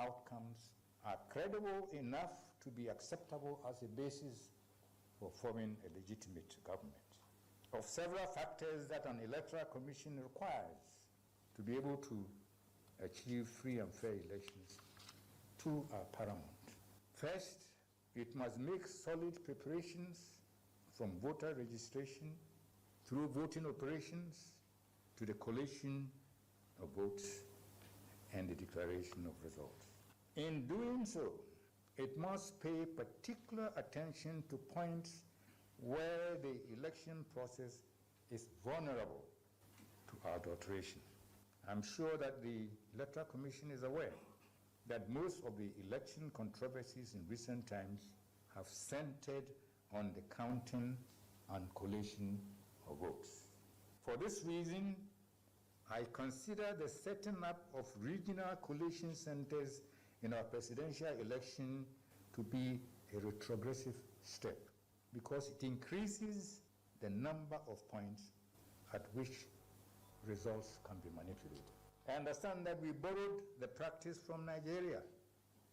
outcomes are credible enough to be acceptable as a basis for forming a legitimate government. Of several factors that an electoral commission requires to be able to achieve free and fair elections, two are paramount. First, it must make solid preparations from voter registration through voting operations to the collation of votes and the declaration of results. In doing so, it must pay particular attention to points where the election process is vulnerable to adulteration. I'm sure that the Electoral Commission is aware that most of the election controversies in recent times have centered on the counting and collation of votes. For this reason, I consider the setting up of regional collation centers in our presidential election to be a retrogressive step because it increases the number of points at which results can be manipulated. I understand that we borrowed the practice from Nigeria,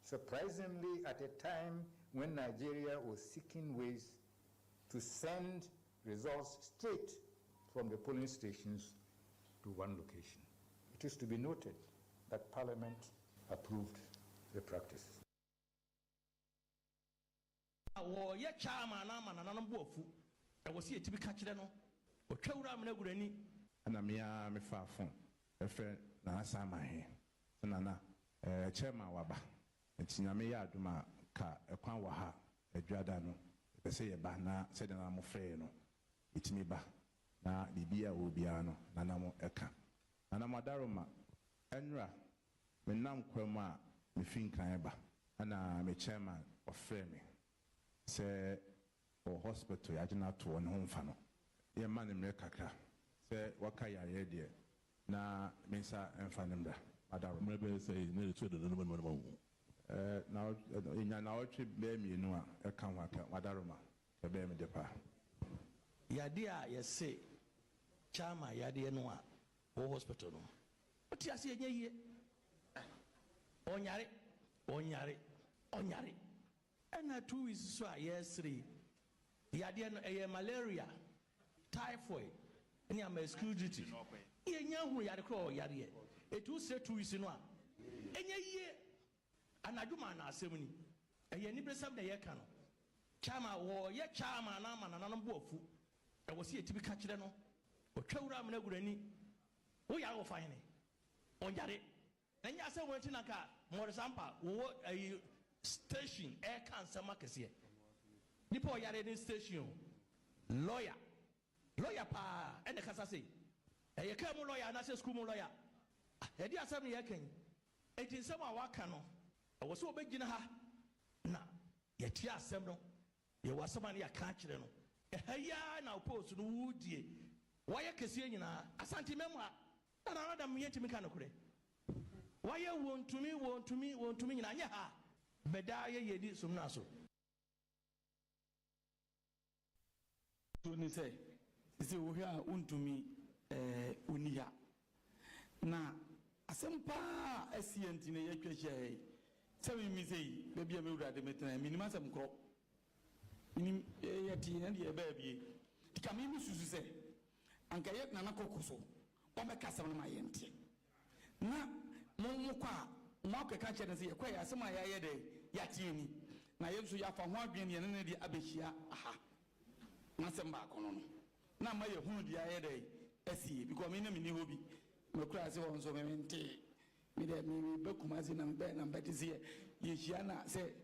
surprisingly at a time when Nigeria was seeking ways to send results straight from the polling stations to one location. It is to be noted that Parliament approved the practice. Na samahe na chairman waba etinyame ya aduma ka ekwan wa ha adwada no pese ye ba na se de na mo frɛ no itimi ba na bibia wo bia no na na mo eka na mo adaroma enra me nam kwam a me finkan ba na me chairman ofrɛ me se o hospital ya gina to no mfa no ye ma ne me kakra se waka yare de na mensa enfanimda adaro mebe say ne to the no na nya na otwe be mienu a eka ho aka adaro ma e be me depa yade a yese chama yade no a wo hospital no oti ase enye yie onyare ana 2 weeks so a yesri yade no e malaria typhoid ni am school duty yenya hu yare kro yare etu se 2 weeks no a enye yie anaduma na asem ni eye ni bresam na ye ka no chama wo ye chama na manana no boafu e wo se etibi ka kire no otwawura amna gurani wo ya wo fine onjare enya asem wo ntina ka mo sampa wo station e kan sama kese ni po yare ni station lawyer pa ene kasa sei eye ka mu lawyer na se school mu lawyer e di asem ye kan e tin sem a waka no wo se obegina ha na ye ti asem no ye wasama na ya ka kire no e haya na post no wudie waye kese nyina asante memu a na adam ye timi kan kure waye wontumi nyina anya ha beda ye yedi sumna so to ni say isi wo hia untumi unia na asempa asienti ne yatwahye sami mi sei bebia me wura de metena minima sam kro minim yati na de ba bie tikami mi susu se anka ye na nakokoso o me kasam na mayente na mo kwa mo ka ka chere se ye kwa ya asema ya ye de yati ni na ye so ya fa ho adwen ne ne de abehia aha na semba kono no na ma ye hunu dia ye de asi because me na me ni hobi me kura se won so me mente me de me be kuma se na me be na mbeti se ye hia na se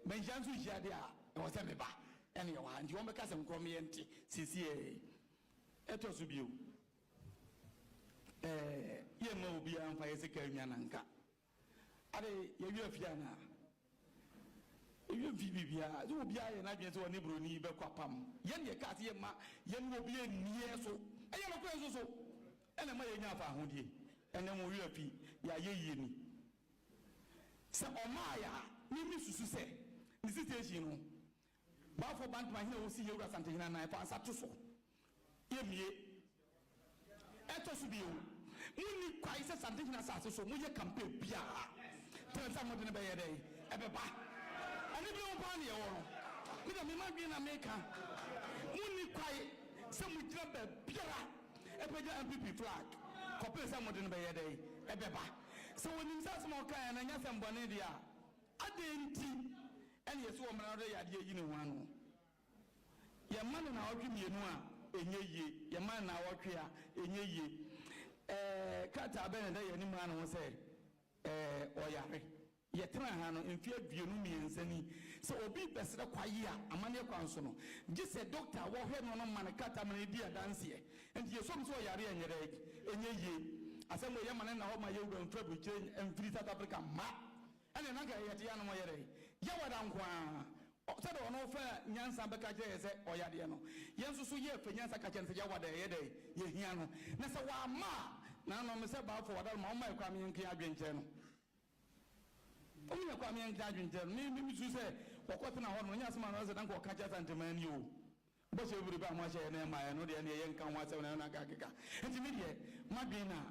me jansu hia de a e wo se me ba ene ye wa nti won be ka se nkro me ente sisi eto so bio ye ma obi an fa ye se ka nwa na nka ade ye wi afia na even bibia so bia ye na dwen se woni broni be kwapam ye ne ka se ma ye no obi enie so eye no kwen so ene ma ye nya fa ahodie ene mo wi afi ya ye yie ni se o ma ya ni mi susu se ni situation no ba fo band ma hina wo si ye wura sante hina na fa sa to so ye mie eto so bio muni kwai se sante hina sa so mo ye campaign bia mo de be yede e be ba ani bi on pa ne e wo no me da me ma bi na make muni kwai se mu gira be biara e pe ja MPP flag kope se mo de be yede e be ba so wonim sa so mo kan na nya sem bone dia adenti ene yeso wo mra de yade yi ne ho ano ye man na wotwe mienu a enye ye ye man na wotwe a enye ye kata be ne da ye ni mu ano se oyare ye tena ha no mfi aduonu miensani so obi besere kwaye a amane kwanso no gise doctor wo hwe no no man kata man di adanse enti ye som so oyare enyere enye ye asem ye man na ho ma ye wo mfa buche mfiri South Africa ma ene na ga ye te ya no yere ye wada nkwa so de ono fa nyansa be ka je se oyade no yenso so ye fa nyansa ka chense ye wada ye de ye hia no na se wa ma na no me se ba fo wada ma o ma kwa me nkin adwenche no omi kwa me nkin adwenche mi su se wokote na ho no nya se ma no se dan ko ka cha santemani o bo se buri ba mo she na ma no de na ye nkan wa se na ka keka enti mi de ma bi na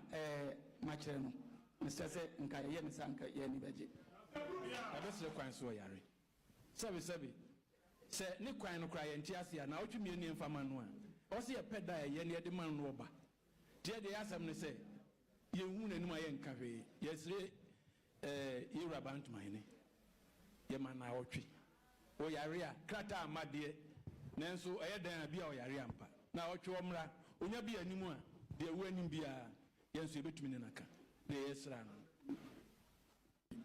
ma kire no me se nka ye me sanka ye ni beje abese kwan so yare sabi se ne kwan no kra ye ntiase na otwumi ni mfama no a o se ye peda ye ne de man no oba de de asem ne se ye hu nanim aye nka hwe ye sire ye rabant mine ye man na otwi o yare a krata amade nanso eye dan bia o yare ampa na otwi omra onya bia anim a de wu anim bia yenso ye betumi ne naka de ye sra no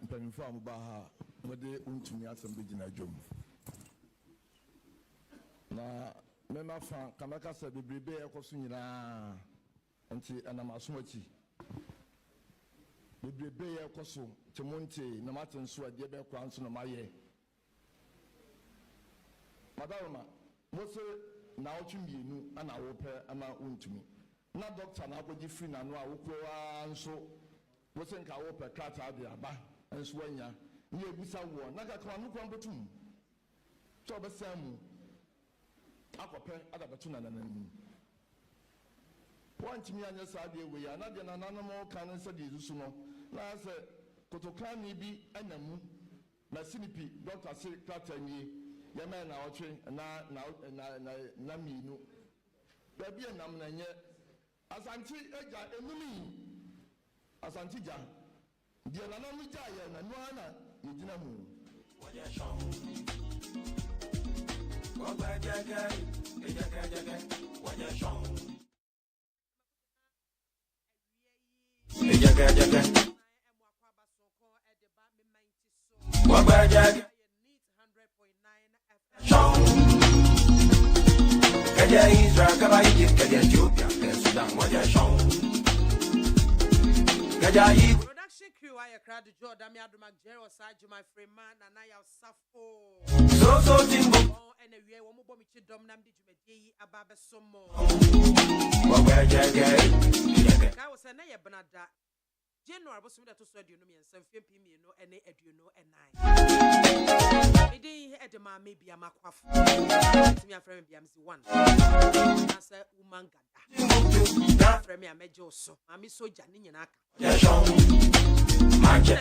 mpamifo amba ha wode untumi asem be gina dwom na mema fa kamaka se bebrebe ekoso nyina enti anamaso achi bebrebe ekoso temonte na matenso ade be kwa nso na maye madalma wose na otwemienu ana wope ama untumi na doctor na agoji free na no a wokwa nso wose nka wope krata ade aba nso wanya ni ebusa wo na ka kwa nukwa mbotum so besamu akope adabetu na nanan wantimi anya saade we ya na de na nanamo kan se de zusu no na se kotokan ni bi anamu na sinipi doctor se krata ni ye me na otwe na minu da bi enam na nye asanti eja enumi asanti ja de na nanu ja ye na no ana yegina mu Production crew I crowd the Jordan Aduma Jero Saju my friend man and I have Safo. So Timbo and we are one more dom nam di jumedi ababe somo. I was a naya banada. January was to study no me and some few me no and I. It didn't at the MAAME BIAMAH me a friend BMC1. As a woman gada. Friend me a major so. I'm so Janine and I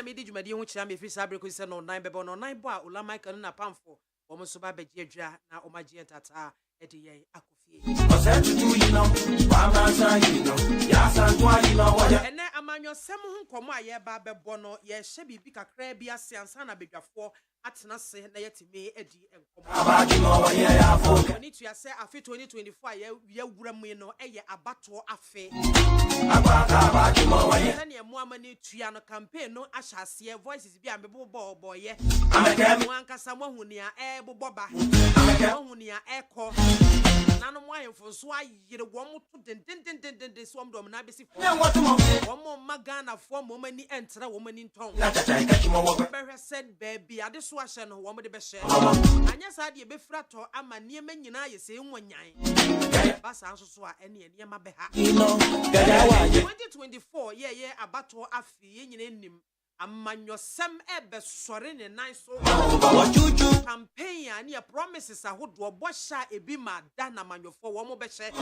made you my which I'm if it's abrico said no 9 bebo no 9 bar ula Michael na pamfo. Almost so bad Jedra na Omaji tata Eddie Akufi. And then among your seven comma ye babe bono ye shebi bika crabia siansana bedafo atna se na yet me Eddie and come. Need to say afi 2024 ye wuramu no eye abato afe. Sanya muamani tuya campaign no ashase voices bi amebo boy ye. Wankasa mo hunia boba. Mo hunia eko. Nano mo ayefo so ayire wo mo to den so am dom na besi fo. Wo mo magana fo mo mani entra wo mani nton. Behwe said baby ade so ahye no wo mo de be hye. Anya sa de be frato ama niema nyina yese enwanyan. Basa so so a ene niema be ha. 2024 ye abato afi ye nyina nim amanyosem ebe sore ne nan so campaign ani a promises ahodo bosha ebi ma da na manyofo wo mo be hye e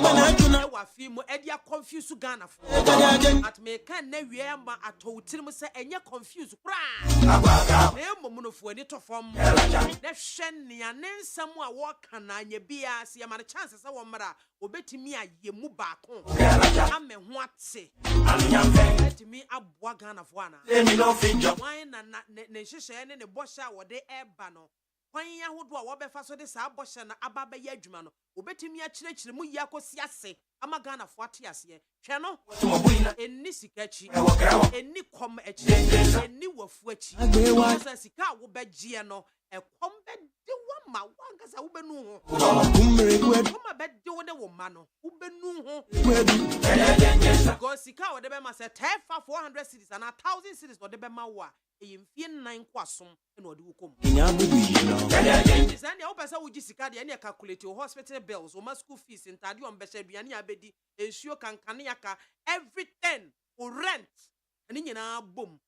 wa fi mu e dia confuse Ghana fo at me kan na wie ma atowtirim se enye confuse kura na emomunofo ani to fom na hwe ne anensam a wo kan anya bia se ma chance se wo mra obetimi ayemu baako ame ho ate betimi aboa Ghana fo ana why na ne hyehyɛ ne bɔhyɛ a wɔde ɛba no kwan yahodo a wɔbɛfa so de saa bɔhyɛ na aba bɛyɛ adwuma no obetumi akyerɛkyerɛ mu yi akosi ase ama Ghana fo ate aseɛ hwɛ no enni sika akyi enni kɔm akyi enni wafu akyi sɛ sika a wobɛgye no ɛkɔm bɛde wama wankasa wobɛnu ho kɔm bɛde wo de wo ma no wobɛnu ho go sika a wɔde bɛma sɛ tɛfa 400 cities and 1000 cities wɔde bɛma wo a eyimfie 9 kwasom na wɔde wo kom sɛ ne wo pɛsɛ wo gi sika de ne calculate your hospital bills o school fees ntade on bɛhyɛ aduane abedi ensuo kankane aka everything o rent ne nyinaa bom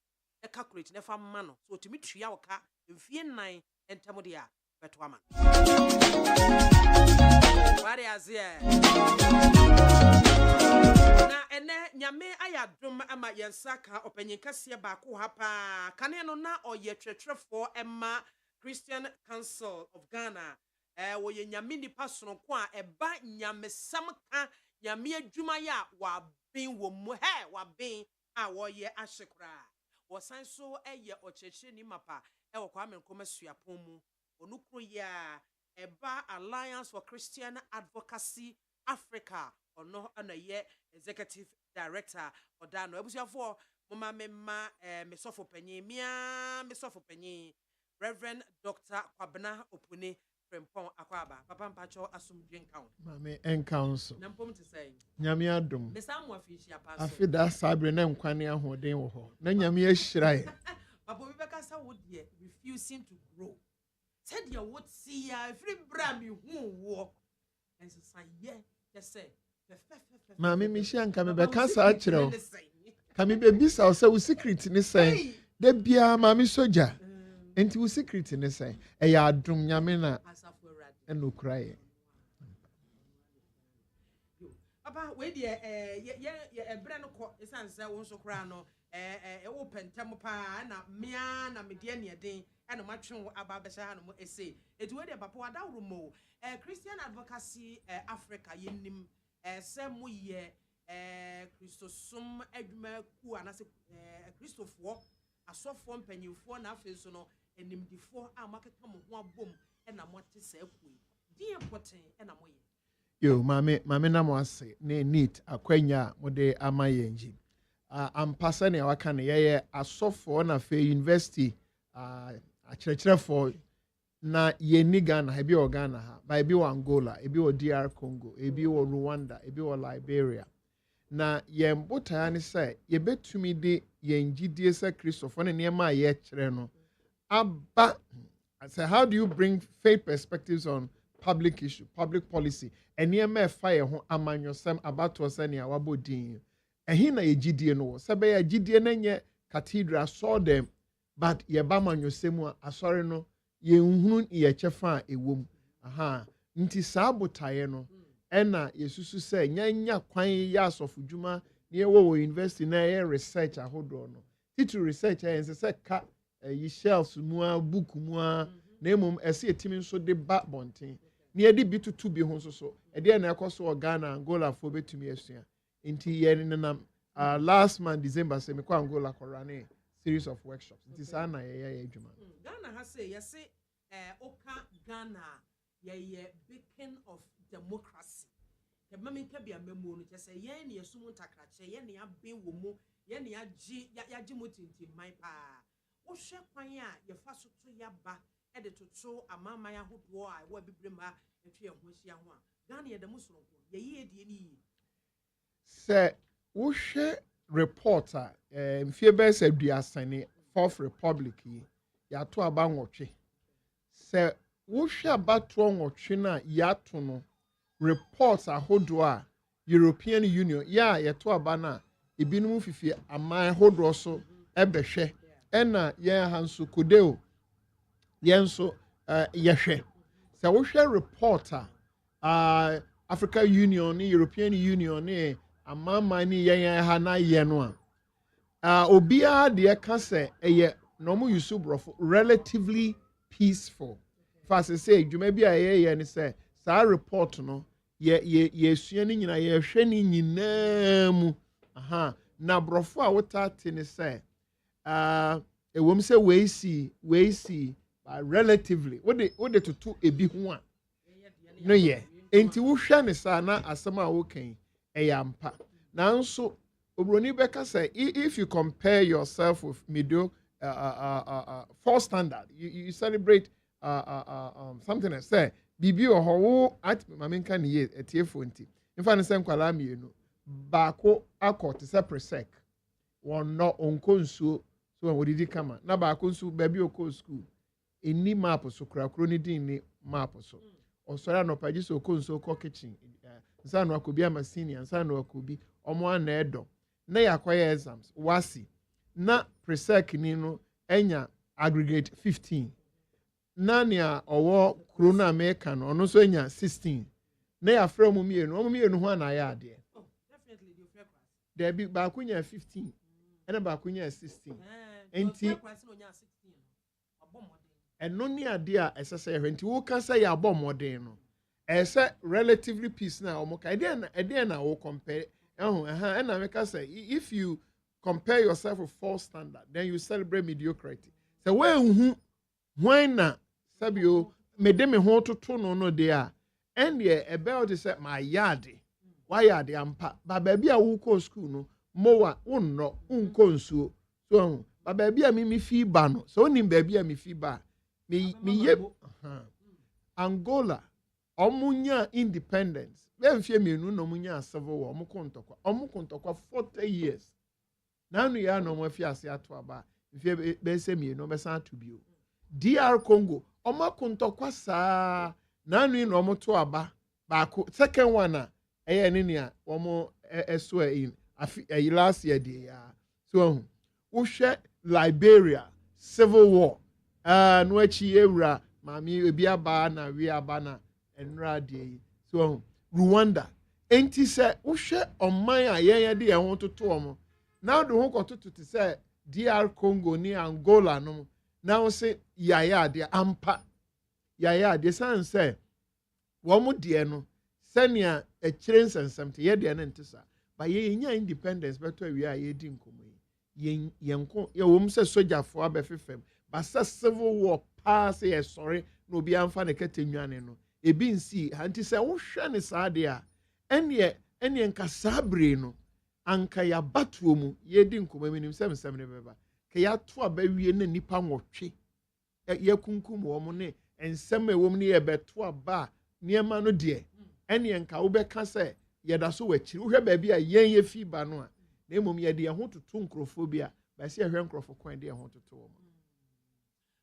e calculate ne fa ma no so otimi tua wo ka mfie 9 entamo de a beto ama wari azie na ene nyame ayadom ama yensaka opanyin kase ba ko ha pa kane no na oye twetwefo ema Christian Council of Ghana wo ye nyame nipa sonko a eba nyame samka nyame adwuma ya wa bin wo mu wa bin a wo ye ahyekra wo san so eye okyekye ni mapa wo kwa menkom asuapon mu onukro ya eba Alliance for Christian Advocacy Africa ono ana ye executive director odano ebusuafo mama memma mesofo panyin mesofo panyin Reverend Dr. Kwabena Opune Frempon Akwaba papa mpacho asumdwen count mame en council nampom te say nyame adom mesamu afihia paso afida sabre na nkwane ahoden wo ho na nyame ahyirai papa bi beka sa wo de refusing to grow said you would see ya every bra me hu wo and so say yeah say mame mi hia nka me beka sa akireo ka me be bisa o say wo secret ni say da bia mame soja enti wo secret ni say e ya adom nyame na enokuraye papa we de ebre no ko esanse wo so kura no wo pentem pa na mia na media ne den ena matwen wo aba be sha no mo ese eti we de papa wada wromo Christian Advocacy Africa yenim se mo ye Christosum adwuma ku anase Christofo asofo mpanyimfo na afenso no enimdifo a makeka mo ho abom ena mote sa akui di important ena mo ye yo mame na mo ase ne neat akwanya mo de amayenji ampasa ne waka ne ye asofo na fe university akyerɛkyerɛfo na yeni Ghana ebi o Ghana ha ba ebi o Angola ebi o DR Congo ebi o Rwanda ebi o Liberia na yembota ne say yebetumi de yenjidie se Christopher ne niema ye kyerɛ no aba. I say, how do you bring faith perspectives on public issue, public policy? And niema fire ho amanyosem about to say nia wabodin ehi na yegidie no sebe ya gidie na nye cathedral saw them but ye ba manyosem a asori no ye nhunu ye chefa ewom aha nti saa botaye no ena yesusu say nyanya kwan ya asofudwuma ne wo university na ye research ahodo no titu research en say ka yi shelves mu a book mu a na emom ese etimi nso de ba bonten ne edi bitutu bi ho so e de na ekoso Ghana Angola fo betumi asua nti ye nenam last month December se me kwa Angola korane series of workshops nti sa na ye adwuma Ghana ha say yes oka Ghana ye beacon of democracy the mama nka bia memo no say ye ne yesum ntakrache ye ne aben wo mu ye ne yaji motinti man pa wo hwe kwan a ye fa so to ya ba e de toto amama ya hodo a wo bibrema etwe ho hia ho a Ghana ye de musoro ko ye ye die ni se wo hwe reporter mfie be se duasane Fourth Republic yi ya to aba nwotwe se wo hwe aba to nwotwe na ya to no reports ahodo a European Union ya ye to aba na ebinum fifi aman hodo so ebehwe ɛna yɛn ha nso kodeo yɛn nso yɛhwɛ sɛ wohwɛ reporter Africa Union ne European Union ne amama ne yɛn ha na yɛ no a obiara deɛ ka sɛ ɛyɛ na ɔmo use brɔfo relatively peaceful fast say dwuma bi a yɛyɛ ne sɛ saa report no yɛsua ne nyinaa yɛhwɛ ne nyinaa mu na brɔfo a wotate ne sɛ ɛwɔm sɛ weisi relatively wode toto ebi ho a no yɛ enti wohwɛ ne saa na asɛm a wokan ɛyɛ ampa nanso obroni bɛka sɛ if you compare yourself with medio four standard you celebrate something that say bibi wɔ hɔ wo at mame nka ne yɛ etiefo nti mfa ne sɛ nkwalaa mmienu baako akɔ te sɛ presec wɔnnɔ ɔnkɔ nsuo so wɔdidi kama na baako nso baabi ɔkɔ school ɛni map so korakoro ne din ne map so ɔsɔre anɔpa gye sɛ ɔkɔ nsuo kɔ kitchen nsa no akɔbi ama senior nsa no akɔbi ɔmo ana ɛdɔ na yɛakɔyɛ exams wasi na presec ni no enya aggregate 15 na nea ɔwɔ kuro no a meka no ɔno nso enya 16 na yɛafrɛ mu mmienu ho anayɛ adeɛ dabi baako nya 15 ɛna baako nya 16 enti ɛno ne adeɛ a ɛsɛ sɛ yɛhwɛ nti woka sɛ yɛabɔ mmɔden no ɛsɛ relatively peace na ɔmo ka ɛdeɛ na wo compare and I make us say if you compare yourself with false standard, then you celebrate mediocrity. So when na sabio me dem ho to no there, and about to say my yard, why yard ampa, but baby a wo ko school no mowa unno unko nsuo so but baby a me fee ba no so nim baby a me fee ba me ye Angola omunya independence Benfie mienu no munya civil war omukontokwa 40 years nanu ya no mafia ase ato aba mfie be se mienu be san to bio DR Congo omakontokwa saa nanu no omoto aba baako second one a eye ne ne a omo eso in afi last year dey ya so wo hwe Liberia civil war no achi ewura mami ebi aba na wi aba na enra dey so Rwanda enti se wohwe oman a yenya de ehon toto omo now the ho kototo te se DR Congo ni Angola no now se yaya de ampa yaya de san se wo mo de no senia a kire nsensem te ye de na ntisa ba yenya independence beto awi a ye di nkomo yenko ye wo mo se sojafo abefefem ba se civil war pass ye sorry no obi amfa ne katenwane no ebi nsi anti sɛ wohwɛ ne saa de a ɛne nka sabre no anka ya batuo mu yedi nkoma minim sɛmsɛm ne bɛba ka ya to abawie na nipa nwɔtwe ya kunkum wɔ mo ne ensɛm ɛwɔ mu ne yɛ bɛto aba niema no de ɛne nka wo bɛka sɛ yɛda so wakyiri wohwɛ baabi a yɛn yɛ fi ba no a na emom yɛ de ho toto nkrofo bi a ba sɛ yɛhwɛ nkrofo kwan de ho toto wɔ mo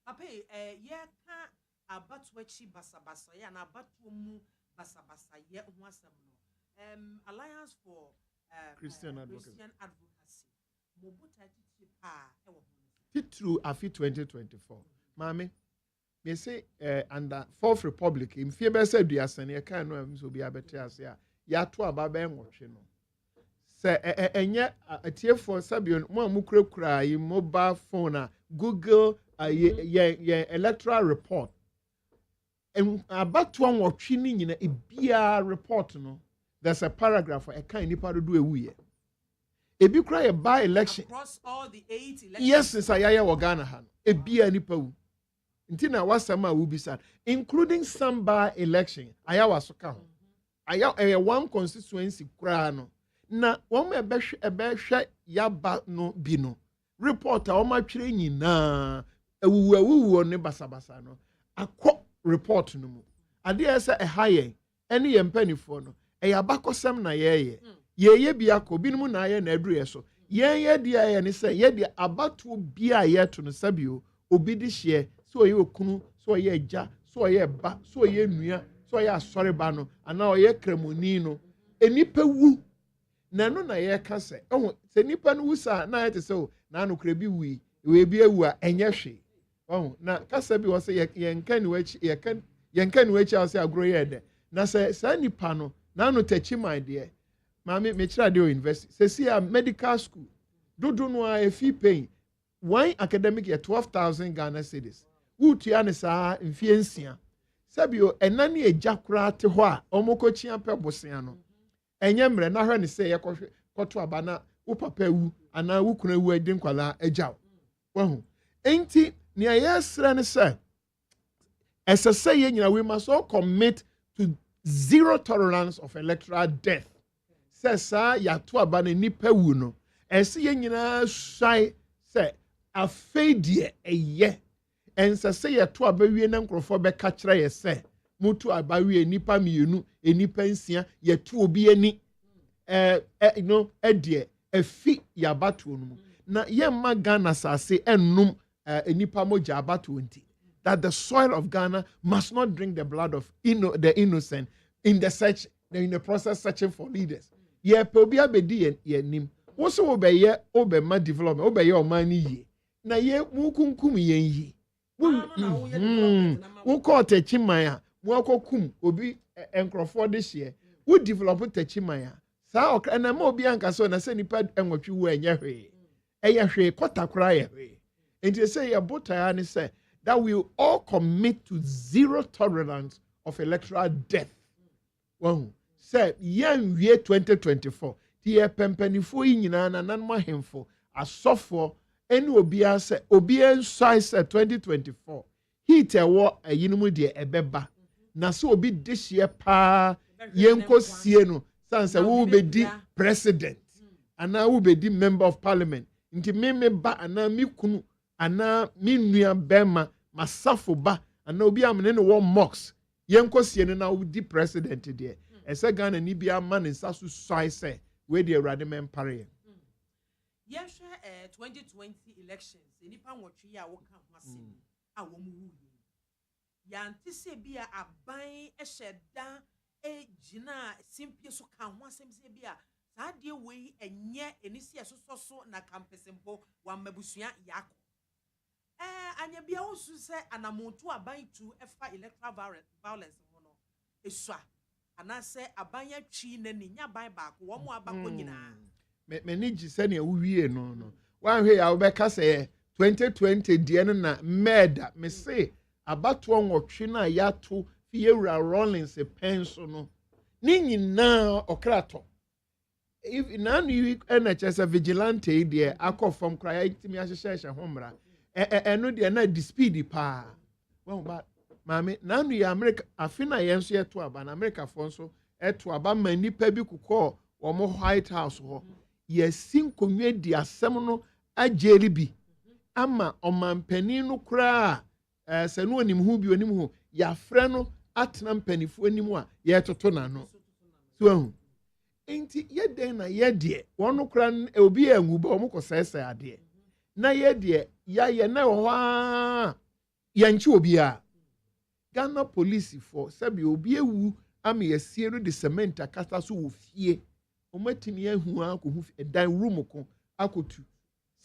ape yɛ ka abatuachi basabasa ya na abatuomu basabasa ye ho asem no Alliance for Christian Advocacy mobuta titi pa e wo titru afi 2024 mame me say under Fourth Republic in fie be say duasane e kan no am so bi abete ase a ya to aba be nwotwe no se enye atiefo sabio mo amukurakura yi mobile phone a Google ye electoral report about one watch in a beer report no there's a paragraph a kind nipa do ewuye e bi cry a by election across all the 8 elections yes since ayaya Ghana han e beer nipa wu nti na wasama wu bisa including some by election ayawa so ka ho aya one constituency kra no na won e be hwe yaba no bi no report a o ma twere nyina ewuwu ne basabasa no akọ report no mu ade ese ehaye ene ye mpanifo no eyabakosem na yeye bi akọ binum na aye na aduru so ye dia ye ne se ye dia abato bia ye to no sabio obi di hye so ye okunu so ye agya so ye ba so ye nua so ye asore ba no ana ye kremoni no enipa wu na no na ye ka se se nipa no wusa na ye te se na no kra bi wi we be a wa enye hwe oh na kasa bi wo se yenka ni wachi yenka ni wachi ase agro ye de na se sa nipa no na no tachi mind de maame me kira de university se see a medical school dodo no a fee pay one academic year 12,000 Ghana cedis wutua ne saa mfie nsia sabio enani ejakura te ho a omokochia pe bosia no enye mre na hwe ne se ye koto aba na wo papa wu ana wo kuna wu adi nkwala agyaw wahu enti ne ayesra ne se esese ye nyina we must all commit to zero tolerance of electoral death sesa ya to aba na nipa wu no ese ye nyina swai se afedie eye ensese ye to aba wie na nkrofo be ka kire ye se mutu aba wie nipa mienu enipa nsia ye to obi ani edie efi ya batu no na ye ma Ghana sase enum enipa moja abatu nti that the soil of Ghana must not drink the blood of the innocent in the process searching for leaders ye pe obi abedi ye nim wo so obeye obema development obeye omani yi na ye mukunkum yen yi wo ko techimaya wo akokum obi enkrofo de hye wo develop techimaya sa okra na ma obi anka so na se nipa enwotwe wo enye hwe eye hwe kotakora ye hwe enti say ye botaya ni say that we all commit to zero tolerance of electoral death one say yan wie 2024 ti ye pempanifo yi nyina na nan ma hemfo asofo eni obi ase obi ensai say 2024 hit ewo ayinum de ebeba na so obi dehye pa yenko sie no sansa wo be di president ana wo be di member of parliament nti me ba ana mi kunu ana mi nua bema masafo ba ana obi amene no one mocks yenko sie no na wo di president de ese Ghana ni bia man nsa so swai say we dey awrade men pare yes 2020 elections enipa nwotwe ya wo kan hwase a wo mu wu ya ntise bia aban eheda ejina simpie so kan ho asem se bia saa de wei enye enisi esoso na campesempo wa mabusua yako anya bia wo su se anamontu aban tu efa electoral violence ho no esua ana se aban atwi na ni nya ban ba ko wo mu abako nyina me ni gise na wuwie no wan hwe ya wo be ka se 2020 die no na meda me se abato nwotwe na yato Fiera Rollins penso no ni nyina okrato if na nu NHS vigilante de akofom kra ya timi ahyehye homra eno de na dispeed pa well but mame na nu ya America afina yenso yeto aba na America fo nso eto aba manipa bi kokọ wo White House ho yesin konwe di asem no ageri bi ama omampani no kra se no onim hu bi onim hu ya frɛ no atena mpanifo animu a ye toto na no so ahu enti ye den na ye de wono kra obi anguba omko sese ade na ye de ya ye na ho a ye nchi obi a Ghana police for sabi obi ewu ama ye sie no de cement akata so wo fie omatimi ahu akohu edan room ko akotu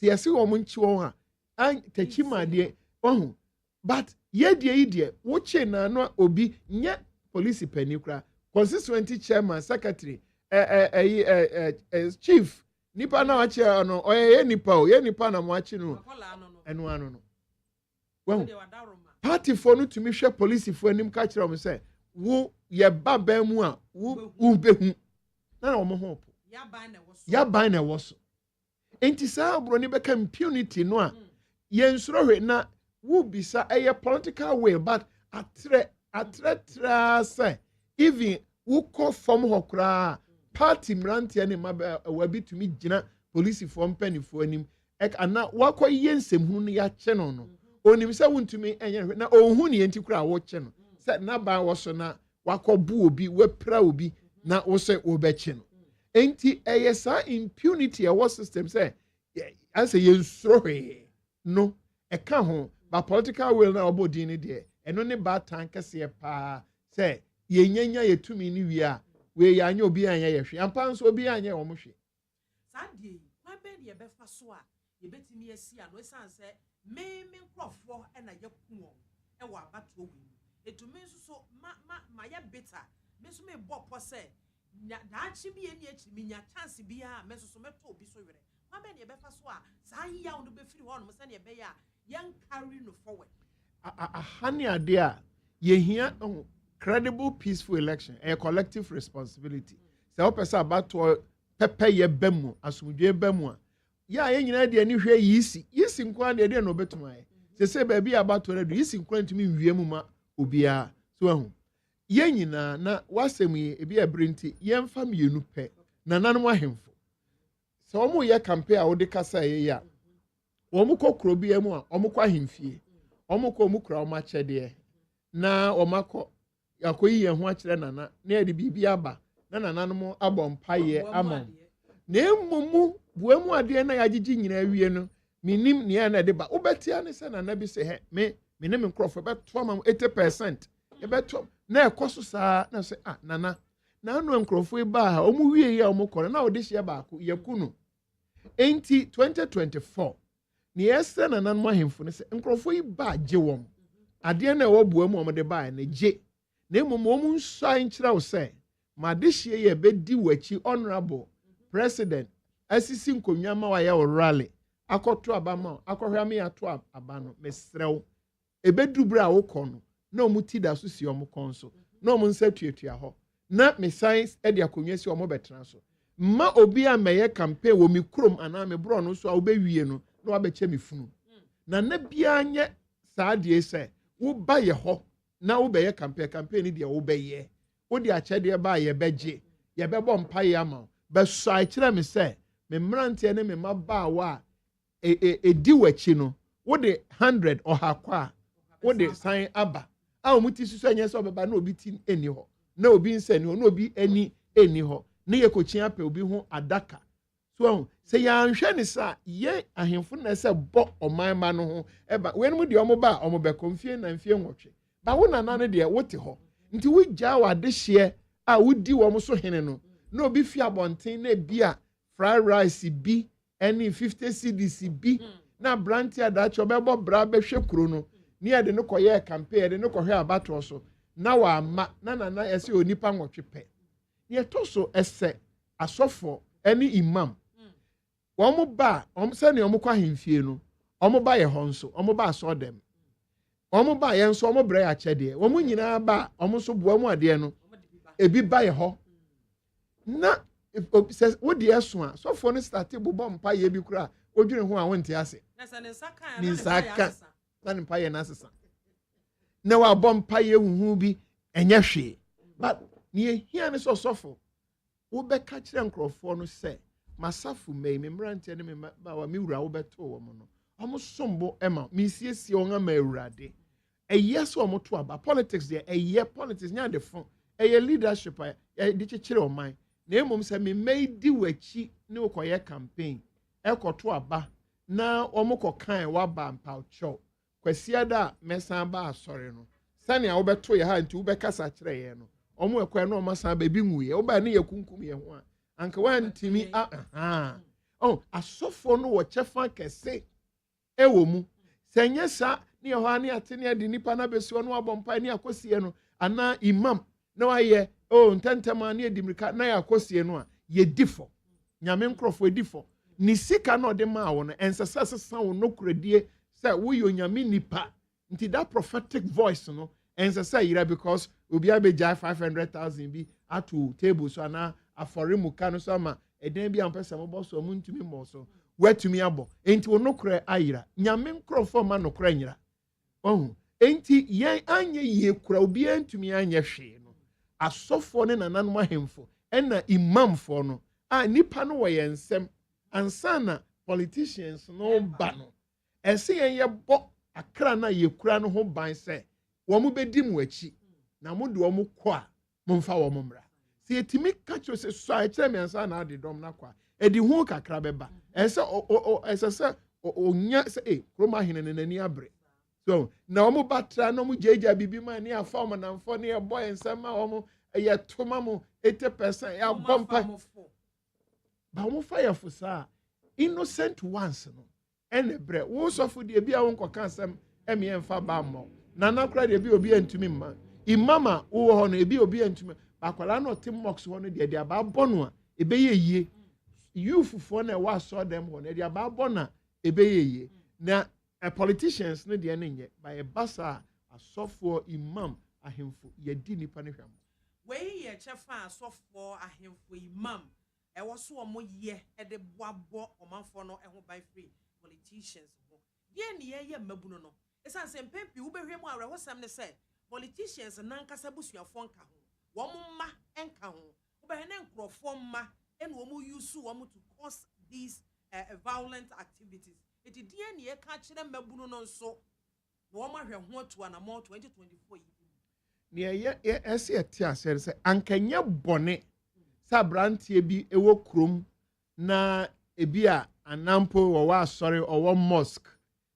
se ye se wo nchi wo a an tachima de ohu but ye die idie wo che na no obi nye police panikra constituency chairman secretary chief nipa na wache no oye nipa na mo achi no enu anu no wo party for no tumi hwe police for anim ka kire o say wo ye baba mu a wo behu na wo mo ho ya ban na wo so enti sa abro ni beka impunity no a ye nsuro hwe na wo bisa a political will but atre say even wo ko form hokra party mrantia ne wabi tumi gina police for mpanifo anim ana wakọ yensem hu no ya che no no onim se wontumi enye na ohun ne enti kura wo che no se na ba wo so na wakọ bu obi wepra obi na wo se wo be che no enti sa impunity a was system say as yensuro hwe no eka ho ba political will na obodi ni de eno ne ba tankese pa say yenyanya yetumi ni wi a we ya anya obi anya ye hwe ampa nso obi anya wo mo hwe sadie ma be de be fa so a ye betimi asi ano esan se me nkrofo e na yeku won e wa abato wi etumi so ma ya beta me so me bopo se da achi bi eni achi mi nya chance bi a me so meto obi so were ma be ne be fa so a sa ya wo be firi ho no se ne be ya yan carry no forward ahani ade a ye hia credible peaceful election a collective responsibility se o pesa abato pepe ye bemu asumdwe bemu a ya ye nyina de ani hwe yisi nkwa de no betumaye se ba bi abato redu yisi nkwa ntimi nwie mu ma obia so ahu ye nyina na wasem ye ebi abrinti ye mfa mienu pe na nanom ahemfo se omo ye campaign a wode kasa ye ya omo kokro bi emu a omo kwa ahemfie omo ko omo kura omo achede na omo akọ yakoyi ye ho akire nana na ye de bibi aba na nananom abompa ama na emumu buemu ade na yagigi nyina awie no minim ne ya na de ba obetia ne se nana bi se he me ne me nkrofo beto am 80% e beto na ekoso saa na se nana na anu nkrofo e ba ha omu wie ya omu kore na ode hye ba ko yakunu enti 2024 ne yesa nana no ahemfo ne se nkrofo yi ba je won ade na ewo buemu om de ba na je na emumu omu nsa nkyira wo se ma de hye ye bedi wachi honorable president asisi nkonwa ma wa ya rally akoto abama akohwa me ato aba no mesrew ebedubra wo kono na omuti da so si omukonso na omunsa tuatua ho na me science e de akonwa si omobetena so ma obi a meye campaign wo mi krom ana me bro no so a wo bewie no na wa beche me funu na bia anye saa de se wo ba ye ho na wo beye campaign ni de wo beye wo de achede ba ye beje ye bebo mpa ye ama be so a kire me se me mrante ne me maba wa di wachi no wo de 100 ohakwa wo de sign aba a omuti susu anya so beba na obi ti eni ho na obi nsani ho na obi ani eni ho na ye kochia pe obi ho adaka so se ya nhwe ni sa ye ahemfo na se bo oman ma no ho eba we no de omo ba omo be konfie na mfie nwotwe ba wo na ne de wote ho nti wo gya wa de hye a wodi wo mo so hene no na obi fi abonten na bia fried rice bi any 50 cedis bi na branti adacho bebo bra be hwe kuro no ni ade no koye campaign ade no kohwe abato so na wa ama na ese onipa nwotwe pe ye to so ese asofo any imam omo ba se ne omo kwa hemfie no omo ba ye honso omo ba so dem omo ba ye nso omo bra ya chede omo nyina ba omo so boa mu ade no ebi ba ye ho na wo de eso a sofo no start bobom mpa ye bi kura odwene ho a wonte ase ni nsaka na mpa ye na asesa na wa bom mpa ye huhu bi enye hwe but ni hia ne so sofo wo be ka kire nkrofo no se masafu me mrante ne me ba wa mi wura wo beto wo mo no omo sombo ema mi siesie on ama awurade yes o mo to aba politics there politics nya de fon leadership di kire o man na emom se me made wachi ne okoye campaign ekoto aba na omukọ kan wa ba mpaucho kwasiada mesan ba asore no sane a wo beto ye ha nti wo bekasa kire ye no omo ekwa na omasan ba bi nwuye wo ba ne yakunkum ye ho a anka wantimi asofo no wo chefa kese ewo mu senye sa ne ho ani atene ade nipa na besi no abompa ne akosie no ana imam na wa ye ntentema na edimirika na yakosie no a ye difo nyame nkrofo edifo ni sika na ode ma wo no ensesa sesa wo no kuradie say wo yo nyame nipa nti that prophetic voice no ensesa yira because obi abeja 500,000 bi atu table so na afore muka no so ma eden bi ampesa mo boso mo ntumi mo so watumi abo enti wo no kura ayira nyame nkrofo ma no kura nyira enti ye anye ye kura obi antumi anye hwe no asofo ne nananom ahemfo ena imamfo no a nipa no wo yensem ansana politicians no ba no ese ye bo akra na ye kura no ho ban se wo mo bedi mu achi na mo de wo mo kɔ a mo mfa wo mo mra se etimi ka kyo se so a kire me ansa na ade dom na kwa edi hu kakra beba ese ese onya se kroma hene ne nani abre so na wo mo batra na mo jeja bibi ma ni afa mo na mfo ne boy nsema wo mo ye toma mo 80% ya bompa ba mo fa ya fusa innocent ones no ene bre wo sofo de bia won koka asem eme emfa ba mo nana kra de bia obi antumi ma imama wo ho no ebi obi antumi bakwala no timox ho no de aba bono a ebe ye youth for na wa saw them ho na de aba bona ebe ye na politicians no de ne by a basa asofo imam ahemfo yedi nipa ne hwam we ye chefa asofo ahemfo imam e wo so omo ye e de boabo omanfo no e ho by free politicians ho ye ne ye mabuno no esan se mpempi wo behwe mu awre ho sam ne se politicians nankasa busuafo nka ho wo mma enka ho wo behwe ne nkrofo mma ene wo mu use wo mu to cause these violent activities it die ne ye ka kire mabuno no nso wo ma hwe ho to na mo 2024 yi ne ye ese etia se ankanya bone sa brantie bi ewo krom na ebi a anampo wo wa asori owo mosque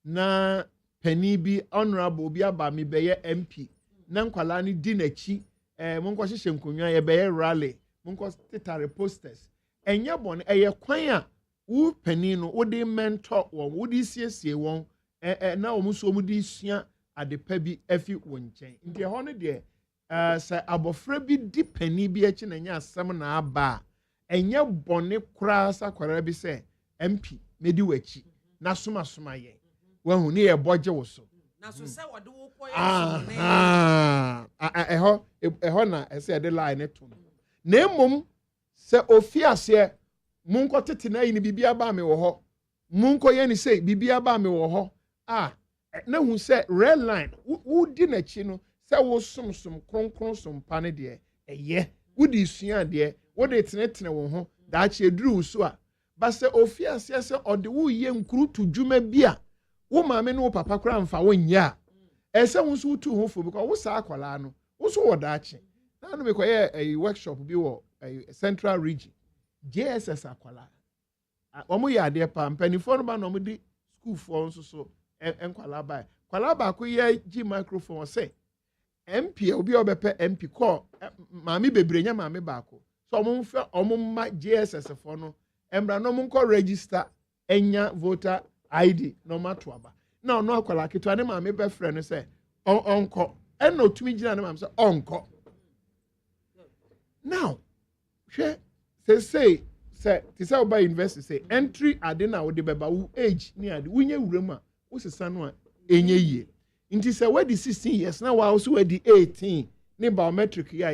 na pani bi honorable bi aba mi beye MP na nkwala ni di nachi monko hyehyɛ nkonwa ye beye rally monko titare posters enye bone eye kwan a wo pani no wo de mentor wo de siesie won na wo muso mu di sua adepa bi afi wo nkyɛn nti ho no de sɛ abofra bi di pani bi akyi na nya asɛm na aba enye bone kura sakwara bi sɛ MP medi wachi na soma ye wahu ne ye boje wo so na so sɛ wode wo koye eho na ese de line to na emom sɛ ofiase munko tete na yin bibia ba me wo ho munko ye ni sɛ bibia ba me wo ho na hu sɛ red line wo di na chi no sɛ wo som kronkron som pa ne de eye wo di sua de wo de tenetene wo ho da chi eduru so a ba sɛ ofiase sɛ ode wo ye nkuru to dwuma bia wo maame no papa kra mfa wo nya ese wo so tu ho fo because wo sa akwala no wo so wo da chi na no me koye a workshop bi wo central region JSS akwala omo ya de pa mpanifo no ba no mo di school fo nso so enkwala ba ko ye gi microphone say MP obi obepe MP call maame bebre nya maame ba ko so omo mfa omo ma JSS fo no embra no mo nko register enya voter ID no matter aba na no akwala ketwa ne maame be frɛ no sɛ onko ɛna otumi gina ne maame sɛ onko now hwɛ say ti say oba university say entry ade na wo de beba wo age ni ade wunye wuram a wo sesa no a enye yie nti sɛ we di 16 years na wa so we di 18 ne biometric ya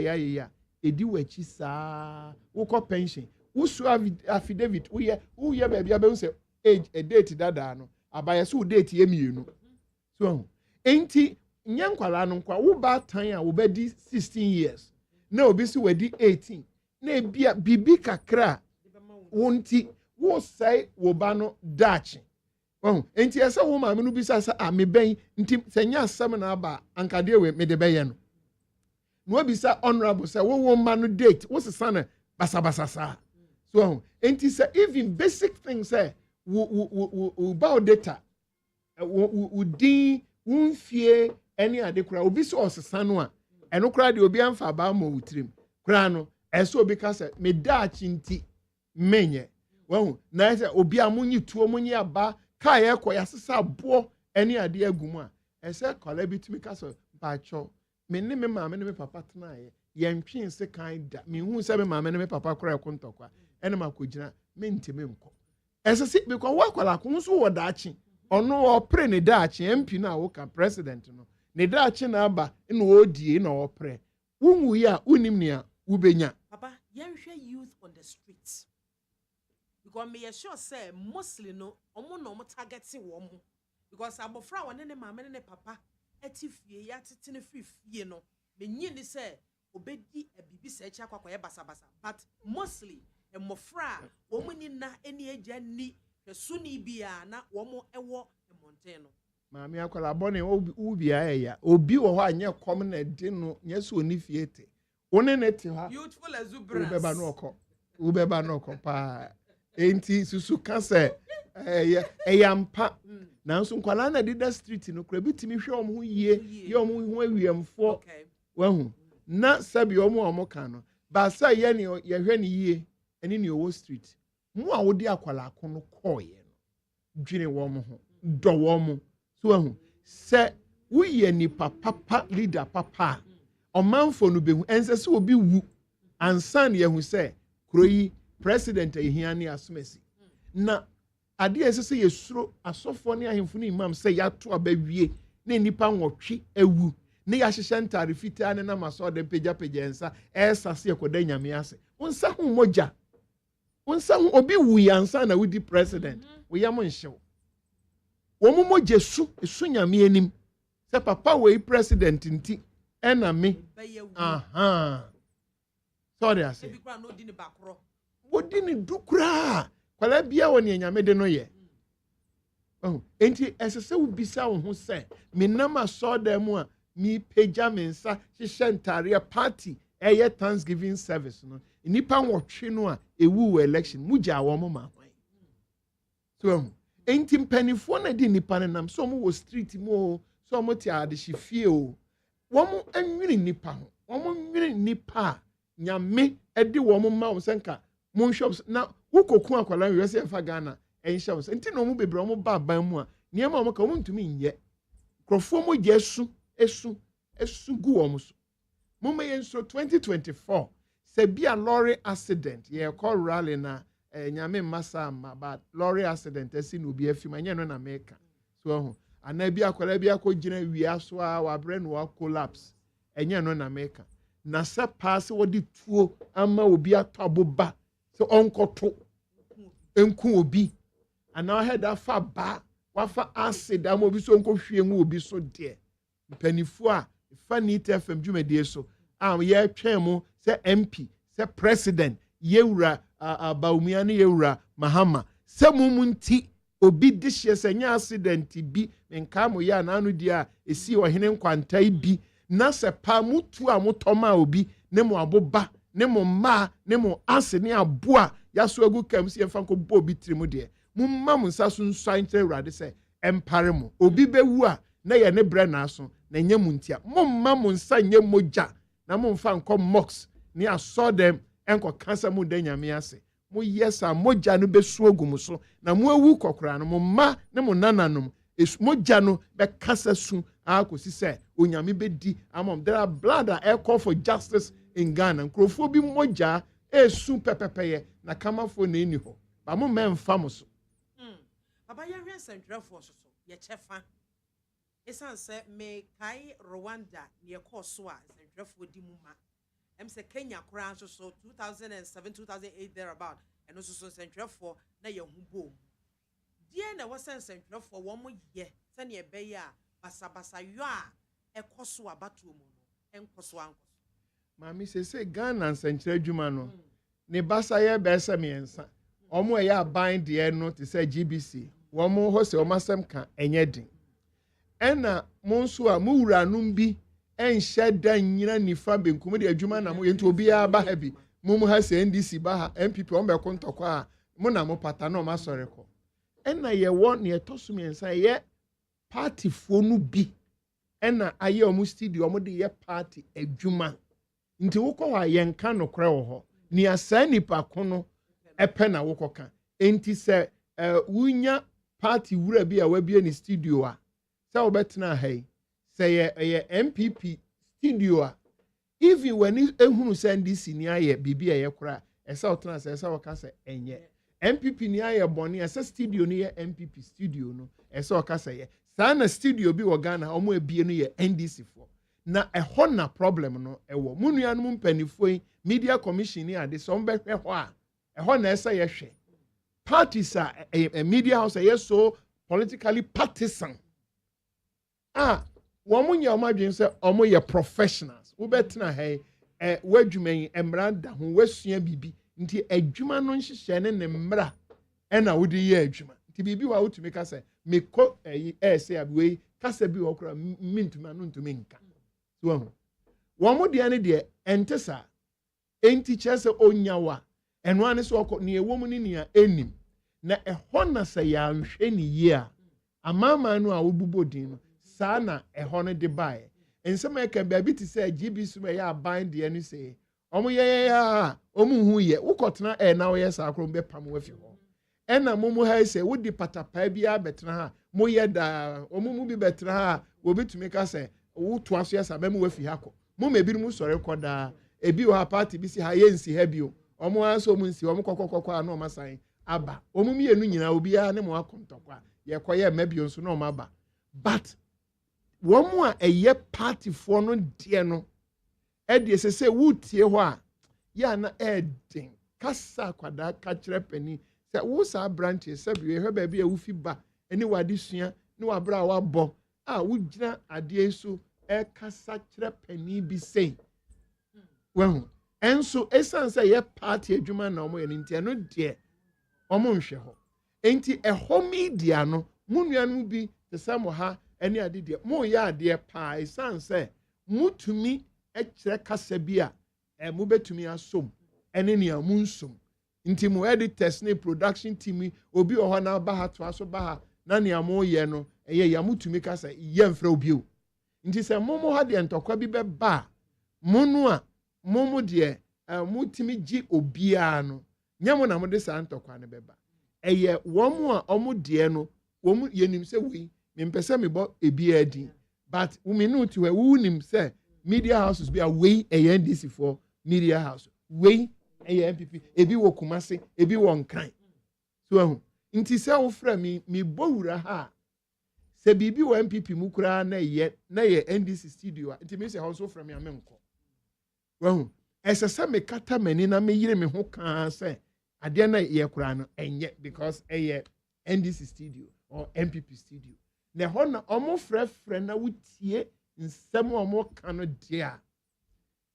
edi wachi saa wo kɔ pension wo su affidavit wo ye ba bia be sɛ age a date dada no abaye so date ye mienu so enti nyankwala no kwa wo ba tan a wo ba di 16 years na obi si we di 18 na bia bibi kakra wonti wo sai wo ba no dachi enti esa wo ma me no bi sa me ben nti senya asem na aba ankade we me de beye no no obi sa honorable say wo ma no date wo sesa na basabasa sa so enti say even basic things say wo ba data wo din wo fie any ade kura obi so osesa no a eno kura de obi amfa ba ma wutrim kura no eso obi ka say me dachi nti menye wahu na say obi amunyi tuo munyi aba ka ye ko ya sesa bo any ade agumu a ese kwala bitimi ka so ba cho me ne me maame ne me papa tena ye ntwen se kan da me hu se me maame ne me papa kora ekontokwa ene makogina me nteme nko ese si because wa kwala ko so wo daachi ono wo pre ne daachi MP na wo ka president no ne daachi na aba na wo die na wo pre wunwu ya unim ne a ubenya papa yenhwe youth on the streets because me sure say mostly no omo no mo targeting wo mo because abofra won ne maame ne papa atifie ya tete ne fie no me nyi ni say obedi abibi se echi akwakoye basabasa but mostly emofra wo mo ni na eni eja ni hwesuni bia na wo mo ewo emonteno maame akwala bone ubi aya obi wo ho anye kom na de no nyeso oni fiete one ne te ha youthful exuberance ubeba no ko pa enti susu ka se eyampa nanso nkwala na dida street no kura bitimi hwe om ho yie ye om ho awiemfo wahu na sabi om ka no ba sa ye ne ye hwe ne yie eni ne owo street mu a wodi akwala ko no koye no dwene wɔn ho dɔ wɔn so ahu sɛ woyɛ nipa papa leader papa ɔmanfo no behu ɛnsɛ sɛ obi wu ansan yɛhu sɛ kuro yi president ehia ne asomasi na adeɛ ɛsɛ sɛ yɛsuro asɔfoɔ ne ahemfo ne imam sɛ yɛato aba wie ne nipa nwɔtwe awu ne yɛahyehyɛ ntare fitaa ne nam asɔɔdɛm pagyapagya nsa ɛsase ɛkɔda nyame ase wonsa ho mogya wonsa ho obi wu yansa na wodi president woyɛ mo nhyew wɔn mogya su nyame anim sɛ papa wei president nti ɛna me sorry ase wodi ne dukura kwala bia wɔ ne nyame de no yɛ enti ɛsɛ sɛ wobisa wo ho sɛ menam asɔɔdɛm mu a mi pagya me nsa hyehyɛ ntare party ɛyɛ thanksgiving service no nipa nwɔtwe no a ewu wɔ election mu gya wɔn ma hwan so enti mpanimfoɔ na di nipa no nam so wɔn wɔ street mu o so wɔn te adehye fie o wɔn anwiri nipa ho wɔn nwiri nipa nyame ɛde wɔn ma wɔn sɛ nka wɔn shops na wokɔku akwala wiɛ sɛ ɛfa Ghana ɛnhyɛ wɔn sɛ nti na wɔn bebree wɔn ba aban mu a nneɛma a wɔn ka wɔn ntumi nyɛ nkurɔfoɔ mo gya esu gu wɔn so mo ma yɛn nso 2024 sɛ bia lorry accident yɛ kɔ rally na nyame mmasa ama but lorry accident asi na obi afim anyɛ no na meka so ho ana bi akwala bi akɔ gyina wia so a wabrɛ no wa collapse ɛnyɛ no na meka na sɛ pass wɔde tuo ama obi atɔ aboba sɛ ɔnkɔto enku obi ana head afa ba wafa acid ama obi so nkɔhwie ngu obi so deɛ mpanifo a fa NIT FM dwumadie so a yɛtwɛn mu sɛ MP sɛ president yewura Baumia ne yewura Mahama sɛ mu nti obi de hye sɛ nya accident bi nka mo ya na anu dia esi ɔhene nkwantai bi na sɛ pa mutu a motɔma obi ne mo aboba ne mo ma ne mo ase ne aboa yaso agu kam si yɛmfa nkɔ bɔ obi tiri mu deɛ mo ma mo nsa so nsuan kyerɛ Awurade sɛ empare mo obi bewu a na yɛ ne brɛ na so na nyɛ mu ntia mo ma mo nsa nyɛ mogya na mo mfa nkɔ mox ne asɔ dem enko kansa mu da nyame ase mo yesa mogya no besu ogum so na mo awu kokora no mo ma ne mo nananom mogya no be kasa su akosi sɛ onyame bedi amom there are blood that call for justice in Ghana nkrofo bi mogya esu pepepeye na kamafo na eni ho ba mo memfa mo so baba ye hwe sentwerefo so ye chefa esan se me kai Rwanda ne ekɔ so a sentwerefo di mu ma em se Kenya kura so 2007 2008 thereabout and also so sentwerefo na ye hu bom die na wo sentwerefo wo mo ye se ne ebe ya basabasa yo a ekɔ so abatu mu no enko so anko mami se Ghana sentwerɛ adwuma no ne basa ye be se miensa omo ye aban de no te se GBC wo mo ho se o masem ka enye din ena mo nso a mo wura num bi enhyɛ da nyina nifa benkum de adwuma na mo yento obi ya ba ha bi mo ha se NDC ba ha MPP on be kontokwa a mo na mo pata na o ma sɔre kɔ ena ye wo ne etoso miensa ye party fo no bi ena aye o mo studio mo de ye party adwuma nti wokɔ wa yenka no kora wo ho ni asa nipa ko no epe na wokɔka enti sɛ wunya party wura bi a wabie ni studio a sɛ wobɛtena ha yi sɛ ye MPP studio a even when ehunu sɛ NDC ni aye bibi a ye kora ɛsɛ wotena sɛ ɛsɛ woka sɛ enye MPP ni aye bɔne ɛsɛ studio ni ye MPP studio no ɛsɛ woka sɛ ye saa na studio bi wɔ Ghana ɔmo abie no ye NDC fo na ɛhɔ na problem no ɛwɔ munua no mpanifo yi media commission ni ade so mbɛhwɛ hɔ a ɛhɔ na ɛsɛ yɛ hwɛ parties a media house yɛ so politically partisan wɔn mo nyɛ wɔn adwene sɛ wɔn yɛ professionals wobɛtena ha yi wadwuma yi mmara da ho wasua bibi nti adwuma no nhyehyɛ ne mmara ɛna wode yɛ adwuma nti bibi wa wotumi ka sɛ mekɔ ɛsɛ abui kasa bi wɔ kora mintuma no ntumi nka so wɔn mo deɛ ne deɛ ɛnte saa enti kyerɛ sɛ onyawa ɛno ane so ɔkɔ ne ɛwɔ mu ne nea ɛnim na ɛhɔ na sɛ yɛanhwɛ ne yie a amaama no a wobubɔ din no saa na ɛhɔ no de baeɛ nsɛm a ɛka baabi te sɛ GBC ma yɛ aban deɛ no sɛ ɔmo yɛ a ɔmo hu yɛ wokɔtena na wɔyɛ saa koro bɛpam wafi hɔ ena mumu ha se wodi patapa bia betena ha moye da omumu bi betena ha obetumi ka se wo to aso yesa memu wafi ha ko mo mebi mu sore koda ebi o ha party bi si ha yensi ha bio omo aso mu nsi omo kokokokọ ana o masan aba omumu yenu nyina obi a ne mo akontokwa ye koye mabio nso na o maba but womu a eye party for no de no e de se wutie ho a ya na edin kasa kwada ka kire pani se wo sa branch se bi hwe ba bi a wufi ba eni wade sua ni wabra wa bo a wugina ade so e kasa kire pani bi sei wahu enso esan se ye party adwuma na omo ye ntia no de omo nhwe ho enti eho media no munuanu bi te samo ha eni ade de mo ya ade pa esan se mutumi e kire kasa bi a mu betumi asom ene ne amunsom nti mo editors ne production team obi o ho na ba ha to aso ba ha na ne amo ye no eye ya mutumi kasa ye mfra obi o nti se momo ha de ntokwa bi be ba monu a momo de mutumi gi obi a no nyamo na mo de sa ntokwa ne be ba eye womo a omo de no womo yenim se wi me mpese me bo ebi adi but we no to we nim se media houses be away NDC for media house we MPP ebi wo Kumase ebi wo Nkran so ahu nti se wo fra mi bowura ha se bibi wo MPP mu kura na ye NDC studio nti me se ho so fra mi amenko ahu esese me kata mani na me yire me ho kan se ade na ye kura no enye because NDC studio or MPP studio na ho na omo frɛ na wutie nsɛm omo kan dia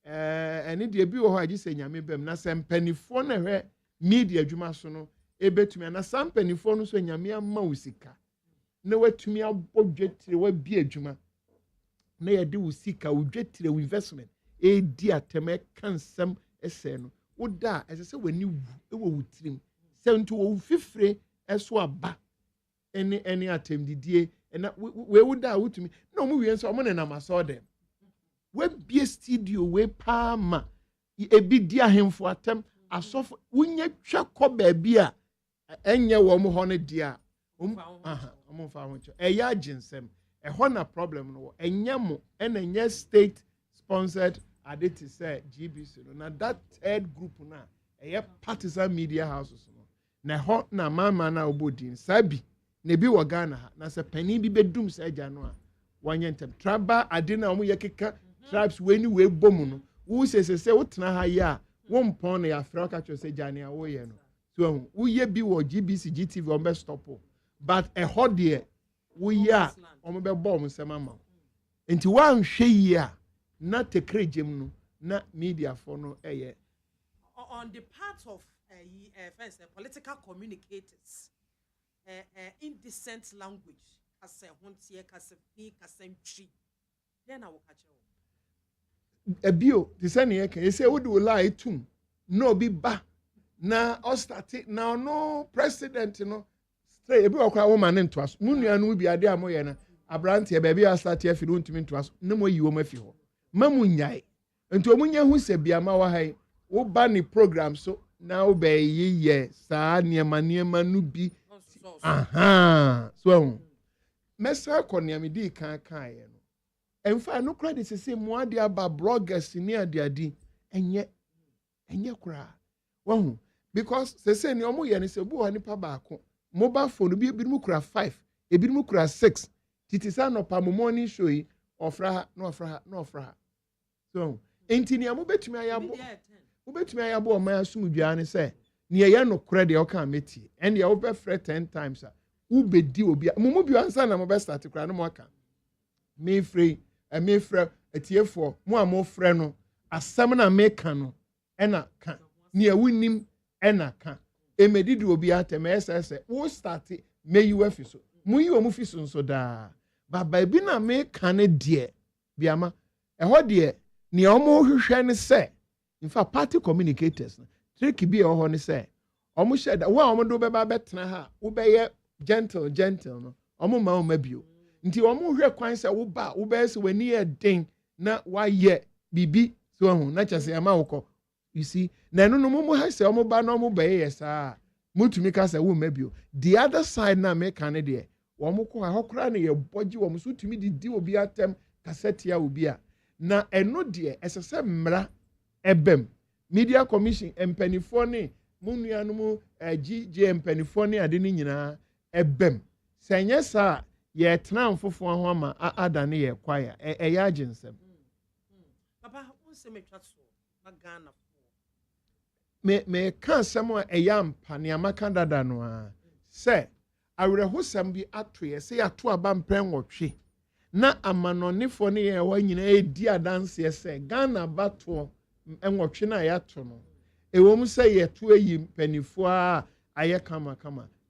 eni de bi wo ho agi se nyame bam na se mpanifo na hwɛ media adwuma so no ebetumi na sampanifo no so nyame ama usika na watumi abodwetire wa bi adwuma na ye de usika udwetire investment di ateme kansam ese no woda ese wani wu ewo wutirim se nto wo fifire eso aba eni atemdidie na we woda wutumi na omu wie nso omo ne na maso dem we bie studio we paama ebi di ahemfo atem asofo wunye twakọ ba bia enye wo mo ho ne dia omo fa ho cho eya aginsem ho na problem no enye mo na enye state sponsored aditi say GBC no na that third group na eye partisan media houses no na ho na mama na obodin sabi na bi wo Ghana ha na se pani bi bedum sa agya no a wanye ntem traba ade na omo ye keka tribes weni we bomu no wo sesese wo tena ha ya wo mpon na ya fra ka cho se jane a wo ye no so wo ye bi wo GBC GTV o be stop but e ho de wo ya o mo be bom nsema ma enti wan hwe yi a na tekrejem no na media for no eye on the part of first political communicators indecent language as a hontie kasefi kasentri then I will catch ebio the same here can say wo do lie tum no bi ba na o start na no president no straight ebi okwa wo man nto aso munua no bi ade amoye na abrante be bia start afi no ntumi nto aso na mo yi wo mafi ho mamu nyai nti omunya hu se BIAMAH wa hai wo ba ni program so na wo be ye saa niema no bi so mesa konia di kan ye no emfa no credit say mo ade aba bloggers ni ade enye kura wahu because say ni omo ye ni se bu hani pa ba ko mobile phone bi mu kura 5 ebi mu kura 6 titisa no pa mo morning show yi ofra ha so enti ni amu betumi ayabo o ma asumdua ni say ni ye no credit o kan meti and ye wo be frɛ 10 times a wo bedi obi mo bi ansa na mo be start kura no mo aka me free etiefo mo amo frɛ no asɛm na meka no ɛna ka ni awunim ɛna ka emedidi obi atem ss wo start meyi wafi so mo yi o mu fi so nso da baba bi na meka ne de BIAMAH ɛhɔ de ni omo hwehwɛ ne sɛ in fact party communicators trick bi ɛhɔ ne sɛ omo hyɛ da wo omo do be ba betena ha wo be ye gentle no omo ma o mabio nti omo hwɛ kwan sɛ wo ba wo be se wani e den na wa ye bibi so hu na kyese ama wo kɔ you see na no mo ha sɛ omo ba na omo ba ye saa mutumi ka say wo mabio the other side na me kan de wo mo ko ha kora na ye bogi wo mo so tumi di obi atem kasete a obi a na eno de esese mmra ebem media commission empanifo ne munua no mu GG empanifo ne ade ni nyina ebem senye sa ye tena mfofo ho ama adane ye kwaya ya agensem papa unse metwa so magana me kan sem a eyam pa ne amaka dada no a se awerehosam bi atoye se ya to aba mpren wotwe na amanonefo ne ye wa nyina edi adanse se Ghana bato enwotwe na ya to no ewom se ye to ayi mpanifo a aye kama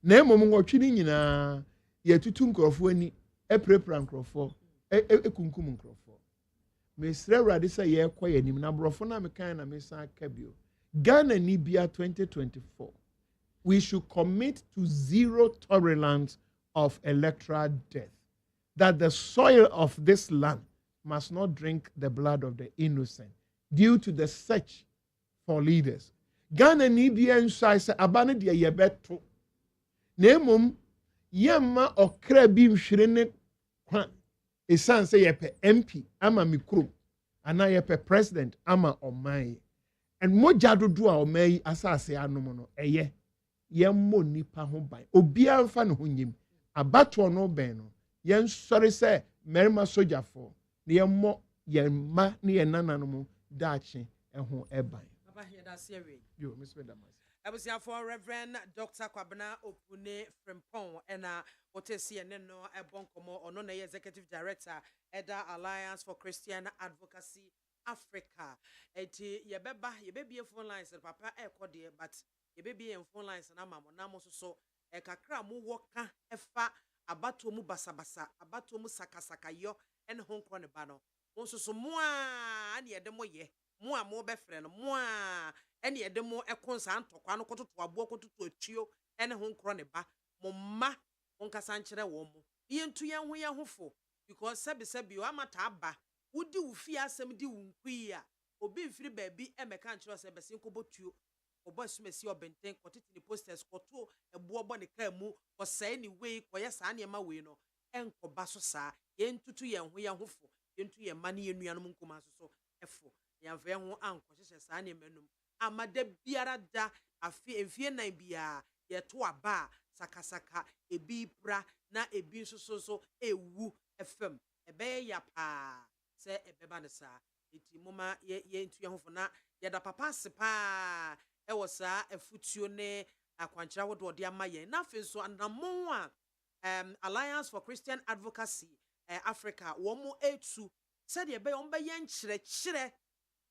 na emom nwotwe ni nyina ye tutu nkrofo ani eprepra nkrofo ekunkum nkrofo mesre urade se ye koye nim na brofo na mekan na mesa kabio Ghana Nibia 2024 we should commit to zero tolerance of electoral death, that the soil of this land must not drink the blood of the innocent due to the search for leaders. Ghana Nibia nsai se abane de yebeto nemum yemma okra bi nhwere ne kwa esan se yepe MP ama mikro ana yepe president ama omai and moja dodo a omai asase anom no eye yemmo nipa ho ban obia mfa ne ho nyim abato no ben no yen sori se merima sojafo ne yemmo yemma ne yenananom daache ho eban papa here da sewe yo miss medamas abusia for Reverend Dr. Kwabena Opune Frimpong ena otesi ene no ebonkomo ono na executive director Eda Alliance for Christian Advocacy Africa eti yebebie phone lines papa ekode but yebebie phone lines na mamo na mo so kakra mu woka efa abato mu basabasa abato mu sakasaka yo ene honkro ne ba no nso so mo a ne yede mo ye mo a mo be frɛ no mo a ene yede mo ekonsa ntokwa no kototo abo kototo atuo ene honkro ne ba mo ma onkasa nkyere wo mo yentu yen hofo because sebi o amata aba wudi ufi asem di wunkui a obi mfiri baabi emeka nkyere se bese nkobotuo obosumesi obenten kotiti ni posters koto ebo obo ne ka mu osai ni wei koye saa ne ma wei no enkoba so saa yentutu yen hofo yentu yen ma ne yenuanom nkoma so efo yamfa yen ho ankohye saa ne manum amada biara da afi enfie nan bia yeto aba sakasaka ebi pra na ebi so ewu fm ebe ya pa se ebeba ne saa eti moma yentu yen hofo na yeda papa sepa ewo saa efutuo ne akwankyera wodo de amaye na afi so anamon a Alliance for Christian Advocacy Africa womo etu said ye be on be yen kyerɛkyerɛ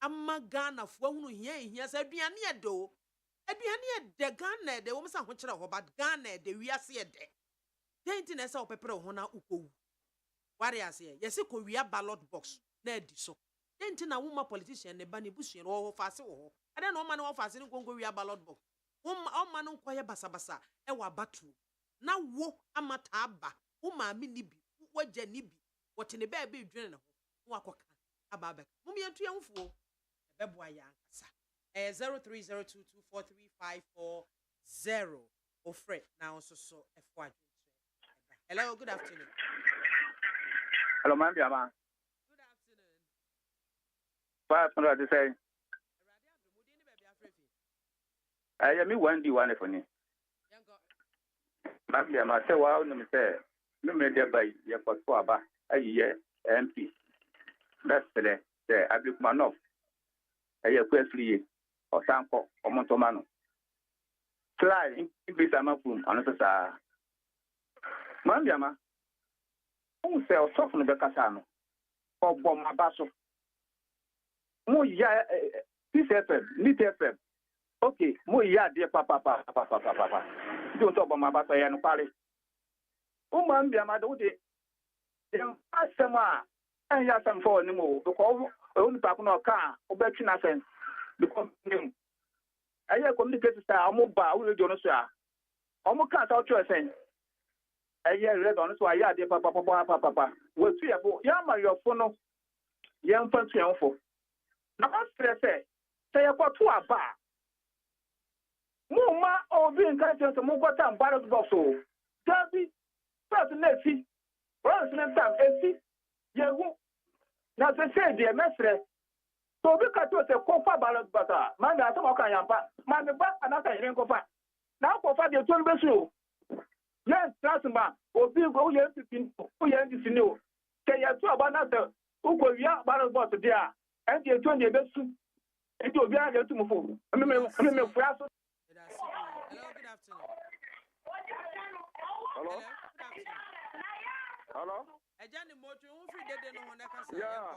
ama Ghana fo hunu hia sa aduane edo aduane de Ghana de wo msa ho kyerɛ ho but Ghana de wiase de denti na sa opepere ho na ukowu ware ase ye se ko wia ballot box na adi so denti na wo politician ne ba ne busua no wo fa ase wo ade na o ma ne wo fa ase ne kongo wia ballot box wo ma no koye basabasa e wa batu na wo amata aba wo maame ni bi wo gya ni bi wote ne ba dwene ne ho wo akoka aba abeka mum yentu yenfuo ebeboa ya ankasa 0302243540 ofre na so efo adwentre. Hello, good afternoon. Hello, ma'am, BIAMAH. Good afternoon. 500 to say. I am one for me. Ma'am, BIAMAH, say, wow, no, say, no, me there by your Papa, a year MP. That's the I book man off. A year free or Sanko or Montomano. Fly in Bisamakum, another. Ma'am, BIAMAH. Who sell soften the Casano or bomb my basso? Mo ya this FM, need FM. Okay, mo ya dear papa. Don't talk about my basso and Paris. Oh, man, BIAMAH, do it. Asema, and ya some for no because only Pacuno car or Betching Assen because him. I hear communicated style, Moba, will you know, almost can't out your sense. I hear red on so I ya dear papa. Well, see, Yama, your phone, young fancy for. Now, I say a bar. Muma or being conscious of Mugota ballot box. Derby, first let's see. Once next time, see. Yahu. Now, they say, dear master. So, because it was a cofa ballot butter. Man, that's what I am. Man, the back another Yankofa. Now, for the 12 show. Yes, that's man. Or be go here to see you. Say, you two about another. Who go ya ballot butter there. And you're 20 years. And you'll be able to move. I mean, Hello, good afternoon. Hello? Good afternoon. Hello? Ejani motu unfi dede no hone kasa. Yeah.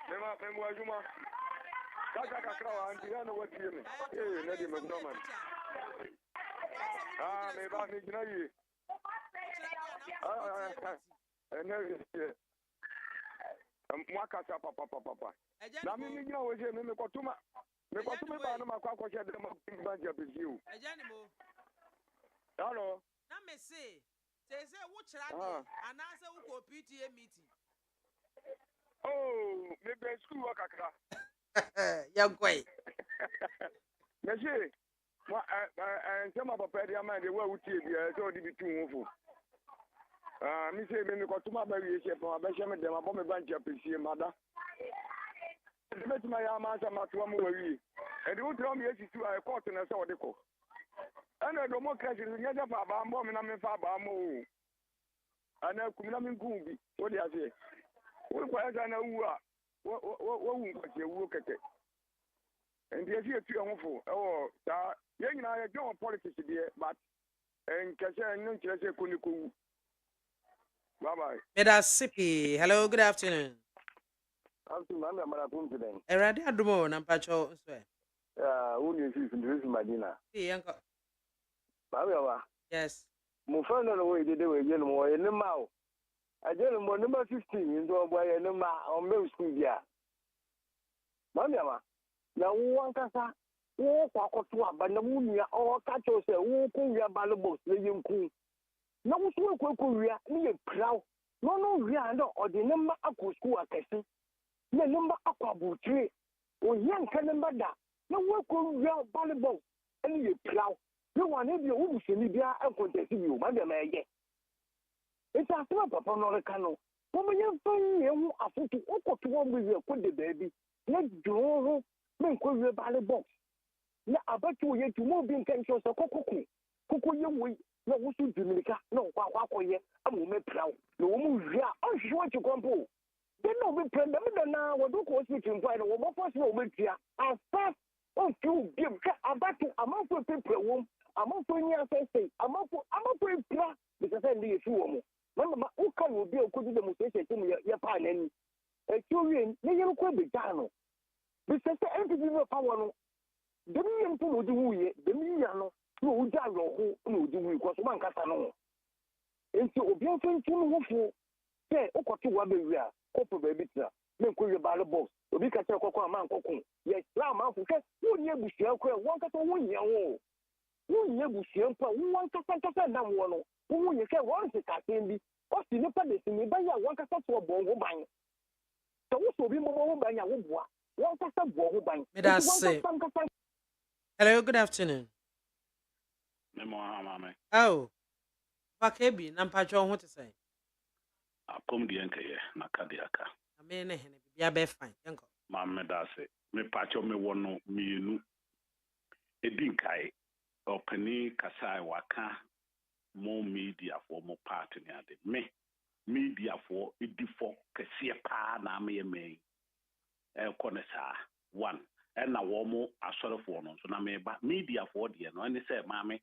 Mema wajuma. Kaka kakra wa antiana wati yemi. Nadi mekoma. Me ba mi gina yi. Mwaka sa papa. Na mimi gina weje mimi kotuma. Me kotuma ba na makwa kwa shede ma banja biziu. Ejani mo. Hello. Na me say wo chira de anase wo ko PTA meeting. Oh, me be school wa kakra. Ya gwai. Monsieur, moi nsema papa dia ma de wa wutie bia so di bitu nwofo. Mi say me ko tuma ba wie chef ma ba sheme de ma bo me banja pesie mada. De betima ya ma sa ma to mo wa wie. E de wo tro me esi tu a court na so de ko. Ana democracy nya ja fa ba mo me na me fa ba mo. Ana kumina min kumbi wo de ase. Wo kwa ya na wu a wo wu kwache wu keke. And the idea to awful. Oh, young and I don't politics here, but and Kasha and Nunchase Kuniku. Bye bye. Medasipi. Hello, good afternoon. I'm to Mamma Marapum today. Eradi adumo na mpacho swe. Who you see from the Madina? See, uncle. Baba. Yes. Mufana away the day we more in the mouth. I tell him number 15 into a boy and a ma on Mill School. Mamma. Na wo ankasa wo kwakoto aba na munia o ka cho se wo ko wia balbo le yinku na wo so ko wia ni ye praw no wia ndo odi ne ma akosku akasi ne number akwabutre o yanka ne mbada na wo ko wia balbo ni ye praw ne wane bi wo buseni bia akontesi bi o ma de ma ye eta asema papa no reka no wo menye fanye hu afutu okoto wo bi ko de baby na duro men ko we bale box na abatu ye tumo bi nkan so kokoko ye wo na wo su dimika na kwa ye amu me prawo na wo mu hia on hwo chi kompo de no be prenda me na wo do ko hospital mpo na wo mo force na wo betia asa on tu bi ka abatu amafo pepe wo amafo nya sese amafo pra bi se ndi ye fi wo mo mama wo ka wo bi okodi demonstration ti mu ye pa na ni e ti owie ne ye ko be jano because the entity no power no dem yem to no di wuye dem ya no no uja yo ho no di wuye ko so man kasa no enti obi afentu no hofo se okoto wa be wi a kopo ba bi tira me ko we ball box obi ka tira kokko ama nkokko yes la ma fu ke woni ebusia ko won kasa won nya wo woni ebusia mpa won kasa na wo no woni ke won se ka tembi o si ne pa de si ne ba ya won kasa so bo ho ban so wo so bi mo ho ban ya wo boa. Hello, good afternoon. MAAME. Oh, Bakebi, Nampacho, what to say? I come the anchor, Nakadiaka. I mean, ya be fine, uncle. Mamma Dase, me pacho me wono me Edinkai, or Penny Kasai Waka, more media for more party near the me. Media for it default, Cassia Pa, Name. Conessa one and a woman a sort of one so na me media for the no and say mame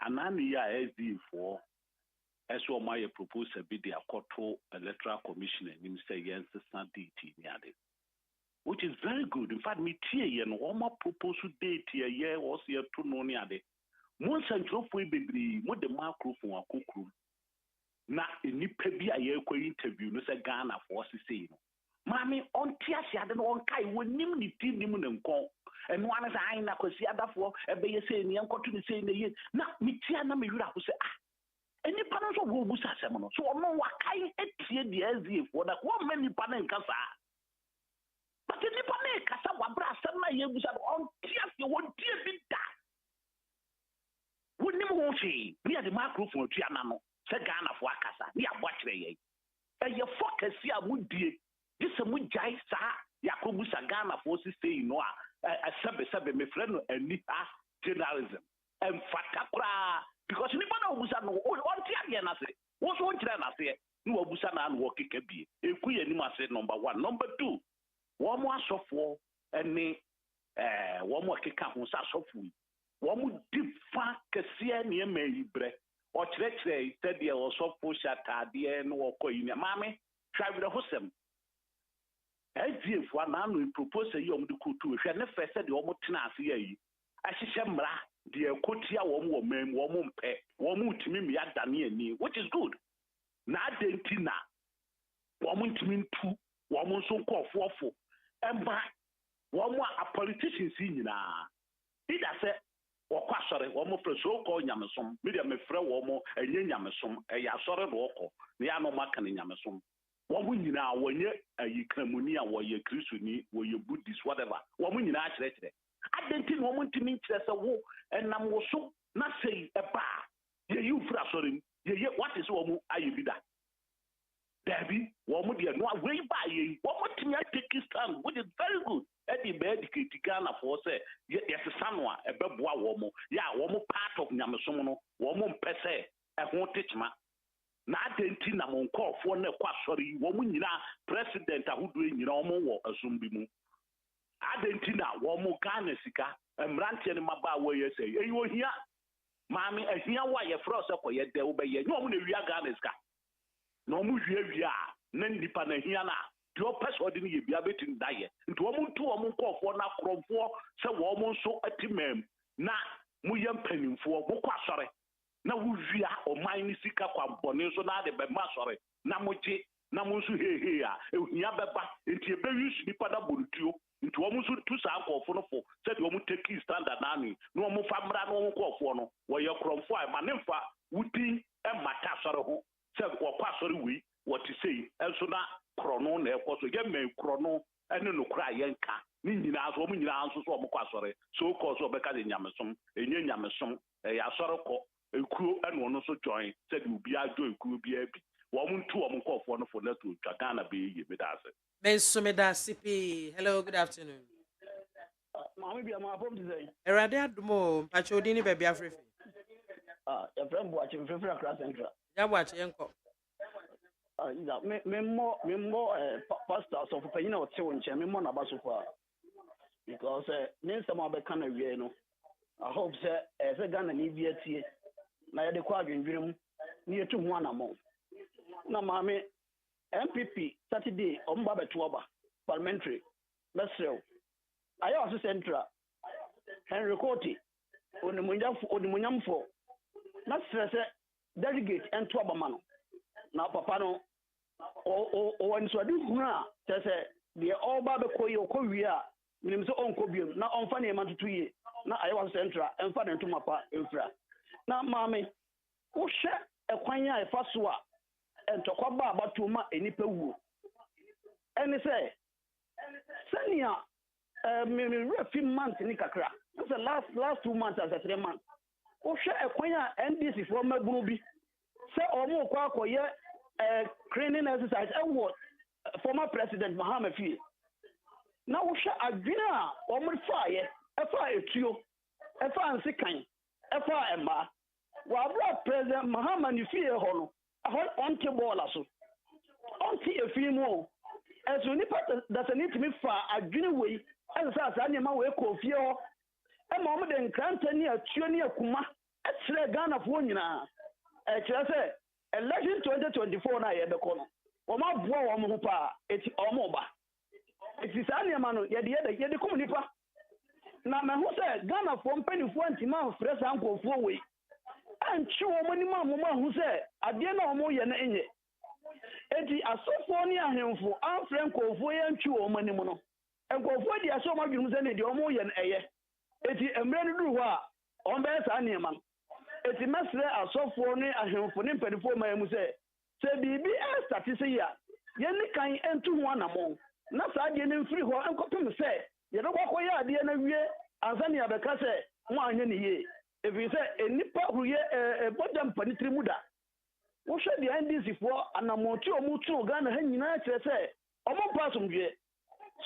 anani ya SD for as well my propose a bid the Electoral Commission and him say yes DT near which is very good. In fact, me tea and one more proposal date here was here to know near the most central for baby what the macro for a cook na ni pebi a year interview no say Ghana for say Mammy, on Tiasia, then on Kai, when Nimni Timun call, and one as I na Cosiada for a bay saying, Uncle to the same year. Now, Mitiana Mira who say, any panels of Wubusa Semono, so no, what I ate the SZ for that 1 many panel Casa. But the Nipane Casa Wabra, 7 years on Tiasia, 1 dear big that. wonim ho hwee ne yɛde microphone atua na no sɛ Ghanafoɔ akasa ne yɛabɔ akyerɛ yɛn ɛyɛ focus a mudie gye sɛ mugyae saa yɛakɔbusa Ghanafoɔ si sei no a sɛbesɛbe mefrɛ no aniha journalism ɛmfata koraa because nipa na obusa no ɔnte adeɛ no ase wo so wonkyerɛ no aseɛ ne wabusa no a no wɔkeka bie ɛku yɛ anim ase number 1 number 2 wɔn mo asɔfoɔ ne wɔn mo akeka ho sɛ asɔfoɔ yi wɔn mo di fa kɛseɛ nneɛma yi brɛ ɔkyerɛkyerɛ sɛdeɛ ɔsɔfo hyɛ ataadeɛ no wɔkɔ yi maame hwɛ awerɛhosɛm SDF anano proposal yi omdu kutu hwɛ ne fɛ sɛ de ɔmo tena ase yi ahyehyɛ mmara de ekotia wɔn wɔ mɛm wɔn mpɛ wɔn ntumi mmea dane ani which is good na adenti na wɔn ntumi ntu wɔn nso nkɔfoɔfo ɛmba wɔn a politicians yi nyinaa ida sɛ wɔkɔ asɔre wɔn frɛ so kɔ nyamesom media mefrɛ wɔn ɛnyɛ nyamesom ɛyɛ asɔre do ɔkɔ ne ya no maka ne nyamesom wɔn nyinaa wɔnyɛ ayikramuni a wɔyɛ kristoni wɔyɛ buddhist whatever wɔn nyinaa kyerɛkyerɛ adenti na wɔn ntumi nkyerɛ sɛ wo ɛnam wo so na sɛi ɛba yɛyi ufura asɔre mu yɛyɛ what is wɔn ayɛ bi da dabi wɔn deɛ no awei ba yɛyi wɔn tumi atake stand which is very good ɛde bɛ educate Ghanafoɔ sɛ yɛsesa no a ɛbɛboa wɔn yɛ a wɔn part of nyamesom no wɔn mpɛ sɛ ɛho tekyema na adenti na mo nkɔfoɔ na ɛkɔ asɔre yi wɔn nyinaa president ahodoɔ nyinaa wɔn wɔ asum bi mu adenti na wɔn Ghana sika mmeranteɛ no maba a wɔyɛ sɛ ɛyɛ ohia maame ahia wa yɛfrɛ sɛ kɔyɛ dɛ wobɛyɛ nyɛ wɔn na wia Ghana sika na wɔn wia a na nipa na ahia na deɛ ɔpɛ sɛ ɔde no yɛ bia bɛtumi da yɛ nti wɔn ntu wɔn nkɔfoɔ na korɔmfoɔ sɛ wɔn nso ati mɛm na moyɛ mpanimfoɔ mokɔ asɔre na wuvia ɔman ni sika kwambɔne nso na de bɛma asɔre na mogye na mo nso hehe a ehia bɛba nti ebɛyi nipa da borutuo nti wɔn nso tu saa nkɔfo no fo sɛ de wɔn take standard na ani na wɔn fa mmra na wɔn nkɔfoɔ no wɔyɛ korɔmfo a ma ne mfa wuti ɛmata asɔre ho sɛ wɔkɔ asɔre wei wɔte sei ɛnso na korɔno na ɛkɔ so yɛ mɛ korɔno ɛne no kora yɛnka ne nyinaa so wɔn nyinaa nso so wɔn kɔ asɔre so kɔ so ɔbɛka de nyamesom enye nyamesom ɛyɛ asɔre kɔ ekuo ɛna ɔno nso join sɛ de obi adwo ekuo bi abi wɔn ntu wɔn nkɔfoɔ no fo na to twa Ghana bɛyɛ yie medase Medase p hello good afternoon Maame BIAMAH from today Erade adumo mpacho odi ni baabi afrefe your friend Boachi frefra Accra Central ya Boachi enko ida me pastor so for penina o te won che me mo na ba so fa because me nsɛm a bɛka na wie no I hope say Ghana ni bi atie na yɛde kɔ adwendwere mu na yɛtu ho anamɔ na maame MPP Saturday omba beto oba parliamentary mesrew ayo aso central Henry Cote onimunyamfo na stress delegate ento obama no na papa no o won so de hu a say de oba be koyi okowi a minim so onko biem na onfa ne mantutu ye na ayo aso central emfa ne ntoma pa emfra na maame wo hwe ekwan a efa so a entokwa ba abatuma enipa wuo eni say senia me refi month ni kakra so last 2 months as 3 months o hwe ekwan a NDC for mabunu bi say omo kwa akoye training exercise award former president Mahama fie na wo hwe adwene a omo faaye efa etuo efa ansekan efa emma wa bra president Mahama ni fie ho no onti ball aso onti efimu ezo nipa that need to me fa adwene wei ensa sa ne ma we kofie ho e ma de nkranta ni atuo ni akuma ekyere Ghana fo nyina ekyere se election 2024 na ye beko no wo ma boa wo mo pa eti o mo ba eti sa ne ma no ye de kom nipa na me ho se Ghana fo mpanifo antima fresa ankofo wei anchi wo mani ma mo ma hu se ade na wo ye na enye eti asofo ni ahemfo anfre nkofo ye anchi wo mani mo no nkofo di aso ma dwum se ne de wo ye na eye eti emre no duru ho a on be sa ne ma eti mesre asofo ni ahemfo ni mpanifo ma mu se bibi start se ya ye ni kan entu ho anamo na sa ade ne mfiri ho enkopem se ye do kwakọ ya ade na wie ansa ne abeka se mo anye ne ye If you say a nipa who ye a bottom panitrimuda, what should the NDC for an amotu or mutu Ghana hanging out say, or more person here?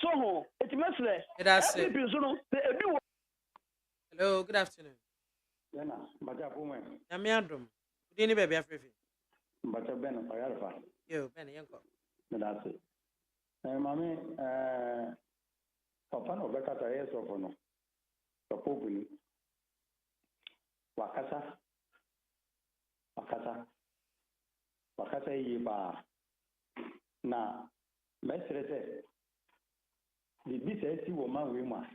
So, it's messy. Hello, good afternoon. Yana, Baja woman. Yamiadum. Good evening, baby. Baja Ben, Bayalfa. Yo, Ben, Yanko. That's it. Mammy, Papa no Becca, yes, or no. The Pope, Wakasa, ye ba. Na, Mestre, the BCS woman, we must.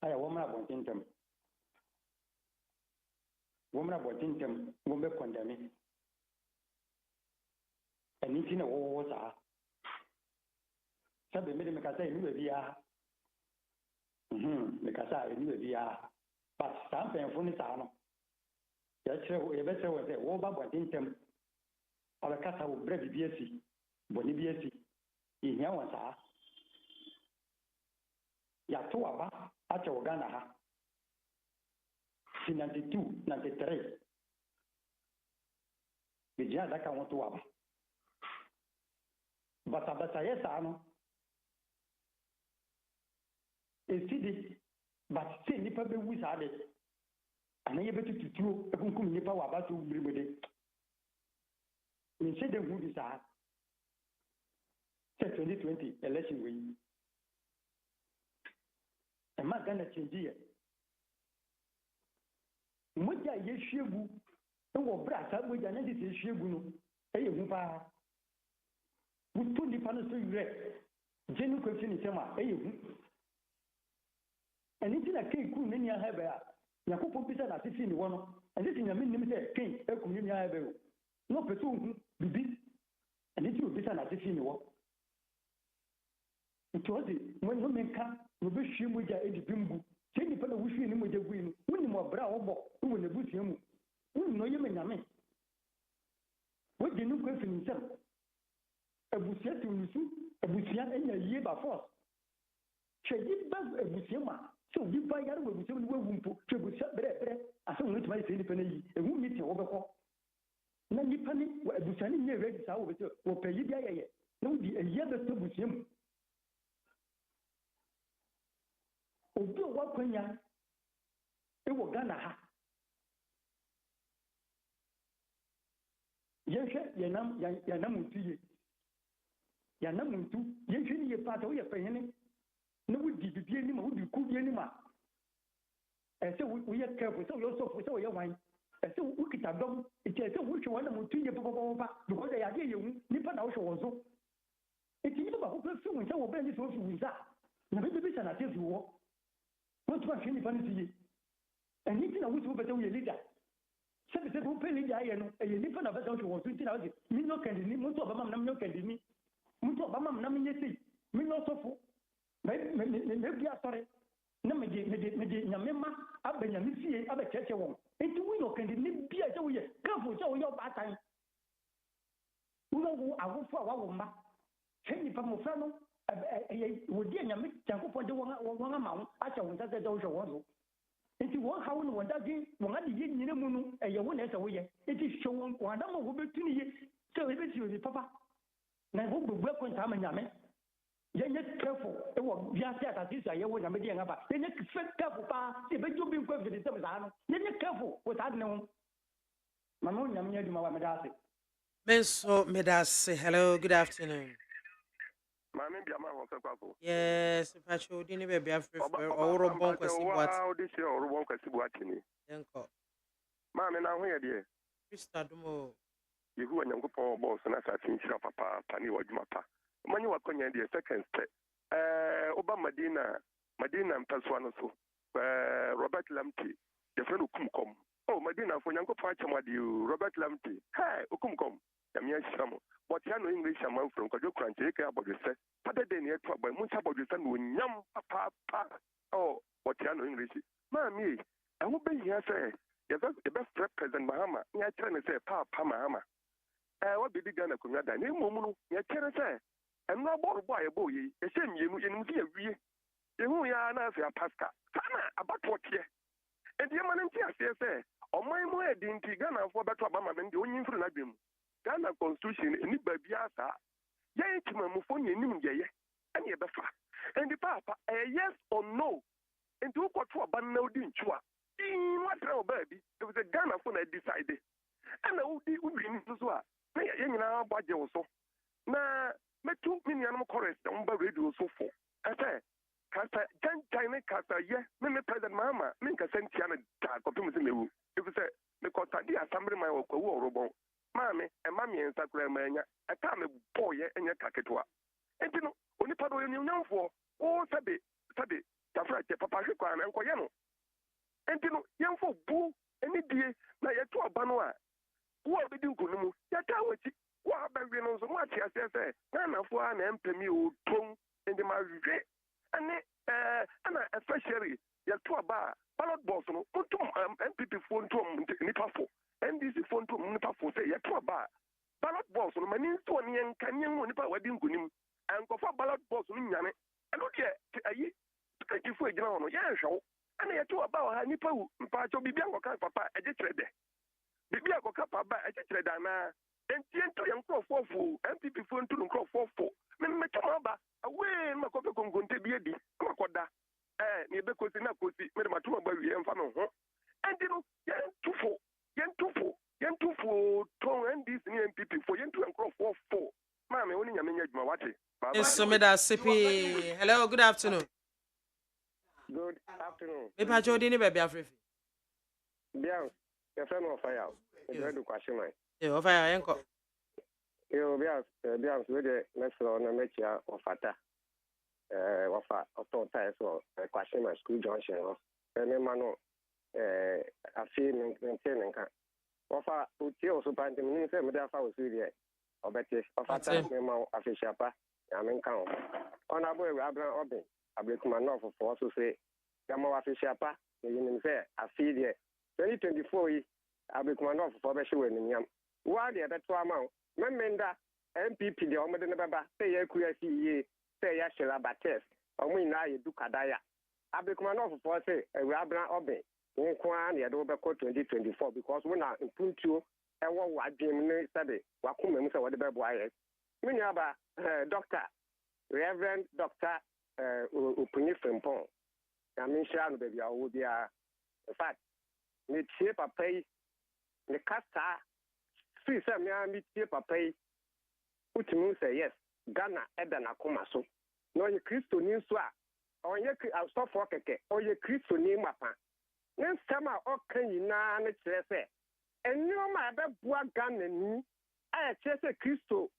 I a woman about income. Woman about income, woman condemning. And it's in a war. Sabe mede mekasa enu bia mekasa enu bia but sample phone sa no ya chere e be chere we say wo ba bontem ala kasa wo bread bia si boni bia si ihia wa sa ya to aba acha wo Ghana ha 92 93 bijia da ka won to aba bata yesa no esidi but say nipa be wu sa de anaye betu tutuo ekunkum nipa wa ba to bribede min say de hu di sa 2020 election we e ma Ghana change ye moja ye hwegu e wo bra sa moja na di se hwegu no e ye hu pa wutu nipa no so yure jenu kwesi ni sema e ye hu and it's a king who many have a Yakupo Pisa that is in one, and this in a minimum king, a community have no person be and it will be an assassin. It was it when women come, you wish him with your age bimbo, say the fellow wishing him with the win, when more brown box, who will negotiate him. Who know you mean, I mean. What the new question himself? A bussier to Lusu, a bussier and a year by force. She did back a bussier. So you buy out with some wumpo, to be set better. I don't want my silly penny, and won't meet you over. Now you penny, what you send in your red sour with you, or pay you yet. No, be a year that with him. Oh, do what when ya? It will Ghana ha. Yes, Yanam to you. Yanam to, you part of your penny. No, we did be any more, we could be any more. And so we are careful, so you're so your wine. And so we could have done it. Is a which one of 2 years because they are you, Nippon also also. It's about who soon so obey this also with that. Never be an attempt to walk. What's one thing funny? And it's not which will better we leader. Seven who pay leader, and you live on a vessel to 20,000. Me no candy, most of them no candy. Mutu Obama namnyesi. Me no so maybe sorry. Na me nyamema abenya misie abecheche won. Enti wo yo kandi ni bia je wo ye. Kafo je wo yo batan. Wo awofo a wawo mba. Heni pa mo fra no wo di nyame Yankopon de won ama wo acha won sase je wo hwe won. Enti won hawo no wonda din won ade ye nyine mu no eye wo na ese wo ye. Enti hwe won wanda mo wo betuni ye. Se we beti o papa. Na wo gbogbo akonta ama nyame. Yenye careful e wo bia se atasi ya wo nyame de ngaba yenye careful pa se be jobi nkwa vidi se mzano yenye careful wo ta ne ho mama nyame nya duma wa medase Benso medase. Hello, good afternoon. MAAME BIAMAH won kwafo. Yes, pacho di ni be bia free oro bon kwasi boat. Wow, this year oro bon kwasi boat ni. Enko. MAAME na ho ye de. Krista dumo. Yehu Nyankopon boss na sa tinchira papa pani wadwuma pa. Mani wakonya de second step. Oba Madina mpaswa no so. Robert Lamti, the friend ukumkom. Oh, Madina for Nyankopon achamadi Robert Lamti. Hey, ukumkom. Yamia shamo. But ya no English man from Kojo Kranche ke abodu se. Pade de ne to boy muncha abodu se no nyam papa. Oh, but ya no English. MAAME, I wo be here say, the best President Mahama, nya kire ne say papa Mahama. What be the Ghana kunyada ne momu nya kire say and no boy boy, a shame you see a wee. You ya na a pastor. Sana about what ye. And the Yamanti say, or my more dinty Ghana for better Obama and the only for Nagim. Ghana Constitution, any babiasa, yay to my Mufonia Nimja, and ye befa. And the Papa, a yes or no, and do what for Banno Dinchua. In what now, baby? It was a Ghana for I decided. And I would be in this one. Young now, budget also. Now, me 2 million chorus on the radio so for. I say, Casta, China Casta, yeah, me President Mama, Minka sent Tiana Tag of Timu. If you say, because I did assembly my robo, Mammy, and Mammy and Sacramania, a time boy and your cacatua. And you know, only part of your young for, oh, Sabi, Tafra, Papa, and Coyano. And you know, young for boo, any day, now you're to a banoa. What we do, Kunumu, that I would see. What about we know so much as I say? None of one empty tongue in the marriage. And especially, you're to a bar, ballot boss, MPP phone to Nipafo, NDC phone to Nipafo, say, you're to a bar. Ballot boss, my name to an young canyon, Nipa wedding Kunim, and go for ballot boss, Nyan. And look here, if we know, yeah, show. And you're to about Nipa, Pacho Bibian, Papa, I just read there. Bibia ko kapa ba echetre dana entiento yanko fofo MPP phone to nko fofo me tama ba awe ma ko pe kongonte bi edi ko koda ni be kosi na kosi me ma tuma ba wi emfa no ho endino yen tufo ton NDC ni MPP fo yen tu nko fofo ma me woni nyame nya djuma wate so me da sipi hello good afternoon. Good afternoon. Me pa jodi ni be bia frefi Bien. Your friend of fire. You question my. You of fire enko. You bias with the next on a mecha of fata. Wafa of time so question my school junction. Any mano a feeling maintaining can. Wafa uti also find the minister with the house with it. Or better of fata memo official pa. I mean count. On a boy Abraham Obin. I break my novel for also say Gamo official pa. You say I feel it. 2024 I be command of for Beshu and Yam. Why the other 2 amount? Memenda MPP the Omada Baba, say Yakuya, say Yashela Bates, or we now do Kadaya. I be command of for say a Rabna Obe, Unquan, the Adobe 2024, because when I improve you, I want what Jim study, Wakum, or the Babu. Minyaba, Doctor, Reverend Doctor Upunifempon. I mean, Shan, baby, I would be a fact. Me tie papa yi ne kasa fi se me tie papa yi utimi say yes Ghana eda na koma so no ye Kristo ni so a onye asofo keke oye Kristo ni mapa ne nsema okan yina ne kire se enioma abebua Ghana ni a kire se Kristo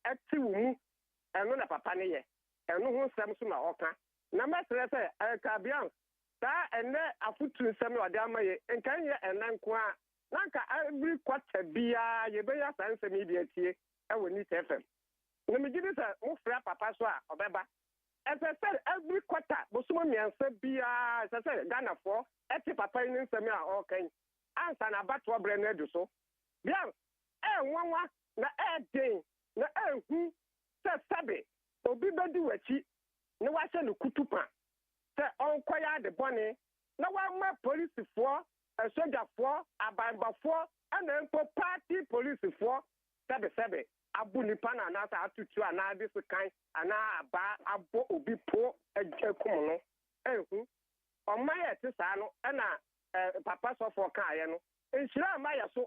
eti wo mu eno na papa ne ye eno ho nsem so na oka na mesere se ka bian ta ene afutu nsem no ade amaye enkan ye enanko a nanka every quarter bia ye be ya san nsem bi atie e woni FM na me gidi sa mo fra papa so a obeba every quarter bosumo miense bia se Ghana for eti papa ni nsem a okan ansa na bato obre na edu so bia nwanwa na den na hu se sabe obi bedi wachi ne wa se no kutupa on kwaya de bone na wa ma police for soldier for abamba for and then party police for sebe abu nipa na na sa atutu ana this kind ana aba abo obi po ekum no ehu on ma ye ti sa no na papa so for kan ye no enhira ma ye so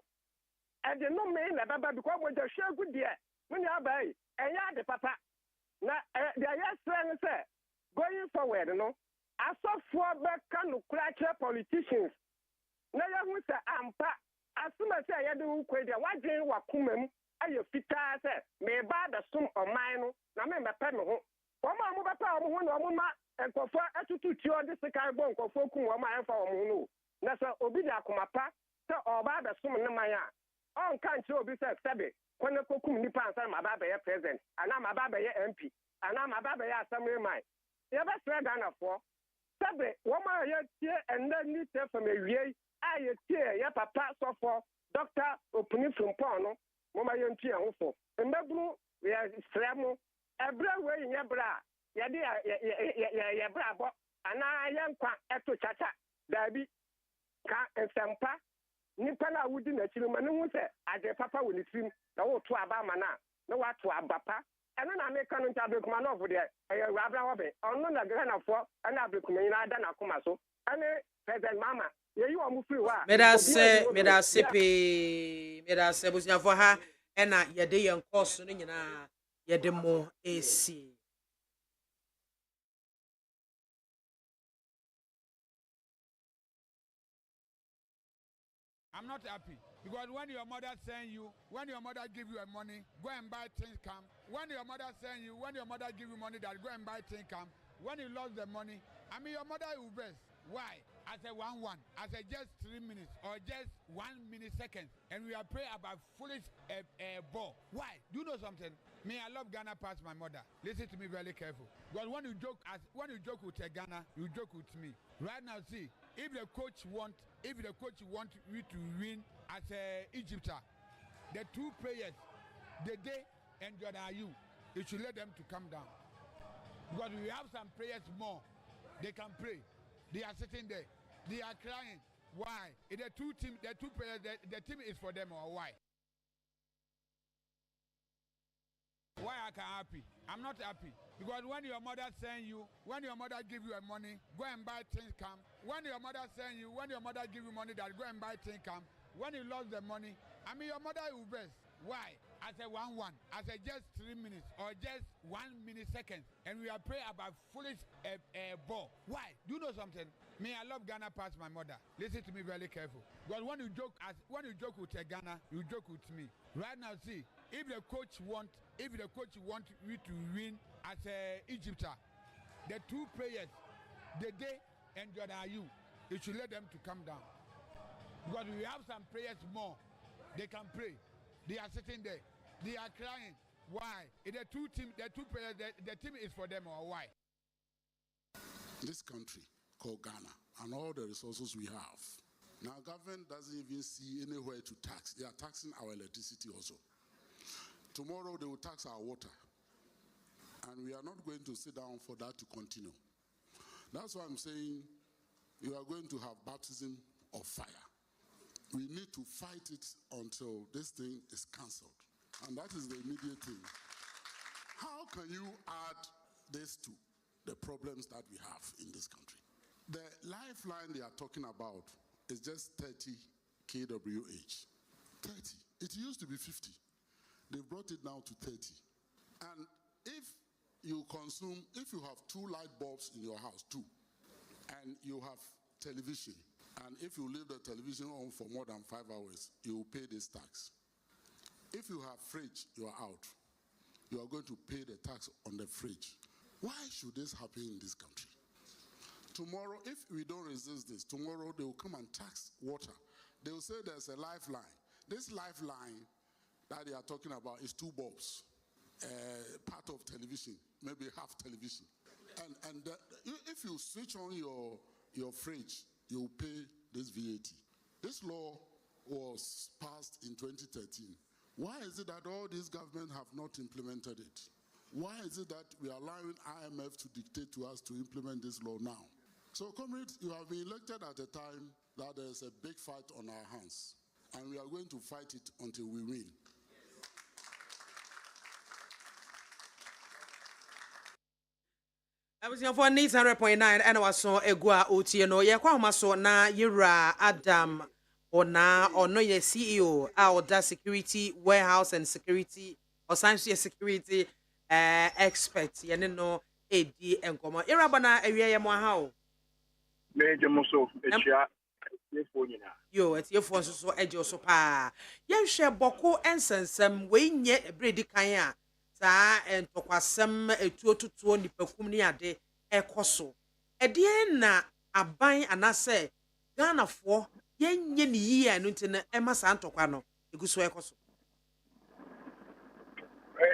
e de no me na baba because mo je hwegu de muni abai enya de papa na de ya strength say going forward no asofo beka no cracker politicians na ya hu se ampa asuma se ya de ukwe de wadwen wakomam aye fitaa se me ba da sum oman no na me mepe me ho woma mo bepa mo ho na mo ma enkofo atutu ti ode sekai bo enkofo ku woma enfa wo mo no na se obi da akomapa se oba da sum ne man a on kan che obi se sebe kone kokum nipa ansa ma ba be ye president ana ma ba be ye MP ana ma ba be ye assembly man ye be sre Ghana for sebe woma ye tie enda ni te from ewie aye tie ye papa so for Dr. Opunifempon no mama ye ntie ho fo mbabunu ye sremo ebra we nye bra ye de ye bra bo ana ye nkwa eto chacha dabi ka ensempa nipa na wudi na chiri ma ne hu se ade papa wo ni trim na wo to aba ma na wa to abapa eno na me kanu nta Abekuma no of de Rabra Hobe ono na Ghana fo na Abekuma ina ada na koma so ane President Mama ye yi omu free wa medase busiafo ha ena ye de yen course no nyina ye de mo esi. I'm not happy because when your mother send you, when your mother give you money, go and buy things come. When your mother send you, when your mother give you money that go and buy things come. When you lost the money, I mean your mother will best. Why? I say 1-1. I say just 3 minutes or just 1 millisecond, and we are praying about foolish ball. Why? Do you know something? Me, I love Ghana past my mother. Listen to me very careful. Because when you joke with Ghana, you joke with me. Right now, see, if the coach want you to win as a Egypter, the two players, the day and Jordan Ayew, you should let them to come down. Because we have some players more. They can pray. They are sitting there. They are crying. Why? If the two players, the team is for them or why? Why I can happy? I'm not happy. Because when your mother send you, when your mother give you money, go and buy things come. When your mother send you, when your mother give you money that go and buy things come. When you lost the money, I mean your mother will best. Why? I say 1-1. I say just 3 minutes or just 1 millisecond, and we are praying about foolish ball. Why? Do you know something? Me, I love Ghana past my mother. Listen to me very careful. Because when you joke with Ghana, you joke with me. Right now, see, if the coach want you to win as a Egypter, the two players, the day and Jordan Ayew, you should let them to come down. Because we have some players more. They can pray. They are sitting there. They are crying. Why? If the two players, the team is for them or why? This country called Ghana and all the resources we have. Now government doesn't even see anywhere to tax. They are taxing our electricity also. Tomorrow they will tax our water. And we are not going to sit down for that to continue. That's why I'm saying you are going to have baptism of fire. We need to fight it until this thing is cancelled. And that is the immediate thing. How can you add this to the problems that we have in this country? The lifeline they are talking about is just 30 kWh. 30. It used to be 50. They brought it now to 30. And if you have 2 light bulbs in your house, 2, and you have television, and if you leave the television on for more than 5 hours, you will pay this tax. If you have fridge, you are out. You are going to pay the tax on the fridge. Why should this happen in this country? Tomorrow, if we don't resist this, tomorrow they will come and tax water. They will say there's a lifeline. This lifeline that they are talking about is 2 bulbs, part of television, maybe half television. And if you switch on your fridge, you will pay this VAT. This law was passed in 2013. Why is it that all these governments have not implemented it? Why is it that we are allowing IMF to dictate to us to implement this law now? So, comrades, you have been elected at a time that there's a big fight on our hands, and we are going to fight it until we win. I was here for 100.9 and I was so egua otieno ye kwa maso na yira Adam ona ono ye CEO Oda security warehouse and security or science security expert ye no edi enkomo ira bana awie ye mo ha o meje mo so echia yefo nyina yo etiefo so eje so pa ye hwe boko ensensem we nye ebredi kan a saa entokwasem etuotutuo nipakum ni ade ekoso ede na aban anase Ghana fo yenye ni yi anu ntene ema saa ntokwa no eguso ekoso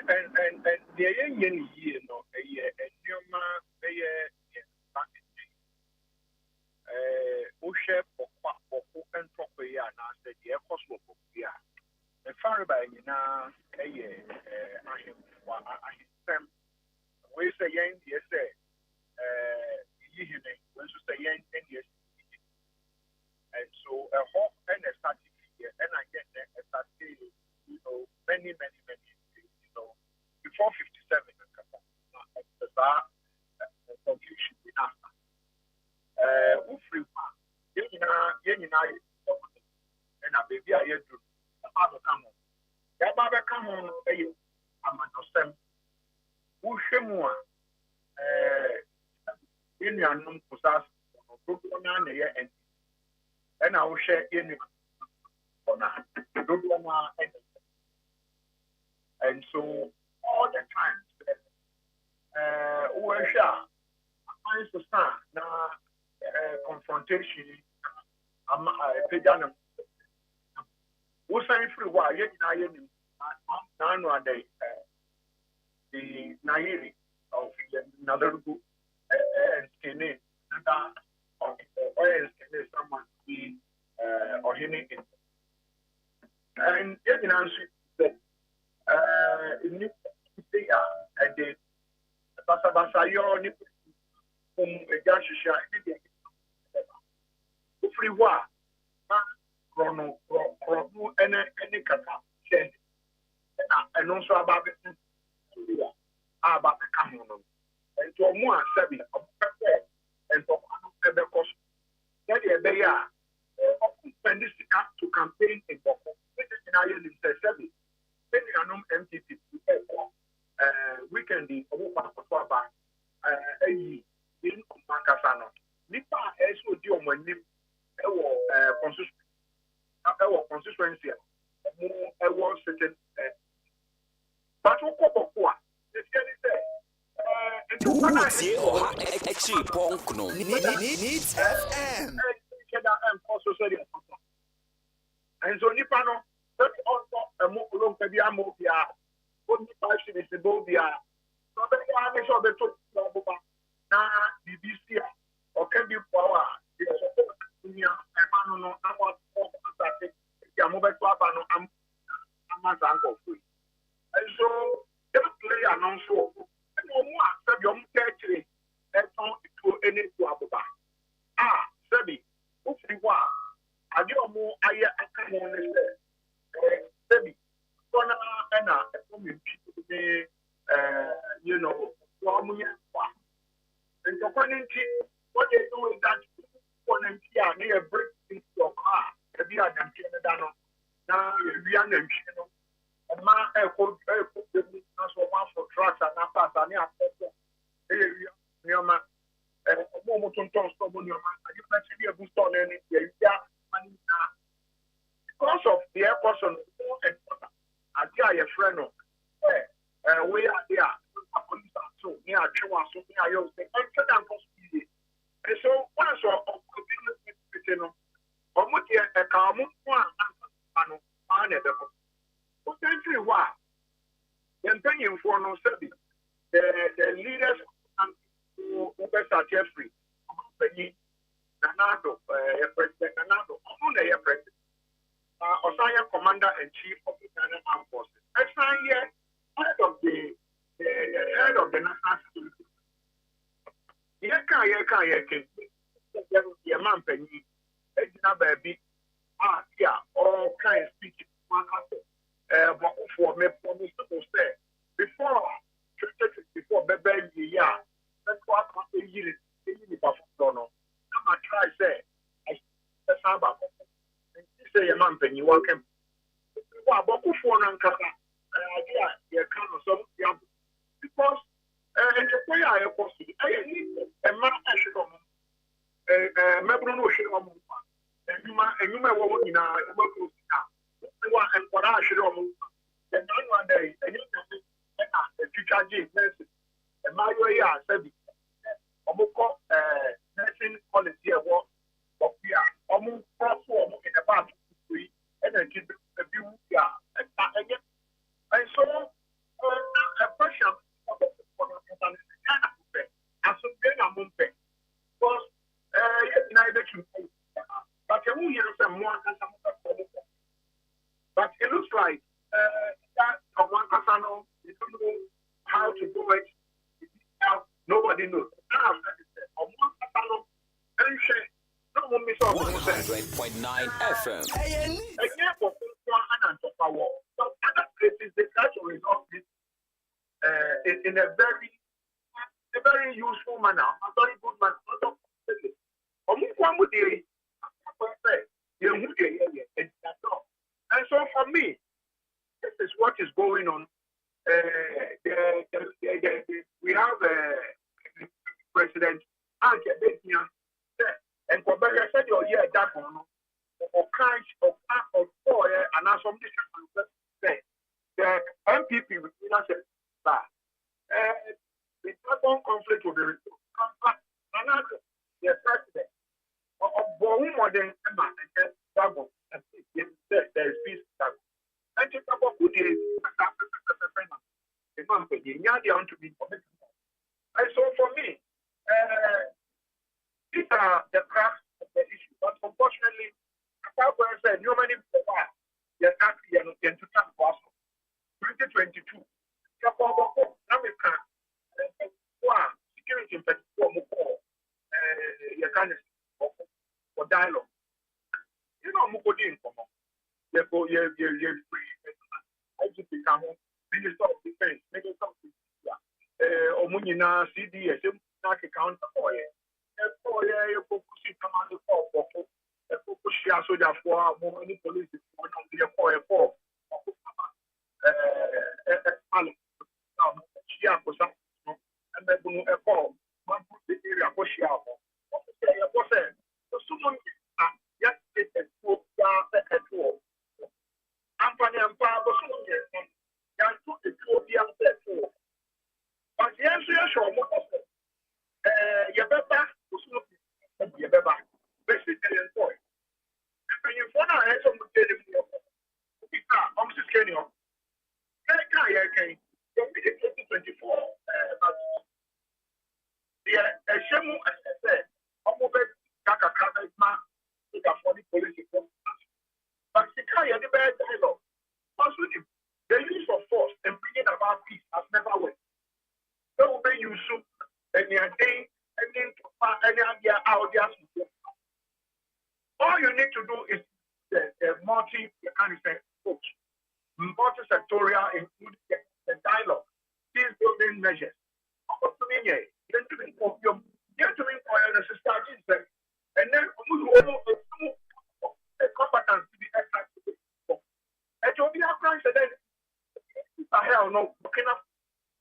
and the yenye ni yi no eye enioma eye ohwe boko entokwa ya na se de ekoso boko ya e fare ba nyina eye ahisem we say yen ye say yihine when so say yen yes And so a whole and a static here, and I get there a static, many, before 57, the confusion enough. Free one, and a baby I do, a come on. Yababa come on, I'm a sem. Who shemua, in your non possess, and I will share in and so all the time, we shall find to stand now confrontation. I'm a pagan. Who say free why yet now the nairi of another book and skinny of someone be or hitting it. And yet in answer that in a day, Basabasayo, a Jashisha, free war, chrono, any kata, and also about the Cameroon. And to a more savvy of and for the cost. That they are spend this to campaign in Boko. This is in Ireland, it's savvy. Then you are no MTP. Weekend in Opa, in Mancasano. Nipa is what you when you consistency. I was certain. But what it's Needs FM. And so Nipano, but also a more Pediamobia, only 5 cities in Bobia. So the army of the now BBC or can be power. And so that play announced and no more said your territory and to any to Abuba. Sebi, hopefully, I do more. I come on Sebi, Gona and and the community, what they do is that one and near break into your car, the beer and Canada. Now, we are and ma for trucks and pass and near my because of the air person, I a friend of we are there. So near Chua, so near you say, and so once or a calm one. Potentially, why? Then paying for no service. The leaders who are Jeffrey, Nanado, President Nanado, only a president, Osaya Commander and Chief of the Ghana Armed Forces. That's head of the National Security. Your man penny, baby, all kinds of speeches. For me, promise to say before baby, yeah, that's what I'm saying. I try say, I say, a man, and you welcome. What for Nankasa? Idea, because and the way I was, I need a man, I should come. Mebruno should come. And you may walk in our and what I should have and one day, and you can the future James Nelson, and my way, I said, Omoko, nursing policy, what we are, almost in the past, and then keep the view, and so a question as a game among them, because neither can but you hear some more than some. But it looks like that of one person, you don't know how to do it. Nobody knows. Now, one person, and no one miss 100.9 FM. Other places they try to resolve this in a very useful manner, a very good manner. And so for me, this is what is going on. We have President Anke and Quebec said, "Oh yeah, that one or kind of four and now some say the MPP with that the second conflict will be resolved. Another the president of more than double and there is peace. And it's about good days. And so for me, these are the cracks of the issue. But unfortunately, as I said, no many people are. Yes, actually, in 2022, security for dialogue. You know, Mukodi informal. You Minister of Defense, Minister of Omunina, CDS, counter for you. You focus command for Fukushia soldier for money police, one of the four. And then a call, one put the area for Shia. Someone yes, it's a two at all. Ampani and Pablo, yan took the two young people. But the answer is your mother. Yabeba was not Yabeba, basically, and boy. And when you found out, I had some telling you, I'm just kidding you. Okay, 2024. The Shemu, as I said, I'm over Kaka for the police. But the Kaya, the bad dialogue. The use of force and bringing about peace has never worked. They will be used and they are saying, any idea out there. All you need to do is the multi-sectorial, including the dialogue, peace building measures. And then competence to be exercised. And to be a crime, then hell no, looking up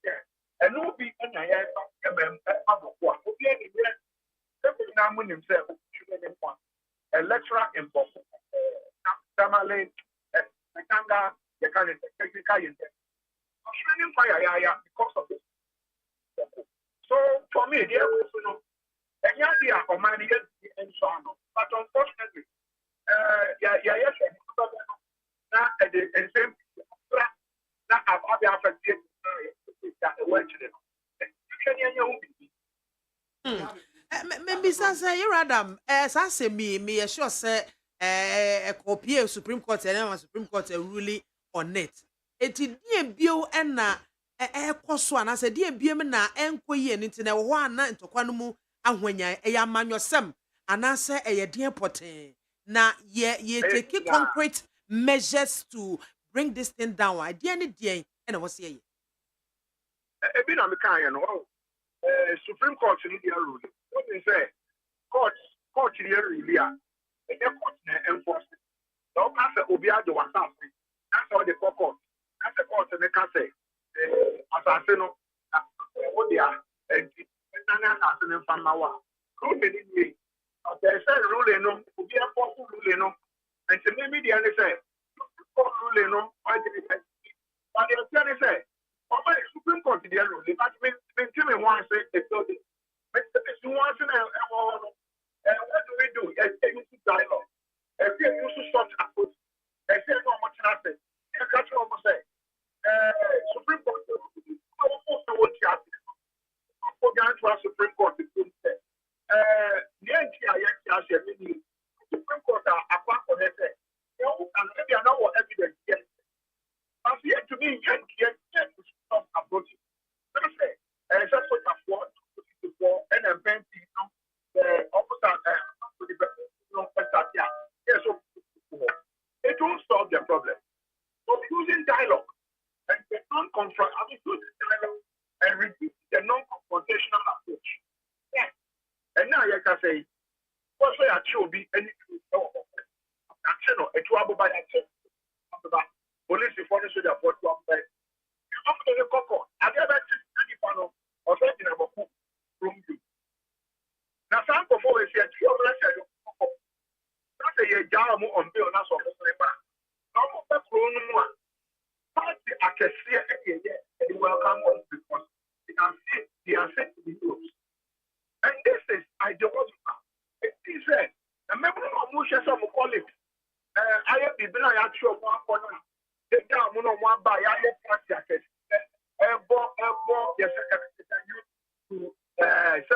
there. And no be any himself, electoral impulse, Tamale, Kanga, the kind of technical fire because of this. So for me, there was no any idea of money and so on. But unfortunately, yes, now at the same now I've affected that word to them. Maybe say you radam as I say me sure say a copy of Supreme Court and Supreme Court ruling on it. It is bio and na and I said dear bio na enquire and into the one night to Quanumu and when ya man yourself and I say a dear pote. Now ye take concrete measures to bring this thing down. I didn't and I was here. A bit on the kind Supreme Court in India ruling. What they say, court in India, and their court enforcement. So that's Obiado was asking. That's all the court. That's the court and they can say, Assassino, what they are, and assassin from Mawa. Ruling in me. They say ruling no, be a forceful ruling no, and to me, the other say, ruling no, but they say, oh, my Supreme Court in the ruling, but me one say, what do we do? Yes, you should dialogue. If you use such approach, if you know what happened, you can't almost say, Supreme Court, Supreme Court, Supreme Court are apart from that. And maybe I know what evidence yet. But yet to me, yet to stop approaching. Let me say, that's what I want. And the opposite chill be any action or a trouble by action. Police before the soldier for 12 days. You come to the cocoa. I never seen any panel or something about from you. Now, some of us here, you are that's a jam on bill, that's all. Some of us one. Party I can see it welcome us because they are set to be used. And this is ideological. It is a member of Mushes of colleagues. I have been actual one corner. The down one by I have practice. Yes, to say,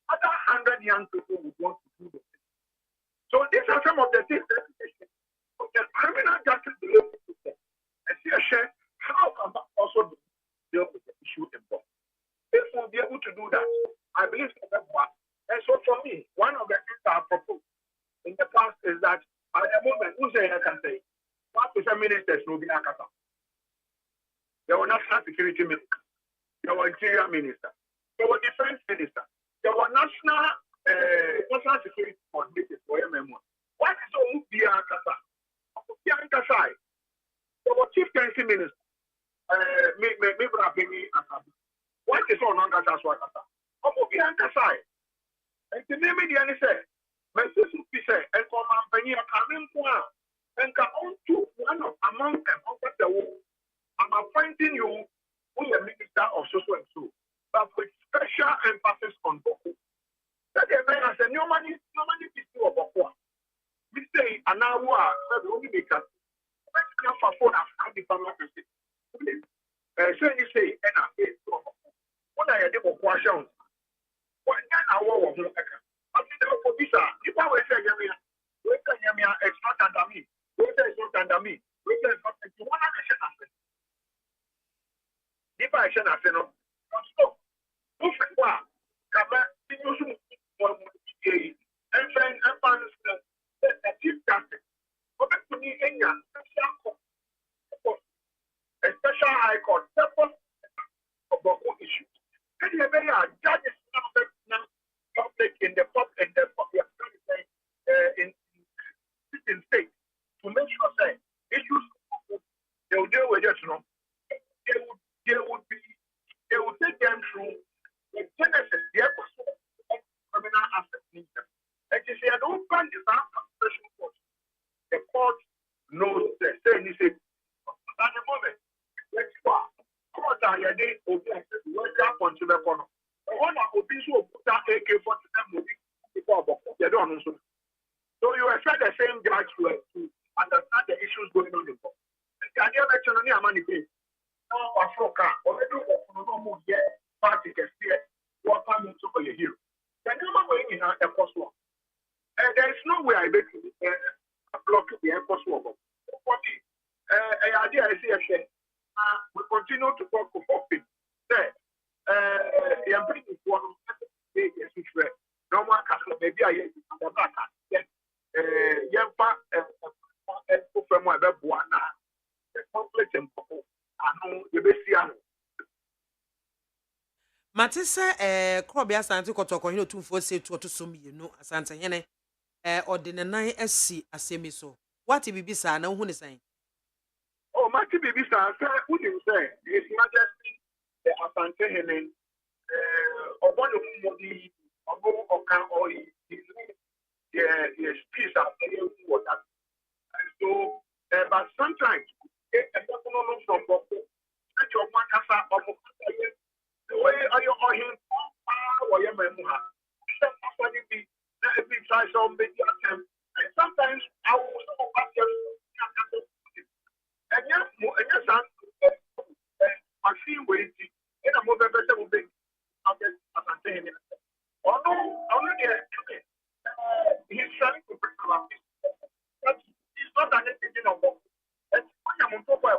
other 100 young people would want to do this. So these are some of the things that the criminal justice related to them. And see, how can also deal with the issue involved? If we'll be able to do that, I believe that's one. And so for me, one of the things I proposed in the past is that at the moment, who say I can say, what is the ministers will be Akata? There were national security minister, there were interior minister, there were defense minister, there were national security coordinators for MMO. What is all be Akata? There were chief tenancy minister, what is all non-Kasa Swakata? Omo be Ankasai. And the name of the say, my sister say, and for my penny, coming one, and come on to one of among them over the wall. I'm appointing you who the minister of social and so, but with special emphasis on Boko. That the man has a no money is to Boko. We say, an hour, the only because let's come for phone after the family. So you say, and I say, what I did for questions. What then I want to I mean, for this, if I were saying, it's not under me. It's not under me. It's not one action. If I should have said, no, stop. Who said, wow, come back, you should for and then the chief justice. But to me, a special high court, separate of the whole issue. And the very judges now public in the in state to make sure that issues they will deal with it, they would take them through the genesis, the episode of criminal assets needed. And you see, an open disaster compensation court, the court knows the saying is at the moment, let's go. Court are ready to welcome to the corner. One of these who put that AK-47 movie before they don't know. So you expect the same judge to understand the issues going on in the court. The idea that you're not money pay. Africa, or no more yet, party can see what time to for your hero. The number way in a cost one. And there is no way I bet you block the cost one. The idea is here. We continue to talk about it. I'm bringing one of the issues. No one can maybe I am the back. Yampa from my web one. The conflict in Matisa Krobia Santi Kotoko hino tumfo se to so mienu asante hene ordinary 9 SC asemiso what bibisa na hu ne san oh mati bibisa say who you say his majesty the asante hene obono modi obo okan oyi the speech after what that so but sometimes from Boko and your Makasa or the way are you or him or your memoir let me try some big attempt and sometimes I will also ask you and yes I see waiting in a mobile better will be he's trying to bring about this but he's not an indigenous of Boko. And I'm on top of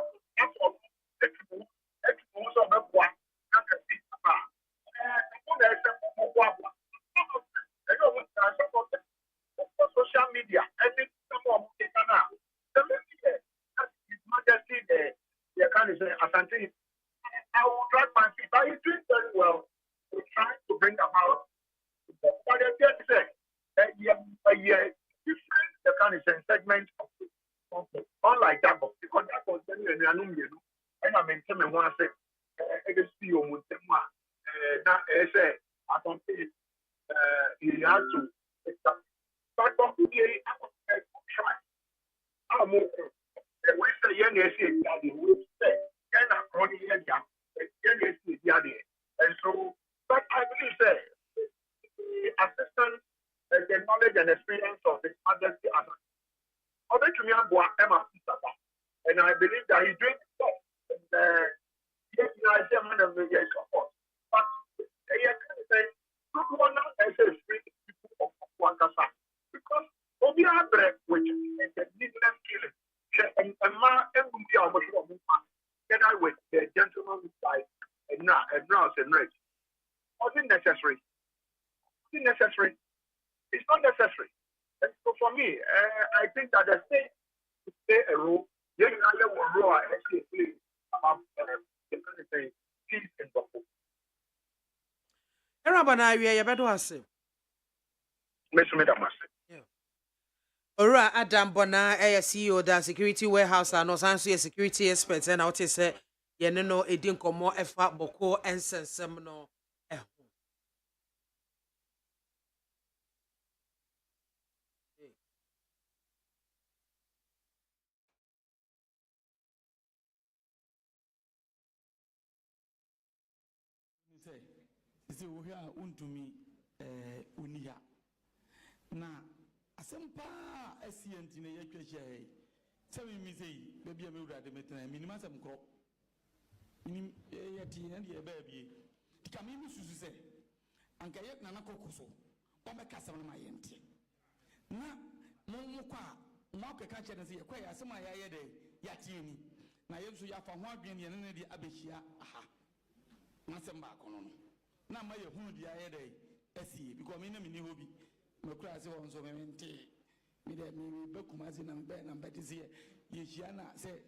social media, I think some of it now. The majesty, the kind of Asante. I will try my feet. But he's doing very well. We're trying to bring about. But the thing is, different the kind of segment of conflict. Unlike that, because that was then you know, and I mean, tell me one say, it is the only one. Now, I say, I don't think he has to. But today, I try. I'm more. We say, young essay, daddy, we say, and I'm running here, young essay, daddy. And so, but I believe that the assistance, the knowledge and experience of His Majesty and and I believe that he's doing so. And yes, I say, man, of the support. But I can say, look, one as a street people of Wankasa. Because Obi Abre, which is the needless killing, and man, and we are much more than I with the gentleman side, and now, and rich. Was it necessary? Is it necessary? It's not necessary. And so for me, I think that the state play a role. You know, a role actually play peace and support. Erabana we are bedo ase. Mesu me da mase. Ora Adam Bona CEO da security warehouse and also security expert and out say ye no edi nkomo efa boko ensensem no Say we are untumi uniha na asempa asient na yatwehye say mi say baby am ewura de metena minima sem kro minim yati na de baabie tika mi susu say anka ye na nakokoso o be kasam na mayente na mo kwa mo keka che na say kwa ya asem ayaye de yati ni na yesu ya fa ho adwen ne ne de abehia aha na sem ba kono no na ma ye hu dia ye dey asi because me na me ni hobi me kura se won so me nte me de me be kumazi na be na be dise ye hia na se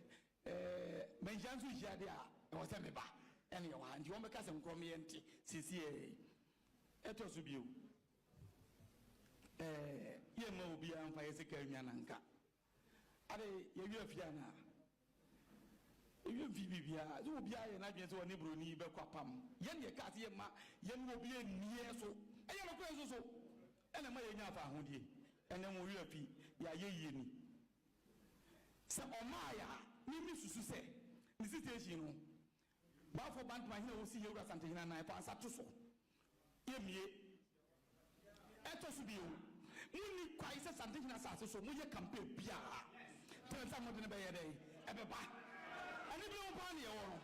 me jansu hia de a e wo se me ba ene ye wa ndi won be ka se nkro me nte sisi eto so bio ye ma obi an fa ye se ka nwa na nka ade ye wi afia na you bibia so obi aye na dwen so ne broni be kwapam ye ne ka se ye ma ye no obi enie so eye no kwen so ene ma ye nya fa ahodie ene mo wi afi ya ye yie ni se o ma ya ni mi susu se ni situation no ba fo bant ma hina wo si ye wura sante hina na fa sa to so ye mie eto so bio muni kwai se sante hina sa so mo ye campaign bia ten sa mo de ne be ye dey e be ba ani bi on pa ni e wo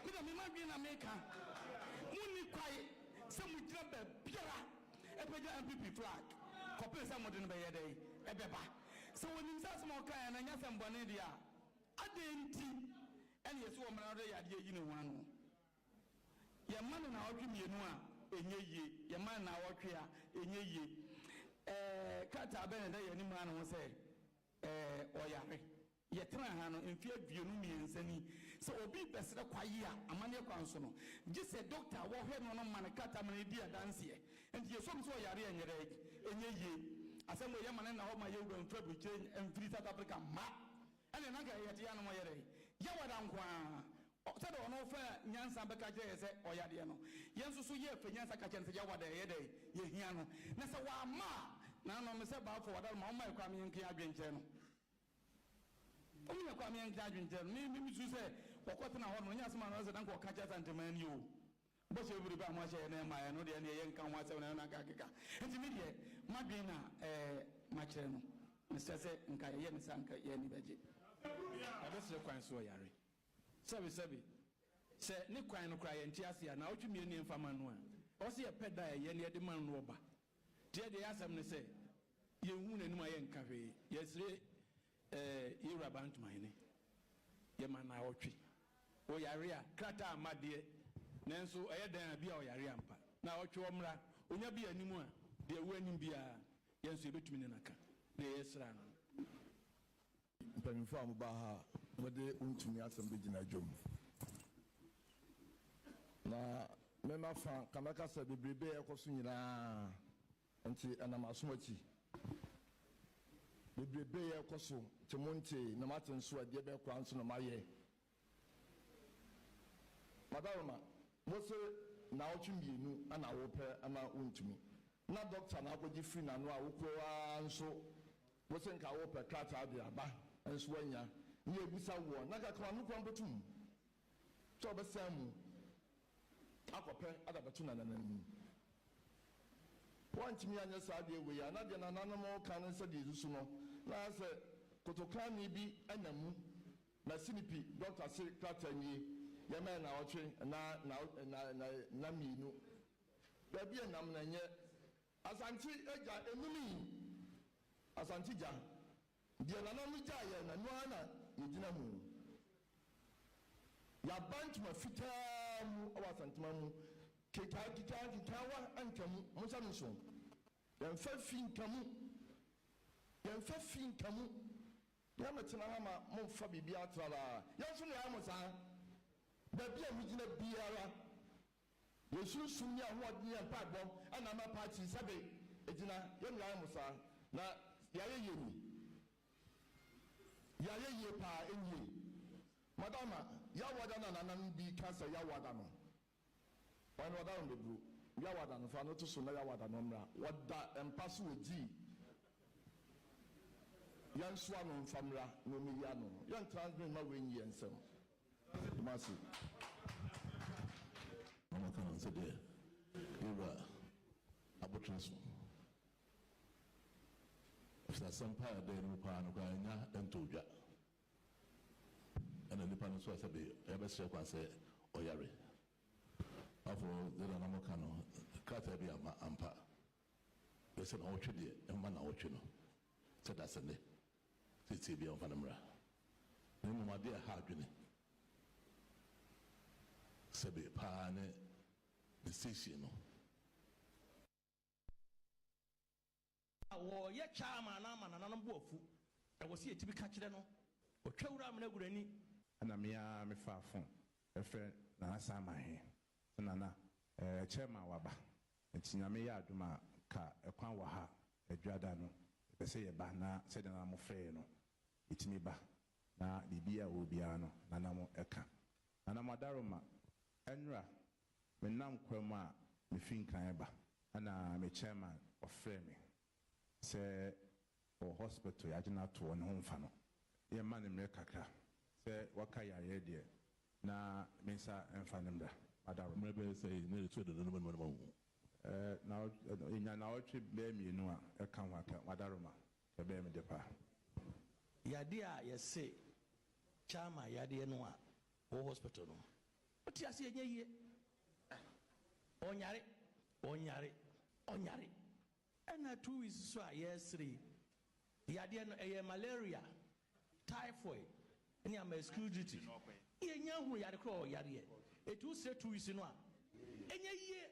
mi da mi ma gbe na meka muni kwai se mu dira be biara e pe ja MPP flag couple se mo de ne be ye dey e be ba so woni sa mo kan na nya se mbone dia adenti ene yeso wo mra do ya de yi ne ho ano ye man na wotwe mienu a enye yie ye man na wotwe a enye yie kata be ne da ye ni mu ano se oyare ye tena ha no mfie aduonu miensani so obi besere kwaye a amane kwanso no gi se doctor wo hwe no no man kata man di adanse enti ye so mso oyare enyere enye yie asem ye man na ho ma ye wura mfa bu change emfiri South Africa ma ene na ga ye te ya no mo yere ye wada nkwa said on offer nyansa beka je se oyade no yenso so ye fe nyansa ka chense ya wada ye de ye hia no na se wa ma na no me se ba fo wada ma o ma kwa me nkin adwenche no o me kwa me nkin adwenche no mi su se okota na ho no nyansa ma no se dan ko ka cha santeman ni o bo se buru ba mo che na ma ya no de ye nkan wa se na ka keka enti mi de ma dwen na ma kire no me se nka ye me sanka ye ni beje abesere kwan so yare sabi se ne kwan no kra ye ntiase na otwumie ne mfama no a o se ye peda ye ne de man no oba tie de asem ne se ye hu nanim aye nka hwe ye sire ye raban tumane ye man na otwi o yare a krata amade nenso eye dan bia o yare ampa na otwe omra onya bia animu a de ewu anim bia yenso ye betumi ne naka na ye sra no mpanyimfo amba ha wode untumi asem begina dwom na mema fa kanaka sa bebrebe ekoso nyina nti anamasomachi bebrebe yɛ kɔ so te mo nte na mate nso adeɛ bɛkora nso na mayɛ madaroma mo se na wotwe mmienu ana wopɛ ama wontumi na dɔkta na akɔgye firi n'ano a wokura nso wo se nka wopɛ krataa de aba nso anya ne ebisa woɔ na kakra no kwan bɛtum sɛ ɔbɛsan mu akɔpɛ adabɛto nanananim wɔntumi anyɛ saa deɛ wei a na deɛ nananom ka no sɛ deɛ ɛsu so no na sɛ kotokane bi anya mu na sinipi dɔkta se krataa nie yɛmɛ na ɔtwe na mmienu baabi ɛnam na nyɛ asante agya enumi asante gya deɛ nanam gya yɛ na noa na yɛgyina mu yɛaba ntoma fitaa mu ɛwɔ asantema mu kekaawa anka mu mosa no so yɛmfa fi nka mu yɛmɛtena ha ma momfa biribi atrara yɛnso ne yɛa mo saa baabi a megyina biara yɛsunsum ne ahoɔden yɛ mpaebɔ anama party sɛbe ɛgyina yɛnnuaɛ mo saa na yɛayɛ yie ni yɛayɛ yie paa ɛnyie madama yɛawada no nanam bi ka sɛ yɛawada no ɔne wɔda no bɛduro yɛawada no fa no to so na yɛawada no mmra wɔda mpa so wɔgyii yɛnsoa no mfa mmra na ɔmɛyia no yɛntransmit ma wɔnyi yɛ nsɛm mase mama kan sɛ deɛ yɛwura abotire so ɛfisɛ asɛm paa ɛdɛ no paa no koraa ɛnya ɛntɔ dwa ɛna nipa no nso a sɛ yɛbɛsrɛ kwan sɛ ɔyare afɔ dɛda na mɔka no krataa bi ama ampa yɛsɛ na wɔtwe deɛ ɛma na wɔtwe no sɛ da sɛ ne sɛtie bia ɔmfa no mmra na mmom adeɛ ɛha adwene sɛbe paa ne station no wɔyɛ chairman na ama nananom bo afu ɛwɔ sɛ yɛtumi ka kyerɛ no ɔtwa wura amena agurani ana mea mefa fo ɛfrɛ nanasa amahe sɛ nana chairman waba nti nyame yɛ adom a ka ɛkwan wɔ ha adwada no ɛpɛ sɛ yɛba na sɛdeɛ na mofrɛɛ no ɛtumi ba na biribi a wɔ biara no nanam ɛka nanam adaroma ɛnura menam kwam a mefi nkran ba ana me chairman ɔfrɛ me sɛ wɔ hospital yɛagyena toɔ ne ho mfa no yɛma ne mmerɛ kakra sɛ waka yareɛ deɛ na me nsa ɛmfa ne mmra madaro mmerɛ bɛyɛ sɛ ne ɛtu ɛdɔdɔ no bɛnoma wu ɛnya na ɔtwe bɛɛ mmienu a ɛka ho aka madaroma ɛbɛyɛ me de paa yadeɛ a yɛse chairman yadeɛ no a wɔ hospital no ɔte ase ɛnyɛ yie ɔnyare ɛna 2 weeks so a yɛsere yadeɛ no ɛyɛ malaria typhoid ɛne ama excurity yɛnya hunu yare korɔ ɔyareɛ ɛtu sɛ 2 weeks no a ɛnyɛ yie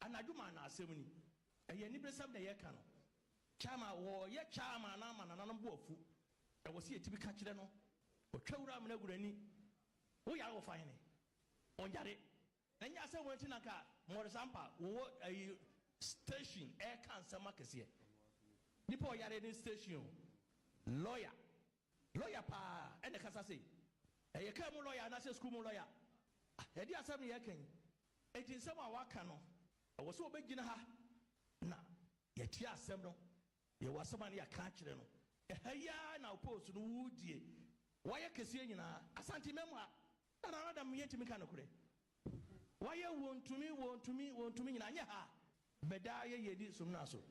anadwoma na asɛm ni ɛyɛ nibresɛm na yɛka no chairman wɔyɛ chairman na ama nananom bo afu ɛwɔ sɛ yɛtumi ka kyerɛ no ɔtwa wura amena agurani woyare wɔ fa hene ɔnyare na nyɛ sɛ wɔnti na ka mmɔresampa wɔwɔ ayi station ɛka nsɛm akɛseɛ nipa ɔyare ne station lawyer paa ɛna kasa sei ɛyɛ kaa mu lawyer anaasɛ school mu lawyer ɛde asɛm ne yɛka yi ɛti nsɛm a waka no ɛwɔ sɛ wɔbɛgyina ha na yɛtie asɛm no yɛwɔ asɛm a ne yɛka akyerɛ no ɛha yiaa na opose no wodie wɔyɛ kɛseɛ nyinaa asante mɛmu a na nanadam yɛntimi ka nokorɛ wɔyɛ wɔntumi nyinaa nyɛ ha bɛdaa yɛyɛdi som no so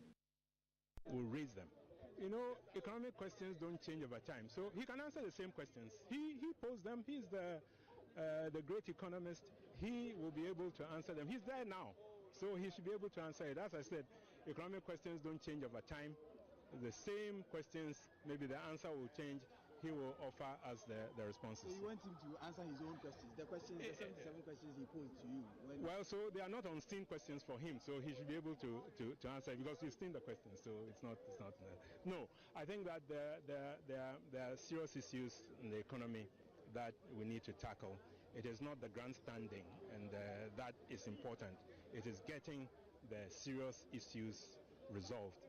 will raise them. You know, economic questions don't change over time. So he can answer the same questions. He posed them. He's the great economist. He will be able to answer them. He's there now. So he should be able to answer it. As I said, economic questions don't change over time. The same questions, maybe the answer will change. He will offer us the responses. So you want him to answer his own questions? The 77 questions he posed to you? Well, so they are not on-steam questions for him, so he should be able to answer because he's seen the questions, so it's not. No, I think that there are serious issues in the economy that we need to tackle. It is not the grandstanding, and that is important. It is getting the serious issues resolved.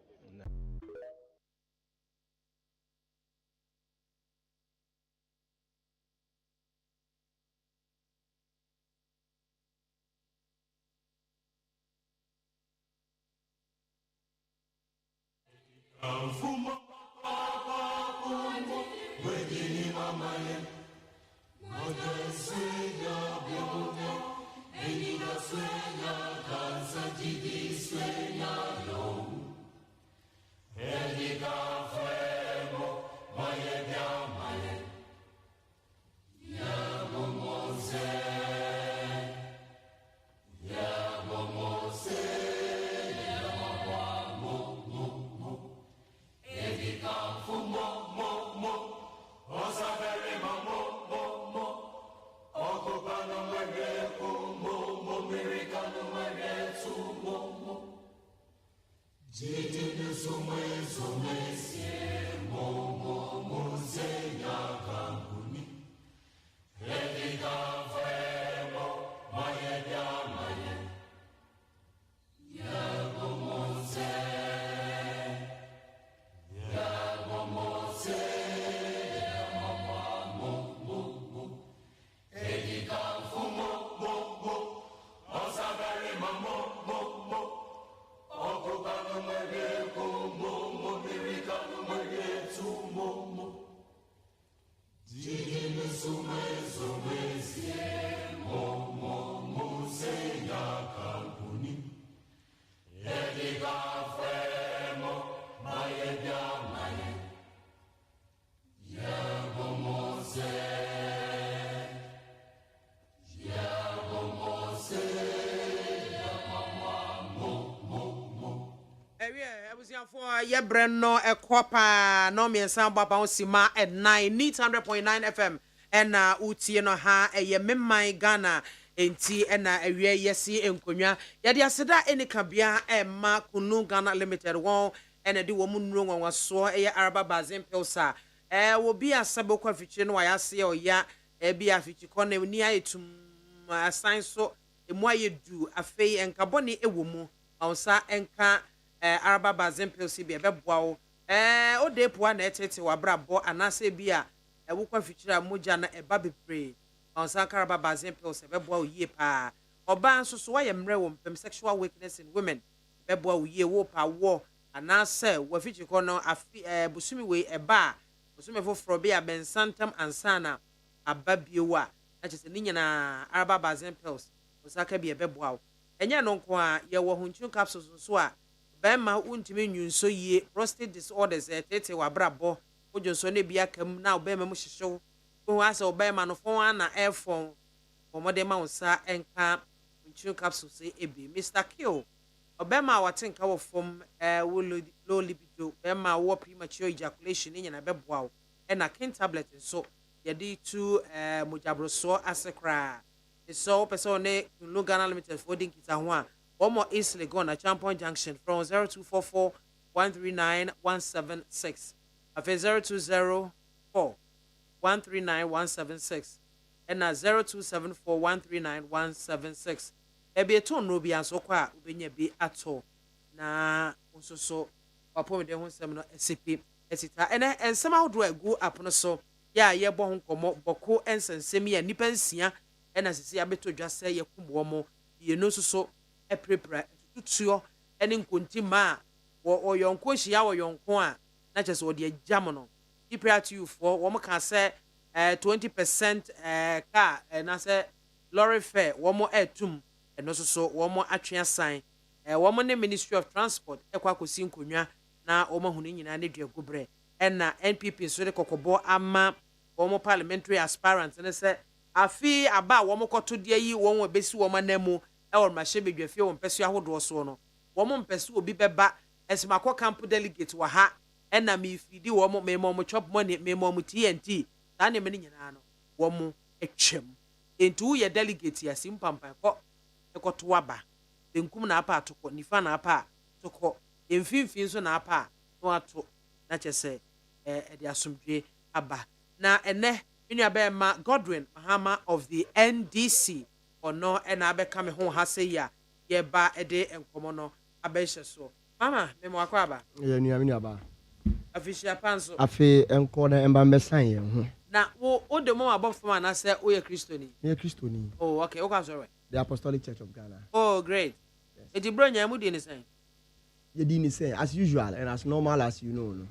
For ye breno a kwapa no me samba pa osima at 9 neat 100.9 FM and utie no ha ye memman Ghana enti na awie yesi enkonwa ye de aseda eni kabia ma kunu Ghana Limited won ena de wo munro nwanwa so ye araba bazin pilsa wo bi asabo kwa fichi no ya se o ya bi afichi kona ni ayetum asan so emu ayedu afei enkaboni ewo mu onsa enka araba bazin pilsi bi ebeboa wo o de poa na etete wa brabo anase bi a wo kwa fichira moja na eba bebre onsa araba bazin pilsi ebeboa wo yie pa oba nso so wa ye mre wo mpem sexual weakness in women ebeboa wo yie wo pa wo anase wa fichi kono afi busumi we eba busumi foforo bi a bensantam ansana ababiewa na chese ni nyina araba bazin pilsi onsa ka bi ebeboa wo enya no nko a ye wo hunchun capsules so a bema untimi nyunso yie prostate disorders tete wa brabo ojonso ne bia kam na obema mu hyehyew wo asa obema no fon ana airphone omode ma unsa enka unchu capsules ebi Mr. Kill obema watenka wo fom low libido bema wo premature ejaculation nyina beboa wo na kin tablet so yedi tu mojabroso asekra so person ne Ghana Limited for din kita ho a one more easily go na Champion Junction from 0244 139 176. Afe 0204 139 176 and na 0274 139 176. Ebe eto no bi anso kwa ubenya bi ato na nsoso wapo de ho nsem no SCP esita ene ensem ahodo agu apono so ya ye bo ho nkomo boko ensensem ya nipa nsia ena sisi abeto dwase ye kumwo mo ye no so eprepra tutuo ene nkonti ma wo yonko hia wo yonko a na chese wo de agam no ipra to you for wo ka say 20% car na say lorry fare wo mo etum eno so wo mo atwe sign wo mo ne Ministry of Transport ekwa kosi nkonwa na wo mahunu nyina ne dua gubre ena NPP so de kokobo ama wo mo parliamentary aspirants ne say afi aba wo mo koto de yi wo wo besi wo manamu e wo ma hye bedwafie wo mpesu ahodo so no wo mo mpesu obi beba esimako camp delegate wa ha ena me fidi wo mo me mo chop money me mo TNT ta ne me nyina no wo mo etwem entu ye delegate ya simpampa ko ekoto aba benkum na apa atoko nifa na apa atoko emfimfin so na apa no ato na chese de asomdwe aba na ene inu abema Godwin Mahama of the NDC ono ena abeka me ho ha sei ya ye ba ede enkomo no abehye so mama me mo akwa aba ye nuamini aba afishia panso afi enko na emba mesan ye ho na wo de mo abofo na say o ye Christoni ye Christoni oh okay o ka sorry the Apostolic Church of Ghana oh great eti bro nya mu di ni say you didn't say as usual and as normal as you know.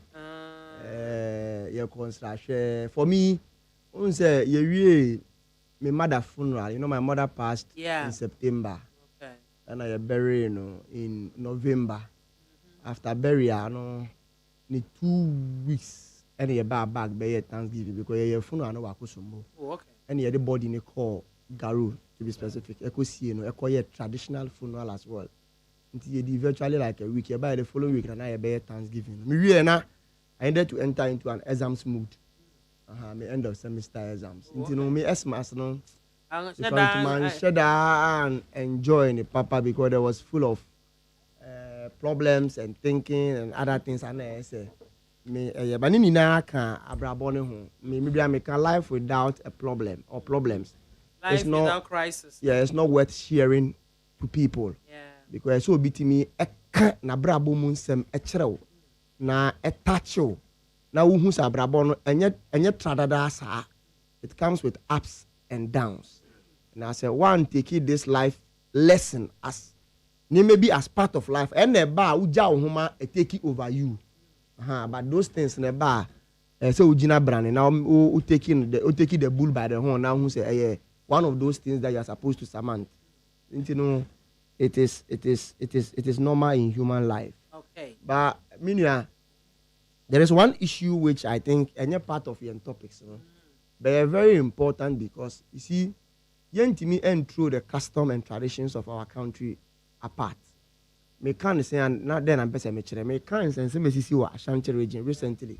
Your construction for me, on say you my mother funeral. You know, my mother passed in September. Okay. And I buried, in November. After burial, in 2 weeks, and you back by Thanksgiving because your funeral no wakusumbo. Oh, okay. And you the body in call Garu to be specific. Eko see a traditional funeral as well. Until you virtually like a week. By the following week, and I be Thanksgiving. I ended to enter into an exams mood. My end of semester exams. You know, me Xmas no. Shut and enjoy the papa because there was full of problems and thinking and other things. And I say, me but ni na can abrabone ho. Me maybe I make a life without a problem or problems. Life it's not, without crisis. Yeah, it's not worth sharing to people. Yeah. Because so biti me na brabo mu nsem ekyerɛw na etacho na wo hu sa brabo no enye tradada sa. It comes with ups and downs. And I say one take it this life lesson as maybe as part of life and the bar uja homa take it over you. But those things in the bar so ujina brand now u taking the bull by the horn now who say one of those things that you are supposed to surmount. You know, it is normal in human life. Okay. But Minya, there is one issue which I think any part of your topics, but are very important because you see, yentimi and through the custom and traditions of our country apart. Me can say and not then I'm better me can say me Ashanti region recently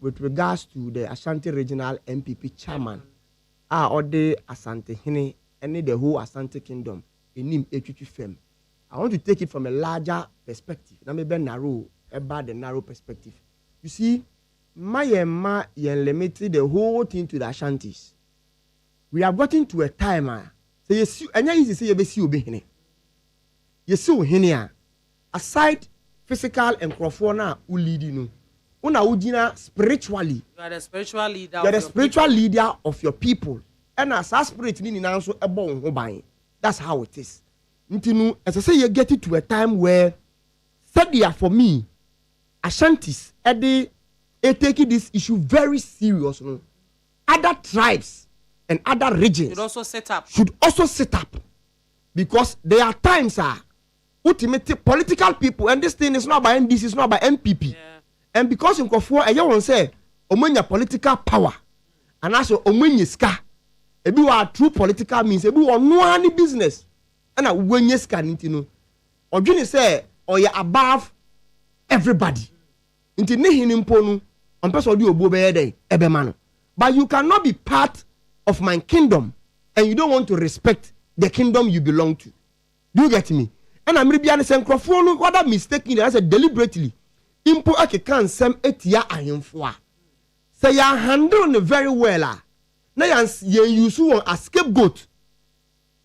with regards to the Ashanti regional MPP chairman. Or the Asante Hine and the whole Asante kingdom in him fem. I want to take it from a larger perspective. Now maybe narrow about the narrow perspective. You see, my limited the whole thing to the Ashantis. We have gotten to a time so you see and you say you see obehine. You see hine aside physical and crofona who lead you. Una ujina spiritually. You are the spiritual leader. You are the spiritual leader of your people. And as a spirit meaning also a bon. That's how it is. Ntinu, as I say, you get it to a time where sadia for me, Ashantis, they taking this issue very serious. No? Other tribes and other regions should also set up. Because there are times ultimately political people, and this thing is not by NDC, it's not by MPP. Yeah. And because in Kofo, I want to say, omenya political power, and also omenya ska. Ebi wa true political means ebi wa no any business, and a wenye ska nintino. Ojuni say, oye above everybody. Inti nehi nimponu, ampeso di obo beye dey ebe mano. But you cannot be part of my kingdom, and you don't want to respect the kingdom you belong to. Do you get me? And I'm really saying, Kofo, what that mistaking? I said deliberately. Impo ake kan sem etia ahemfo say ya handle very well na yan use one as scapegoat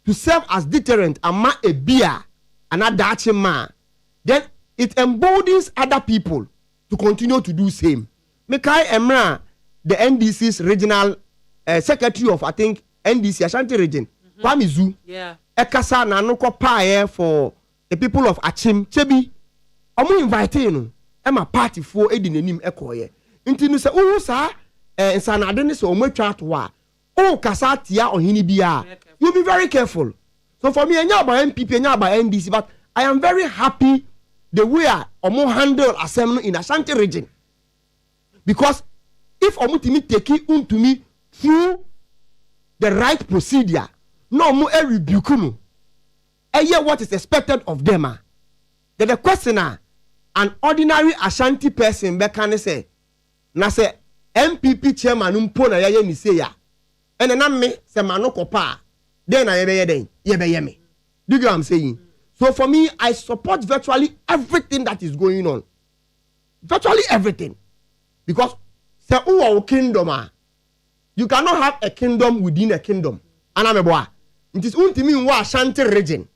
to serve as deterrent ama a beer another man, then it emboldens other people to continue to do same. Mekai Emra, the NDC's regional secretary of I think NDC Ashanti region, Kwamizu, ekasa na no pa for the people of Achim Chebi omo invite you. I'm a party for aiding the name Echoye. Intinu say, oh, sir, and Sanadene so much at wa. Oh, Kasatia or Hinibia. You'll be very careful. So for me, I know about MPP and about NDC, but I am very happy the way or more handle assembly in Ashanti region. Because if Omutimi take it to me through the right procedure, no more a rebuke. I hear what is expected of them. Then the questioner. An ordinary Ashanti person can say, na say MPP chairman umpona ya ni say ya. And then me say manoko pa. Then I yebe me. Do you get what I'm saying? So for me, I support virtually everything that is going on. Virtually everything. Because say who kingdom you cannot have a kingdom within a kingdom. Anameboa. It is untimi wa Ashanti region,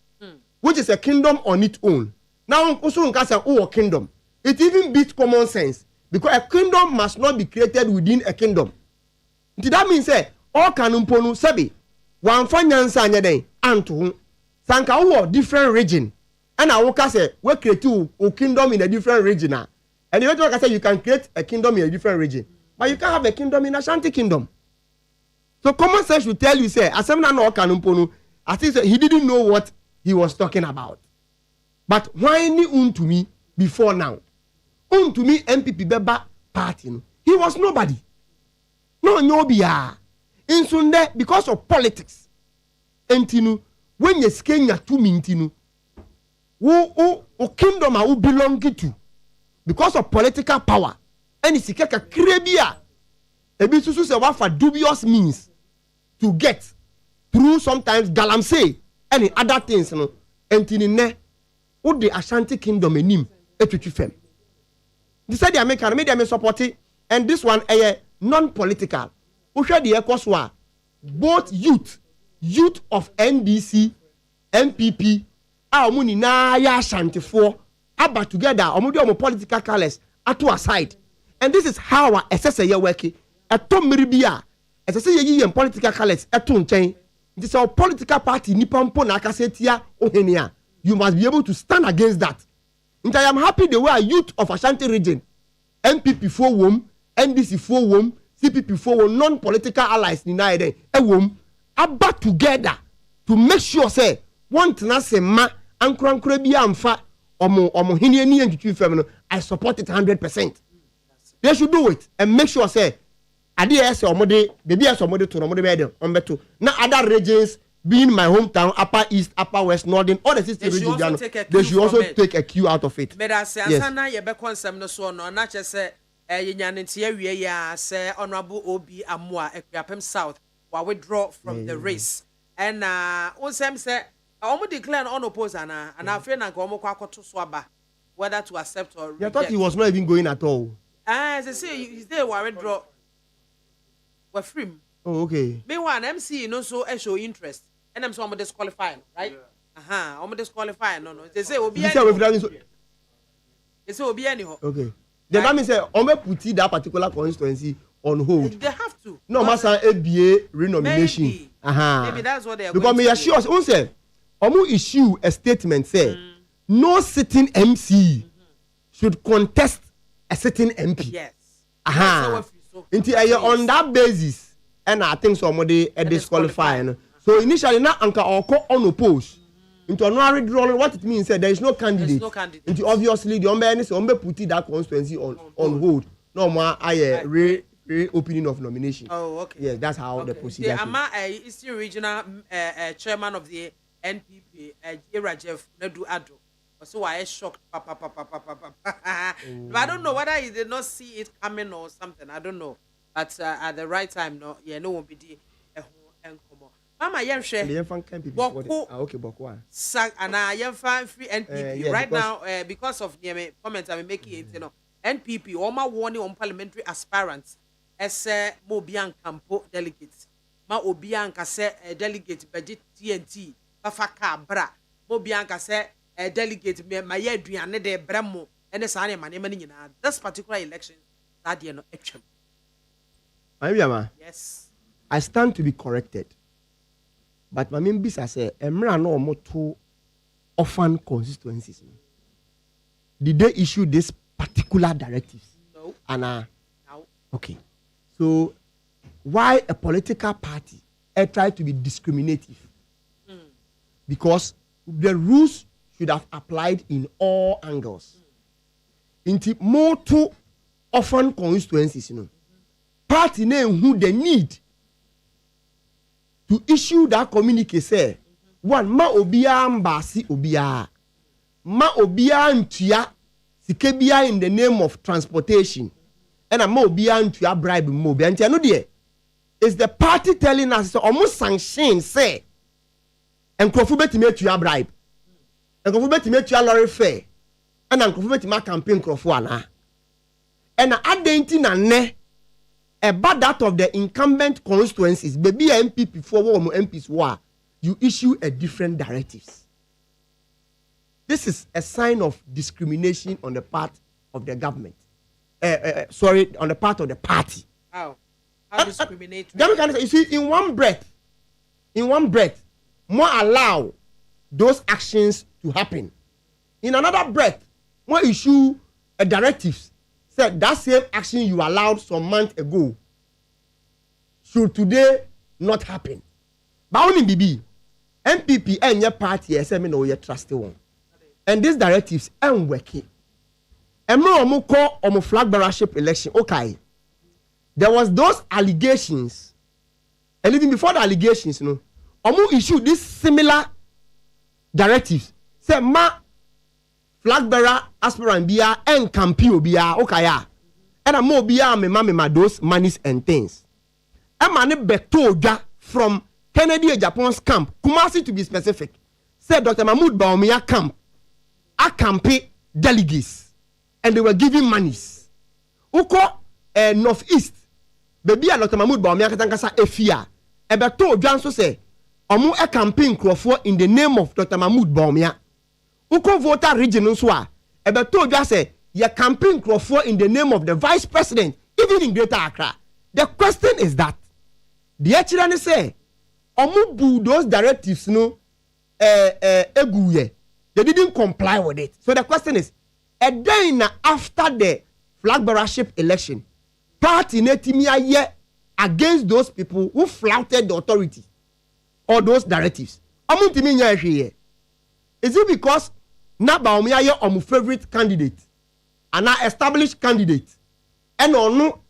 which is a kingdom on its own. Now, also in a kingdom, it even beats common sense because a kingdom must not be created within a kingdom. That means all kanumponu sabi one finance anya den anto sanka wo different region And I will say we create a kingdom in a different region. And you like I say you can create a kingdom in a different region, but you can't have a kingdom in Ashanti kingdom. So common sense should tell you say Asemna no Kanumponu. I think he didn't know what he was talking about. But why ni to me before now? To me MPP Beba party. He was nobody. No nobia. In Sunday because of politics. Entinu when you skenya to mintinu. Who kingdom who belong to because of political power. And it's a krebia. Ebi susu se wa for dubious means to get through sometimes galamsey and other things no entini ne wo the Ashanti kingdom enim etwetwe fam. They said the American media me support it, and this one a non-political. Who share the ekoswa both youth of NDC, MPP, amuni na ya Ashanti for aba together omudi omo political colors ato aside. And this is how our SSA working. Eto miribia SSA ye political colors eto nchen. This is our political party nipampo na akasetia ohenia. You must be able to stand against that. And I am happy the way youth of Ashanti region, MPP for wom, NDC for wom, CPP for wom, non-political allies in Nigeria, wom, about together to make sure say one tenase ma ankurankura bi amfa omo hini ni entwetwe fam no. I support it 100%. They should do it and make sure say ade yes omode baby yes omode to omode be dem ombeto na other regions being my hometown, upper east, upper west, northern, all the 60 regions, they should also take a cue out of it. But I say, Asana, you be consem no so no, not just say, Yanity, we say, Honorable Obi Amwa, Equiapem South, while withdraw from the race. And Osem say, I almost declare unopposed, and I feel like Omokwako to Swaba, whether to accept or reject. I thought he was not even going at all. As I say, he's there, where withdraw. We're free. Oh, okay. Meanwhile, MC no so show interest. And I'm so I'm disqualifying, right? I'm disqualifying. No. They say Obi. They say Obi anyhow. Okay. Then that means I'm put that particular constituency on hold. They have to. No, master ABA renomination. Maybe that's what they are. Because me assure us, on say, issue a statement say no sitting MC should contest a sitting MP. Yes. Until on that basis, and I think somebody disqualifying. So initially, now Anka Oko unopposed. Into an withdrawal, what it means there is no candidate. Into obviously the Ombe put that constituency on hold. No more reopening of nomination. Oh, okay. Yes, that's how the procedure. The Ama Eastern Regional Chairman of the NPP, Rajev Nedu Ado. So I shocked. But I don't know whether he did not see it coming or something. I don't know. But at the right time, no one be the Mama Yemshe, okay, Bokwa. Sang and I am fine free NPP right now because of the comments I'm making. You know, NPP, all my warning on parliamentary aspirants, as Mobian Campo delegates. Ma Obianka say delegate budget TNT, Bafaka Bra, Mobianka say delegate me, my Adrian de Bremo, and the Sanya Manimani. This particular election, that you know, action. Yes, I stand to be corrected. But my main business say, Emra no more two orphan constituencies. Did they issue this particular directives? No. And no. Okay. So why a political party try to be discriminative? Because the rules should have applied in all angles. Into more two orphan constituencies, party name who they need to issue that communique say one ma obia mbasi obia ma obia ntua sikebia in the name of transportation and ma obia ntua bribe mo bia ntia no de is the party telling us almost sanction say enkrofo betime atua bribe enkrofo betime atua lorry fare and enkrofo betime campaign enkrofo ana and adenti na ne about that of the incumbent constituencies, baby MPP for one MPs war, you issue a different directives. This is a sign of discrimination on the part of the government. On the part of the party. How discriminatory? You see, in one breath, more allow those actions to happen. in another breath, when issue a directives, said that same action you allowed some months ago should today not happen. But only BB, MPP and your party, SM no your trusted one. And these directives ain't working. And no call on flag bearership election. Okay. There was those allegations. And even before the allegations, you know, issued this similar directives. Say ma flag bearer aspirant bia and campaign bia okay ya. And a more bia me those monies and things. A man beto from Kennedy Japan's camp, Kumasi to be specific. Said Dr. Mahmoud Bawumia camp. A campaign delegates. And they were giving monies. Uko northeast. Baby Dr. Mahmoud Bawumia katankasa efia. Ebeto Janso say omu a campaign crofo in the name of Dr. Mahmoud Bawumia. Uko voter region nswa. Ebeto Janso say your campaign crofo in the name of the vice president even in Greater Accra. The question is that the actually say omu bu those directives no eguye. They didn't comply with it. So the question is, a day after the flag bearership election, party netimia ye against those people who flouted the authority or those directives. Is it because na Bawumia ye omu favorite candidate and na established candidate and no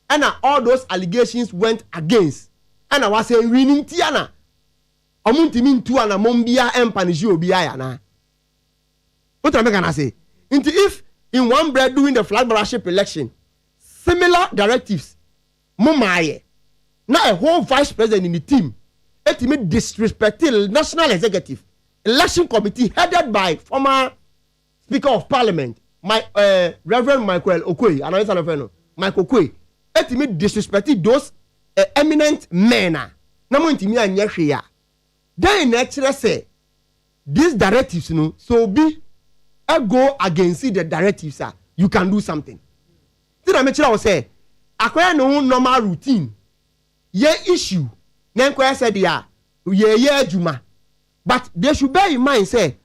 and all those allegations went against and I was saying winning tiana omuntimi ntu ana mombia empanishi obia ya na. What am I gonna say? If in one breath during the flag bearership election, similar directives, mumaye, now a whole vice president in the team, ultimately disrespecting national executive, election committee headed by former Speaker of Parliament, my Reverend Michael Okoye, and I know Michael Okoye, ultimately disrespecting those eminent men. Namu intimi anyehwe. Then actually say these directives, so be. Go against the directives, you can do something. Did I mention I was say, acquire no normal routine. Ye issue. Nenko said ye juma. But they should bear in mind say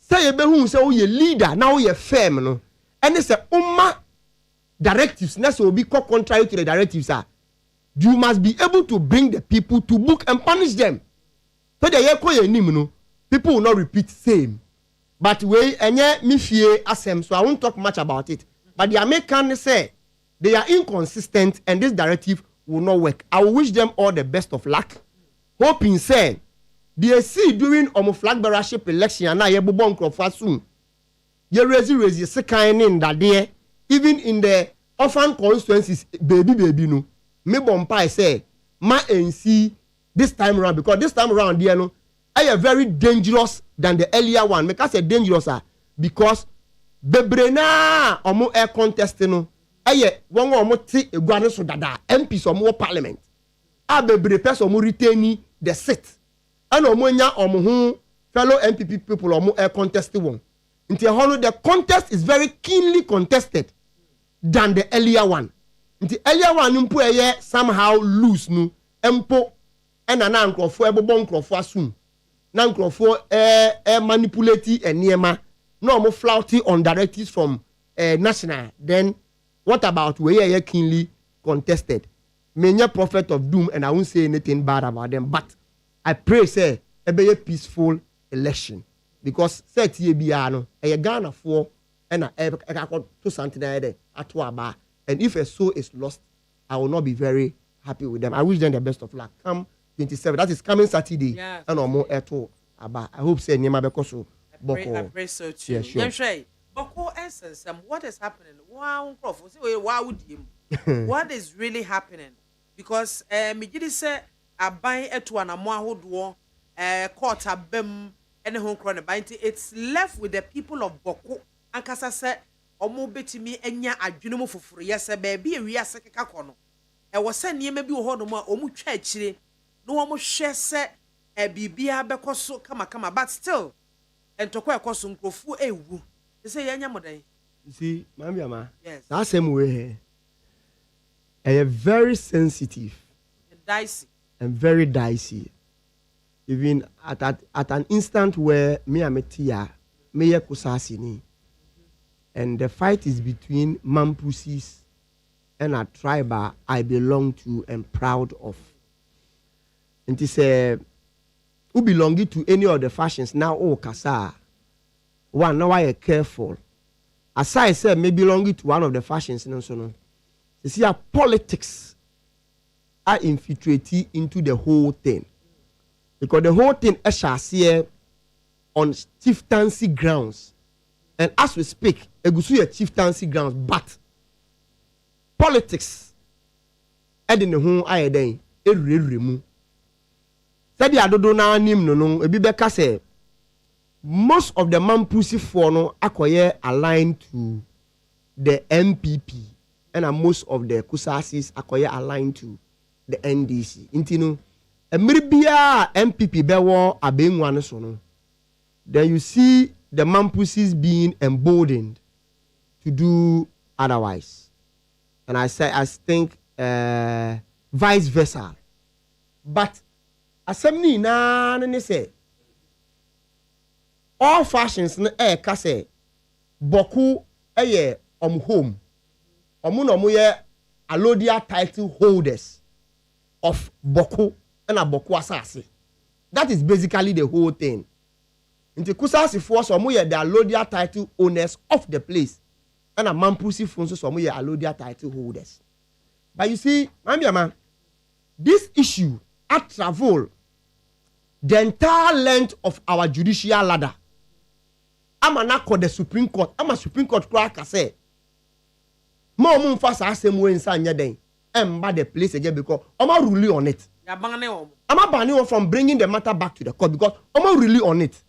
ye be who say ye leader now ye firm no. And it's a directives na so be contrary to the directives you must be able to bring the people to book and punish them. So the ye ko ye nim no, people will not repeat same. But we enye mi fie asem, so I won't talk much about it. But the Americans say they are inconsistent and this directive will not work. I will wish them all the best of luck. Hoping say they see during flag bearership election and now ye bobon crofo soon. Ye raise second in that there even in the orphan constituencies baby no. Me bompa say ma NC this time around because this time around there no are very dangerous than the earlier one. Make us say dangerous because bebrena omo air contest no aye won omo ti eguane so dada MPs omo parliament bebre person omo retain the seat and omo nya omo hu fellow MPP people omo air contest one nti hono the contest is very keenly contested than the earlier one nti earlier one mpo eye somehow loose no empo ena na nkrofo ebobo nkrofo asum na nkrofo manipulate eniema no mo flouting on directives from national. Then what about where you keenly contested? Many prophet of doom and I won't say anything bad about them, but I pray say a be peaceful election because set ye biano a Ghana for and I got to something there at Waba, and if a soul is lost I will not be very happy with them. I wish them the best of luck. Come 27, that is coming Saturday. Yes. And no more at all. I hope say Nima Bekoso. I pray so too. Yeah, sure. Boko essence, what is happening? Wow, why would you? What is really happening? Because me did say I buy etu an amwa court a bem and home crone it's left with the people of Boko. And Kasa said, Omo betimi enya adwunumu fufuru yes baby we are sekeka kono. E was send ye maybe hold more omu church no omo share se bibia bekoso kama but still and to kwa koso nkrofu ewu. They say yanya modan. You see, Mamiama. Yes. That same way. Very sensitive. And dicey. And very dicey. Even at an instant where me and Metia meye kusasi ni. And the fight is between Mampusis and a tribe I belong to and proud of. And it say who belonging to any of the fashions now kasa. One now I careful. As I said, may belonging to one of the fashions no so no. You see politics are infiltrating into the whole thing. Because the whole thing is here on chieftaincy grounds. And as we speak, egusu chieftaincy grounds, but politics edi ne ho ayeden eruremu. Said ya dodo na anim no ebi beka say most of the Mampusi for no akoye aligned to the MPP and most of the Kusasis akoye aligned to the NDC. Intino emiribia MPP bewo abenwa no so no. Then you see the Mampusis being emboldened to do otherwise. And I think vice versa. But asemni na ne say all fashions na kase boku eye home. No ye alodia title holders of boku and a boku asase. That is basically the whole thing. Into kusasi force ye the alodia title owners of the place. And a Mampusi funso so ye alodia title holders. But you see, man, this issue at travel the entire length of our judicial ladder. I'm an accord the Supreme Court. I'm a Supreme Court clerk. I say, more moon fast as same way inside your day. I'm bad the place again because I'm not really on it. I'm not banning from bringing the matter back to the court because I'm not really on it.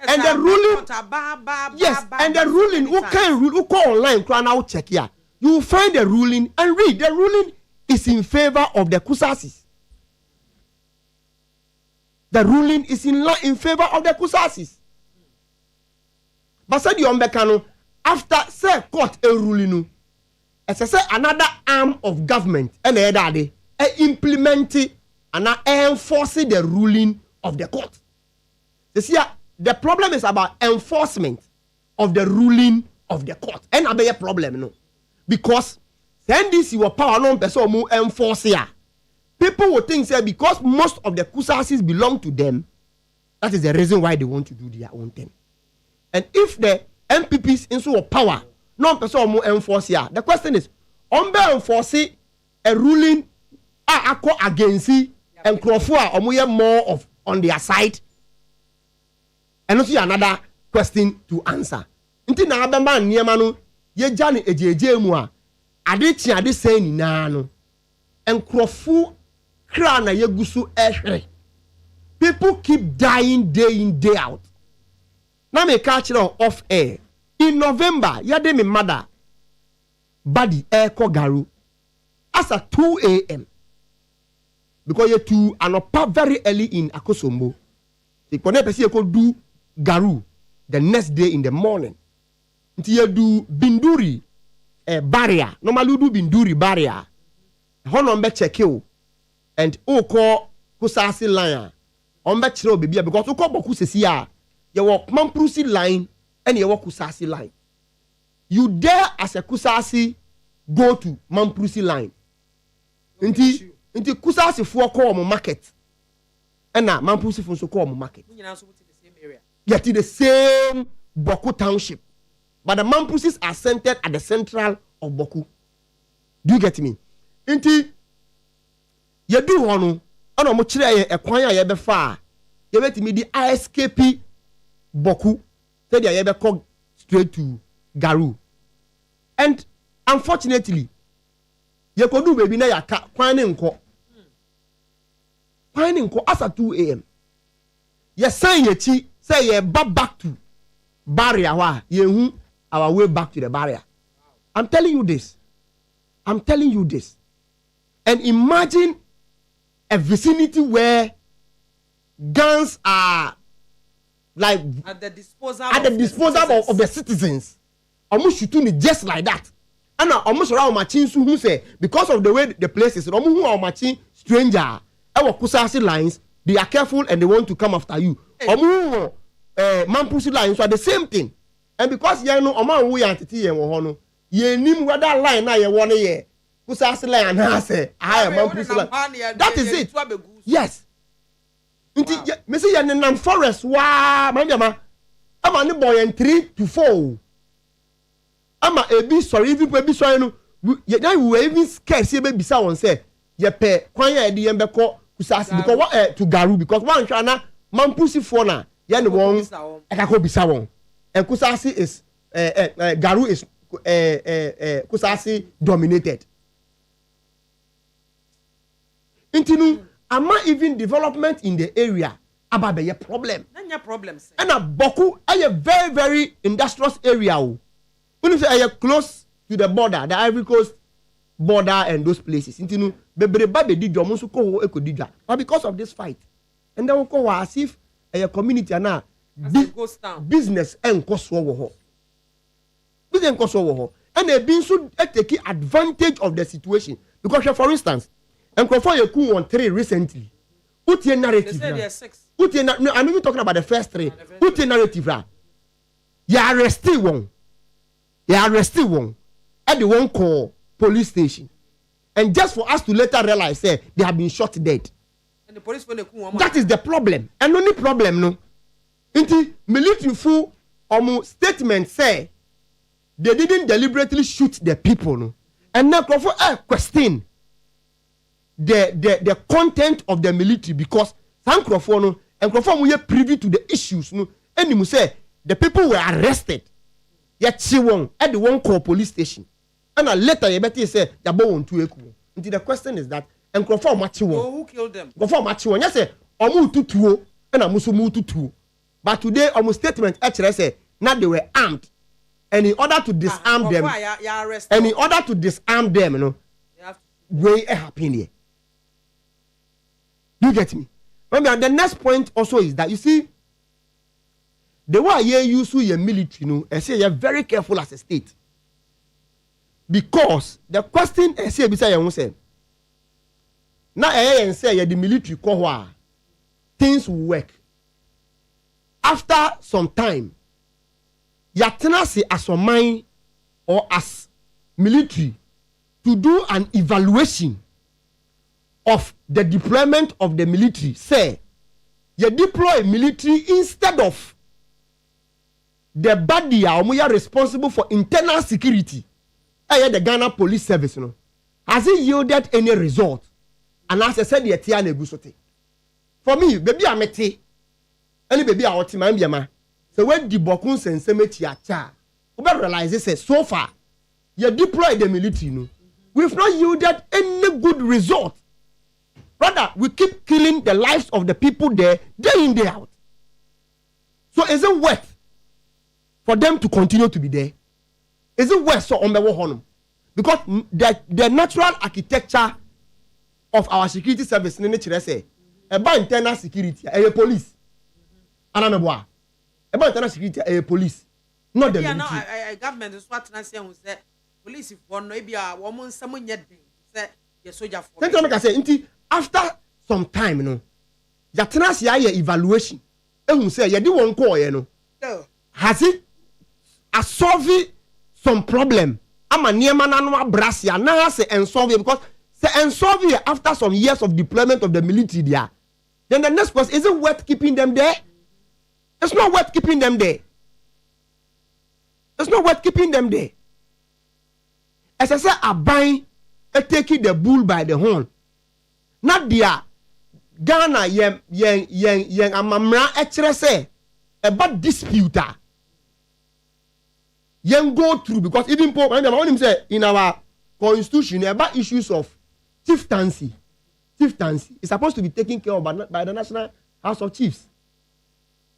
And the ruling, yes, and the ruling, who can rule, who go online, can now check here. You will find the ruling and read. The ruling is in favor of the Kusasis. The ruling is in favor of the Kusasis. But said the Ombekano, after say court a ruling, as I say another arm of government, and the other day, implementing and enforcing the ruling of the court. You see, the problem is about enforcement of the ruling of the court. And I be a problem, no, because then this your power non person who enforce here. People will think say because most of the Kusasis belong to them, that is the reason why they want to do their own thing. And if the MPPs in so power, non person who enforce here, the question is, enforce a ruling against and Crawford more of on their side. And also another question to answer. Inti na abamba niema no ye jani ejeje mu a ade tia ade sen ni na no enkrofu kra na yegusu ehwe. People keep dying day in day out. Na me catch off air. In November, yade me mother body ko garu as at 2 a.m. because you two are not very early in Akosombo. The person could do garu the next day in the morning. Until you do binduri barrier. Normally do binduri barrier. Honombe check and oko kusasi line. Ombe chiro baby because oko boku sesia. You walk Mamprusi line and you walk kusasi line. You dare as a kusasi go to Mamprusi line. Until kusasi for call market. And now Mamprusi for so call market. Yet in the same Boku township. But the Mampusis are centered at the central of Boku. Do you get me? Inti you do one ono mo kire e kwan ya be fa you bet me the ISKP Boku said ya be call straight to Garu. And unfortunately you could do baby na ya kwan nko as at 2 a.m. You sign your chi say you back to barrier wa you our way back to the barrier. I'm telling you this. And imagine a vicinity where guns are like at the disposal of the citizens. Almost shooting just like that. And almost around machine who say because of the way the place is almost who are machine stranger our Kusasi lines, they are careful and they want to come after you. Mampusi line so the same thing. And because you know among we entity and wohono, ye nim whether line na ye one year. Kusasi line na say I am Mampusi line. That is it. Yes. Inti me say ye nam forest wa manjama. Ama ne boy en 3 to 4. Ama ebi sorry even ebi sorry no. We were even scared say be bisa won say ye pe kwan ya de yembe ko kusasi because what to garu because one shana Mampusi for na ye ne won ekako bisa won. And Kusasi is Garu is Kusasi dominated. Intinu, ama even development in the area about a problem. Nanya problems. And a Boku a very very industrious area. When you say close to the border, the Ivory Coast border and those places. Intinu, bebere babe di jomusu ko ekodija. But because of this fight, and then we go as if a community na business and cost wo business and cost wo and they been so take advantage of the situation because for instance and for you cool on 3 recently put your narrative they say there are 6 no I'm even talking about the first 3 put your narrative ra you arrest one at the one call police station and just for us to later realize say they have been shot dead and the police when they cool that is the problem and only problem no. Inti military full statement say they didn't deliberately shoot the people no and now question the content of the military because some no and we are privy to the issues no and you say the people were arrested yet she won at the one call police station and later you better say yabo won to eku until the question is that and who killed them yes say omu tutuo and amuso mu tutuo. But today, almost statement actually say now they were armed, and in order to disarm them, you know, way happen here. You get me? Remember, the next point also is that you see, the way you use your military, you know, I say you're very careful as a state, because the question I say beside you say, now I say the military call things will work. After some time, Yatenasi as a mine or as military to do an evaluation of the deployment of the military. Say, you deploy military instead of the body are responsible for internal security. The Ghana Police Service, you know, has it yielded any result? And as I said, for me, baby, I'm a any baby out in BIAMAH. So when the Bokun and Semeti acha, we realize this so far, you deploy the military, no, we've not yielded any good result. Rather, we keep killing the lives of the people there, day in, day out. So is it worth for them to continue to be there? Is it worth so on the honor? Because the natural architecture of our security service in nature say about internal security, a police. About internal security, a police, not the military. No, government is what I say. Police if one no be a woman someone yet say the soldier for. Then I say, after some time, you know, Yatenasi evaluation. And say you do one call, you know, has it solved some problem? I'm a near man and Brasia now say and solve it because say and solve it after some years of deployment of the military there. Then the next question is it worth keeping them there? It's not worth keeping them there. It's not worth keeping them there. As I said, I buy taking the bull by the horn. Not there. Ghana yang amamra actually say about disputer. Yang go through because even in our constitution about issues of chieftaincy. Chieftaincy is supposed to be taken care of by the National House of Chiefs.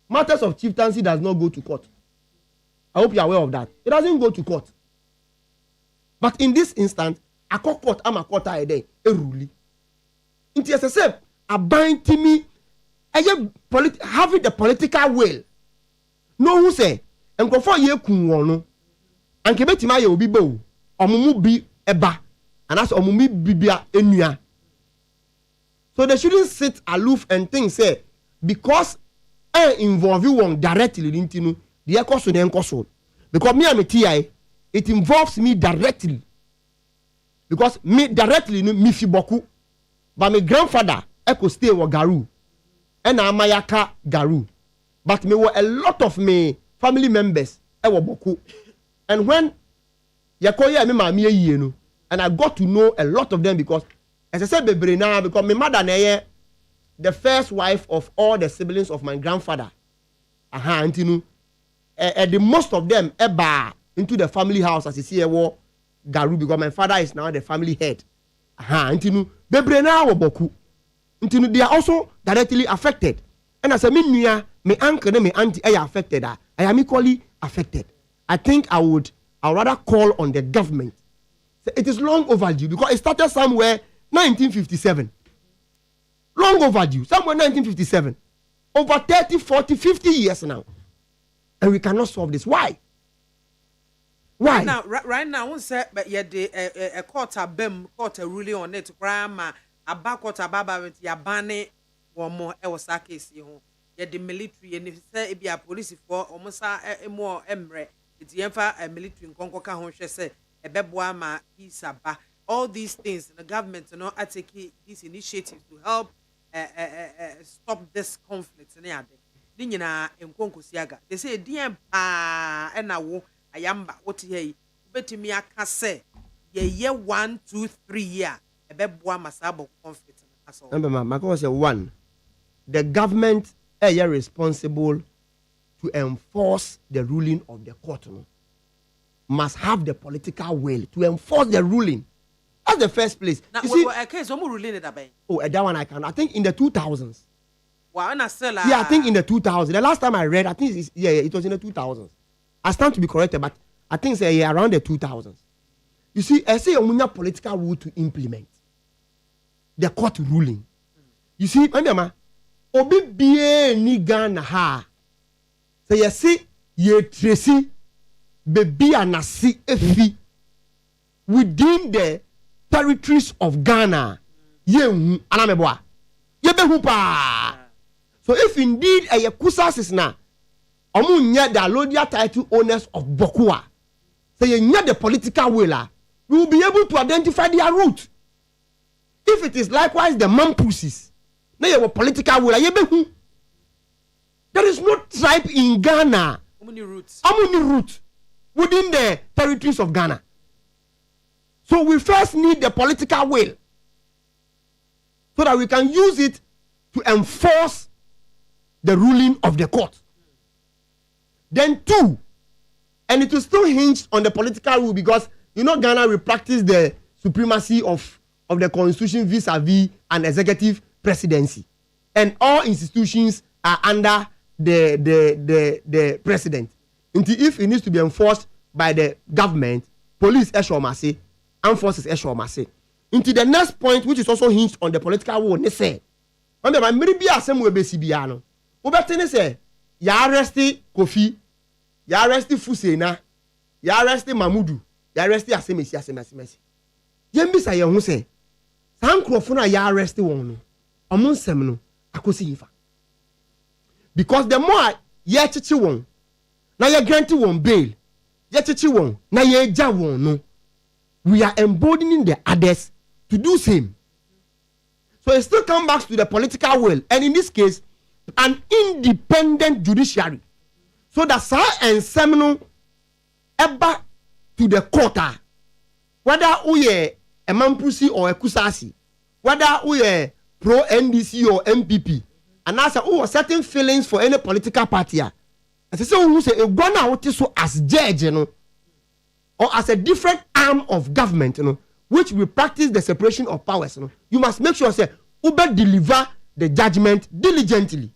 Matters of chieftaincy does not go to court. I hope you are aware of that. It doesn't go to court. But in this instance, a court am a court a day, a ruling. In TSSF, a bind to me, having the political will. No who say, and go for ye kunwono, and kebetima ye obi bo, omumu bi eba, and as omumi bibia enuya. So they shouldn't sit aloof and think, say, because involve one directly into no the cost then cost. Because me am a TI, it involves me directly. Because me directly no me fi boku. But my grandfather could stay with Garu. And Amayaka Garu. But me were a lot of me family members were boku. And when Yakoya me mami ye no, and I got to know a lot of them because as I said bebre now because my mother na the first wife of all the siblings of my grandfather. Antinu. The most of them eba into the family house as you see Garu because my father is now the family head. Antinu. Bebre na wo boku. Ntinu they are also directly affected. And as a me uncle and me auntie are affected. I am equally affected. I think I would rather call on the government. So it is long overdue because it started somewhere 1957. Long overdue. Somewhere 1957. Over 30, 40, 50 years now. And we cannot solve this. Why? Why? Right now, we say, but yet a court a ruling on it. Grandma, a back court a baba with ya bane or more. I was a case, yet the military and if say it be a police for almost a more emre. It's a military in Congo Kahon say a beboama isaba. All these things, the government you know I take this initiative to help stop this conflict. Dinyina in Congo Siaga. They say DM and now ayamba what ye betimi aka say ye 1 2 3 year a beboa masabo conflict as all. Remember my say one, the government is responsible to enforce the ruling of the court. Must have the political will to enforce the ruling. That's the first place. Now, you see, case ruling it about. Oh, that one I can. I think in the 2000s. Wow, and I I think in the 2000s. The last time I read, I think it was in the 2000s. I stand to be corrected, but I think it's around the 2000s. You see, I say a political will to implement the court ruling. You see, remember, obi bie ni Ghana ha. So you see, ye tracy baby anasi efi within the territories of Ghana. Ye anameboa. Ye behu pa. So if indeed a yakusa is na omunya the allodial title owners of Bokua, so you need the political will, we will be able to identify their root. If it is likewise the Mampusis, now you have political will, you behu. There is no tribe in Ghana. How many roots? Within the territories of Ghana. So we first need the political will so that we can use it to enforce the ruling of the court. Then two, and it will still hinge on the political will because you know Ghana will practice the supremacy of the constitution vis-a-vis an executive presidency, and all institutions are under the president. Until if it needs to be enforced by the government, police eshomase, armed forces eshomase. Into the next point, which is also hinged on the political will, they say, "Under my maybe asem we besi biano." Obertene say, "Ya arresti Kofi, ya arresti Fusena, ya arresti Mamudu, ya arresti Asemesi." Yembi say ye hu say, "San krofo na ya arresti won no, omo nsem no akosi yifa." Because the more ye chichi won, na ye grant won bail, ye chichi won, na ye ja won no, we are emboldening the others to do same. So it still comes back to the political will, and in this case, an independent judiciary. So that sir and seminal ever to the court, whether we a Mampusi or a Kusasi, whether we a pro NDC or MPP, and answer certain feelings for any political party. As I say, who say a gonna out so as judge, you know, or as a different arm of government, you know, which will practice the separation of powers. You know, you must make sure say Uber deliver the judgment diligently.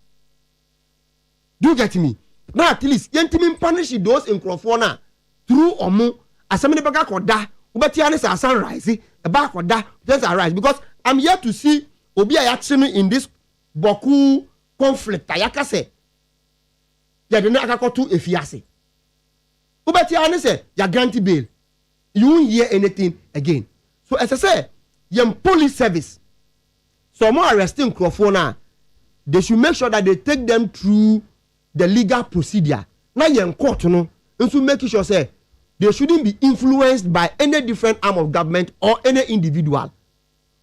Do you get me? Now at least yentimi punish those in Crofona through omu asemene bega koda ubetiane say sunrise e ba koda just arise because I'm here to see obi action in this Boku conflict ayaka say ya de na akakotu efiase ubetiane say ya grant bail you won't hear anything again. So as I say yem police service so more arresting Crofona they should make sure that they take them through the legal procedure. Now you're in court, no, and so make sure say they shouldn't be influenced by any different arm of government or any individual.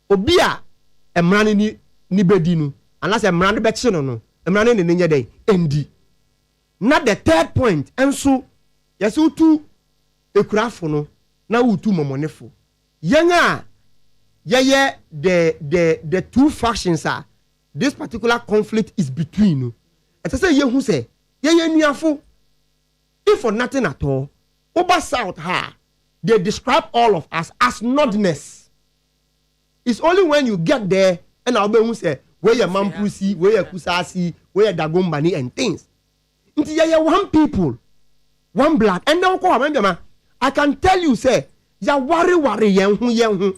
Obia emrani ni bedinu, unless emrani betchino no, emrani ni ninja day endi. Not the third point, and so yes, you two a craft no, now you two momonefo. Yanga, the two factions are. This particular conflict is between you. And I say, you who say, if for nothing at all, over South ha, they describe all of us as nodness. It's only when you get there, and I'll be who say, where your mampusi, where your kusasi, where your dagombani and things. It's one people, one black, and now I can tell you, say, ya worry, yang.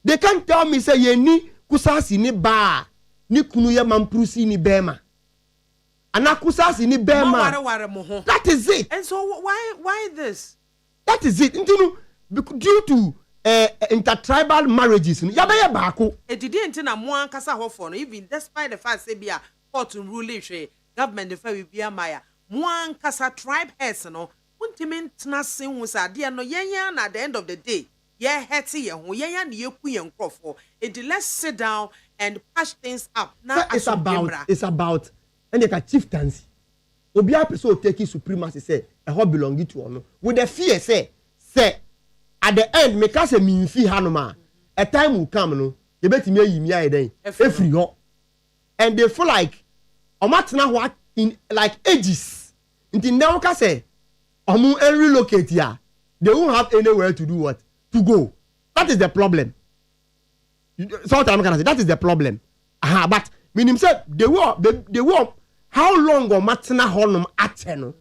They can't tell me, say, ye ni kusasi ni ba ni kunuya mamprusi ni bema ana kusasi ni bema. That is it. And so why this? That is it. Due to intertribal marriages yabaya baako it didn't na mo ankasa hofo no, even despite the fact say bia court ruling hwe government the fa BIAMAH mo ankasa tribe heads no untimi ntena sen hu sa de no yenya na at the end of the day. Yeah, hetty, yeah, yeah, let's sit down and patch things up. Now it's about and like a chieftaincy. Obia person taking supremacy say a whole belonging to honor. With the fear say at the end make us a mean fee hanoma. A time will come no. You bet me yimia day. Every year. And they feel like omatna what in like ages. Until now can say omu and relocate here. They won't have anywhere to do what? To go. That is the problem. Sometimes I say that is the problem. But meaning say they were how long or matna honum ateno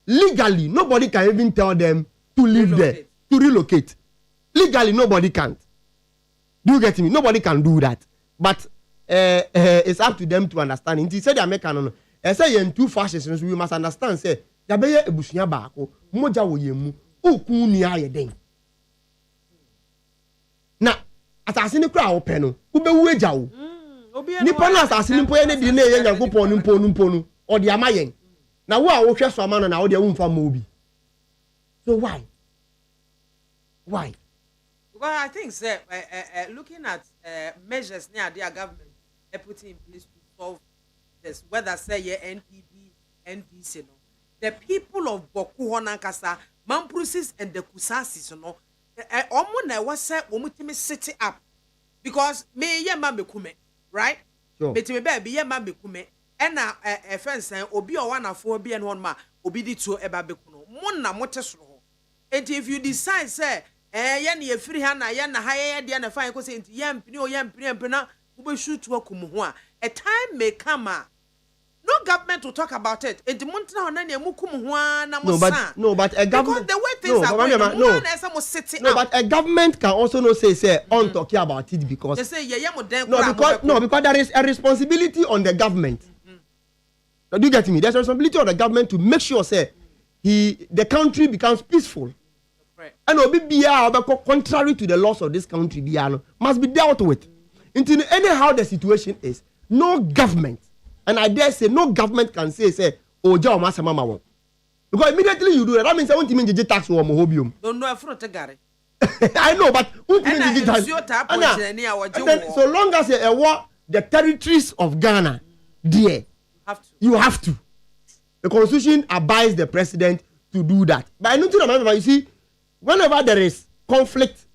legally nobody can even tell them to live there, to relocate. Legally nobody can't. Do you get me? Nobody can do that. But it's up to them to understand. Until say they are making I say in two fashions we must understand say yabeye ebusunya baako moja wo yemu okun ni ayeden. Na asasini kura open no ubewu eja wo nipa na asasini mpo ene di na ye nyankopon mpo o de amayen na wo a wo hwe so ama no na wo de wumfa ma obi. So why well I think sir looking at measures near their government putting in place to solve this, whether say NPB NDC no, the people of Boku Honankasa Mamprusis and the Kusasis no omuna was said omutimi city up because me yema mekume right sure. Betimi baby yema mekume ena fence obi o wana fo obi en hon ma obi di to eba bekuno mo na mote so ho. And if you decide say ye na yefiri ha na ye na ha ye de na fine ko say enti yempini o yempini na ube shoot to akum ho a time may come no government will talk about it. No, but a government. Because the way things are going, but a government can also not say on talking about it because they say because there is a responsibility on the government. Do you get me? There's a responsibility on the government to make sure say the country becomes peaceful. Right. And contrary to the laws of this country, must be dealt with. Until anyhow the situation is, no government. And I dare say no government can say Oja or Masa Mama won. Because immediately you do that means I want to mean the tax or Mohobium. Don't know if I know, but so long as the territories of Ghana, dear, you have to. The constitution abides the president to do that. But I know to you see, whenever there is conflict,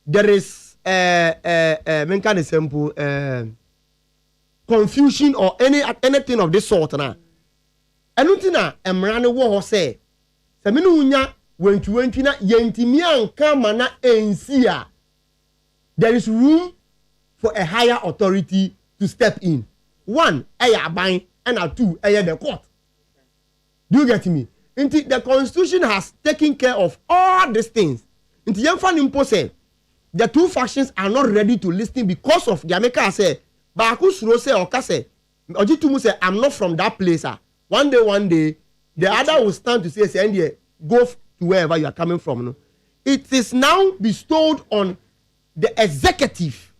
there is kind of simple confusion or anything of this sort now. And nothing na emrane wo say. Se me no nya wentu na yentimi anka mana ensia. There is room for a higher authority to step in. One, aban, and two, the court. Do you get me? The constitution has taken care of all these things. Inti yemfa nimpo say the two factions are not ready to listen because of the America say Baku Suro say or Kase, Ojitumu say, I'm not from that place. One day, the other will stand to say, go to wherever you are coming from. No? It is now bestowed on the executive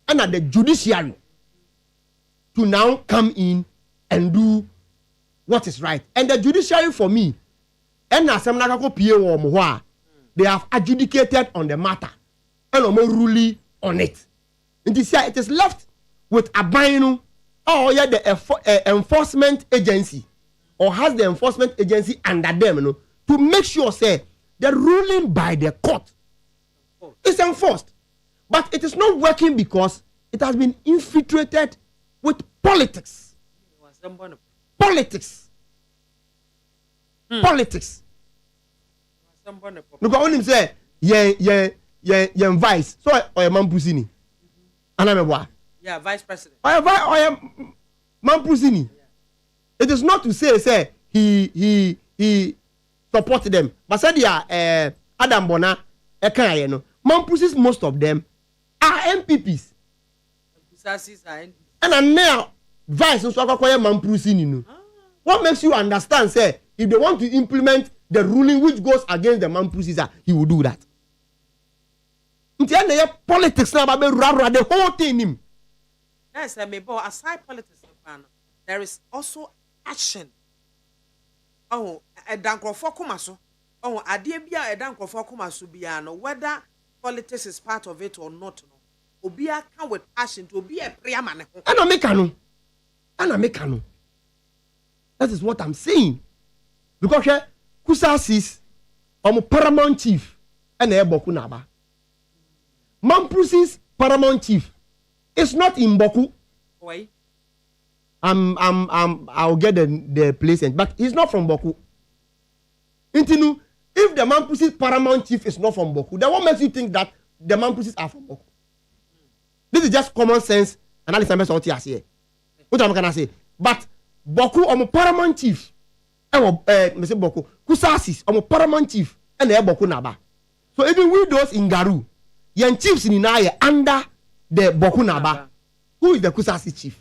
and at the judiciary to now come in and do what is right. And the judiciary for me, and as some they have adjudicated on the matter and ruling on it. And it is left with Abainu or the enforcement agency or has the enforcement agency under them to make sure say the ruling by the court is enforced. But it is not working because it has been infiltrated with politics. Politics. Politics. Look at him say, yeah, vice. So I am Mampusini. And I'm a yeah, vice president. I am Mampusini. It is not to say he supported them. But said Adam Bona, Mampusis, most of them are MPPs. And now vice so Mampusini. What makes you understand, say, if they want to implement the ruling which goes against the Mampusis, he will do that. Politics now, the whole thing him. Yes, aside politics, there is also action. Oh, a danko for kumaso. Oh, a dear bia a danko for kumasu biano, whether politics is part of it or not. Obia come with passion to be a preaman. Anamekano. That is what I'm saying. Because Kusasis, paramount chief, and Boku Naba. Mampusis paramount chief is not in Boku. Why? I'll get the place, but he's not from Boku. Intinu, if the Mampusis paramount chief is not from Boku, then what makes you think that the Mampusis are from Boku? This is just common sense analysis. What am I gonna say? But Boku, paramount chief. Boku Kusasis, paramount chief, and Boku Naba. So even with those in Garu, young chiefs in Inaya under the Boku Naba, who is the Kusasis chief?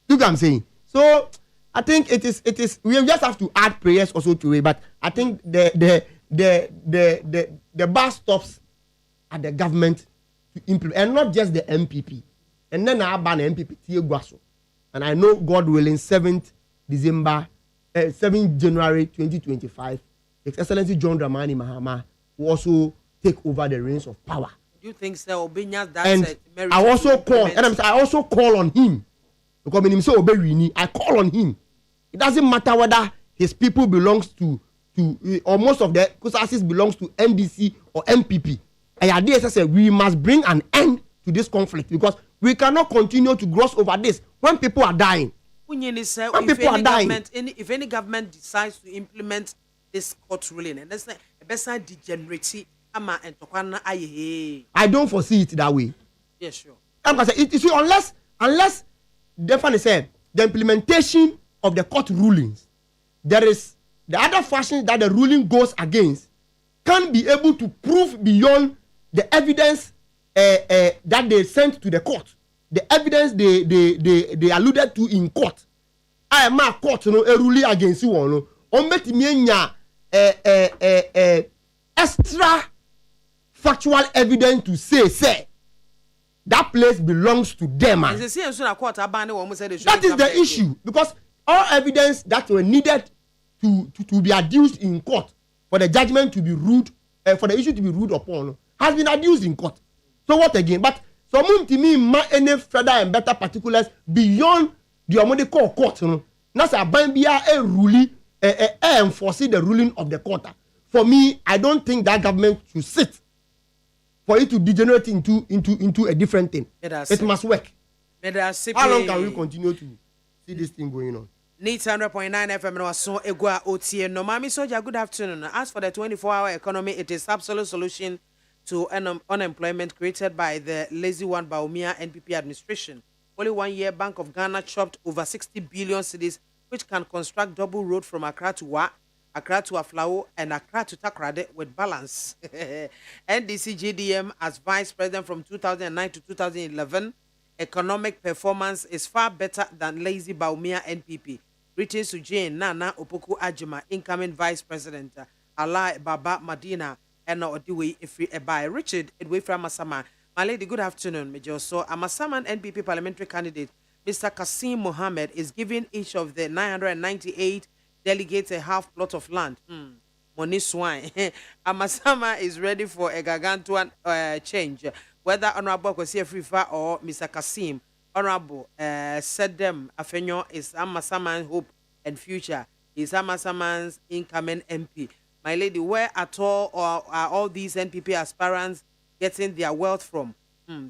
You know what I'm saying? So I think it is we just have to add prayers also to it, but I think the bar stops at the government to implement, and not just the MPP. And then I ban MPP Guaso. And I know, God willing, 7th January 2025, His Excellency John Dramani Mahama will also take over the reins of power. Do you think so? And I also call on him. Because I call on him. It doesn't matter whether his people belongs to or most of the Kusasis belongs to NDC or MPP. And I said we must bring an end to this conflict because we cannot continue to gloss over this when people are dying. If any government decides to implement this court ruling, and that's a better degeneracy, I don't foresee it that way. Yes, sure. Unless definitely said the implementation of the court rulings, there is the other fashion that the ruling goes against can be able to prove beyond the evidence that they sent to the court, the evidence they alluded to in court. I am a court, a ruling against you, extra factual evidence to say that place belongs to them. That is the issue, because all evidence that were needed to be adduced in court for the judgment to be ruled, for the issue to be ruled upon, has been adduced in court. So what again? But someone to me any further and better particulars beyond the Omode court. That's a bambia a ruling enforcing the ruling of the court. For me, I don't think that government should sit for it to degenerate into a different thing. It must work. How long can we continue to see this thing going on? Needs 100.9 FM no so egwa otie no mami soja. Good afternoon. As for the 24-hour economy, it is absolute solution to unemployment created by the lazy one BIAMAH NPP administration. Only 1 year, Bank of Ghana chopped over 60 billion cedis, which can construct double road from Accra to Wa, Accra to Aflao, and Accra to Takrade with balance. NDC GDM as vice president from 2009 to 2011. Economic performance is far better than lazy BIAMAH NPP. Greetings to Jane Nana Opoku Ajima, incoming vice president. Allah Baba Madina and Odiwe Ifri Ebai. Richard Edwe from Masama. My lady, good afternoon. Major. So, a Masaman NPP parliamentary candidate, Mr. Kasim Mohammed, is giving each of the 998 delegate a half plot of land. Money swine. Amasama is ready for a gargantuan change. Whether Honorable Kwesi Afrifa or Mr. Kasim, Honorable said them Afenyo is Amasaman's hope and future. Is Amasaman's incoming MP. My lady, where at all or are all these NPP aspirants getting their wealth from?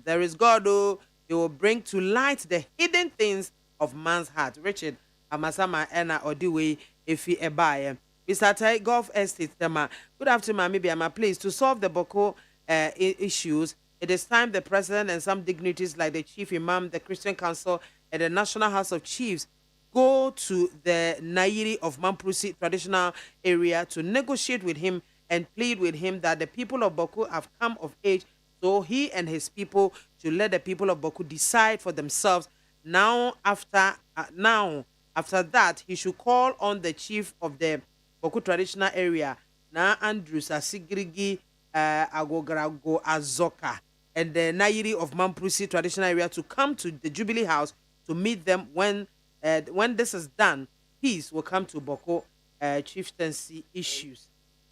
There is God who he will bring to light the hidden things of man's heart. Richard Amasama Ena Odiwe Efi Ebaye. Mr. Tai Golf Estate Tema. Good afternoon, maybe I'm pleased to solve the Boko issues. It is time the president and some dignitaries like the chief imam, the Christian Council, and the National House of Chiefs go to the Nairi of Mamprusi traditional area to negotiate with him and plead with him that the people of Boko have come of age, so he and his people should let the people of Boko decide for themselves. Now, after that, he should call on the chief of the Boko traditional area, Na Andrews Asigrigi Agogrago Azoka, and the Nairi of Mamprusi traditional area to come to the Jubilee House to meet them. When this is done, peace will come to Boko chieftaincy issues.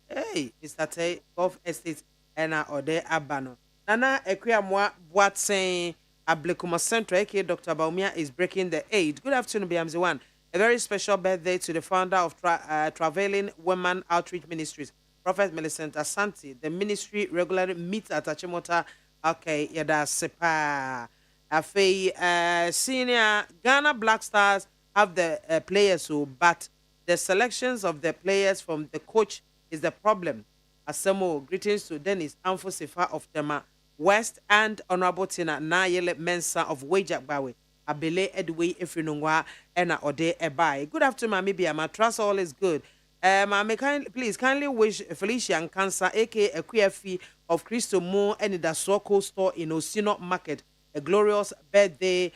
Hey, Mr. Tay, Golf Estate, Ena Ode Abano. Nana Ekwia Mwa Boatsen Ablekuma Central, aka Dr. Baumia, is breaking the 8. Good afternoon, BMZ1. A very special birthday to the founder of Traveling Women Outreach Ministries, Prophet Millicent Asante. The ministry regularly meets at Achimota. Okay, Yada Sepa. Senior Ghana Black Stars have the players who, but the selections of the players from the coach is the problem. Asemo, greetings to Dennis Amfosefa of Tema West and Honorable Tina Nayele Mensa of Wajak Bawe. Abele Edway Efrinungwa Ena Ode Ebai. Good afternoon, Mami BIAMAH. Trust all is good. Please kindly wish Felicia and Cancer, aka Akwafi of Christo Mo and the Soko store in Osino Market, a glorious birthday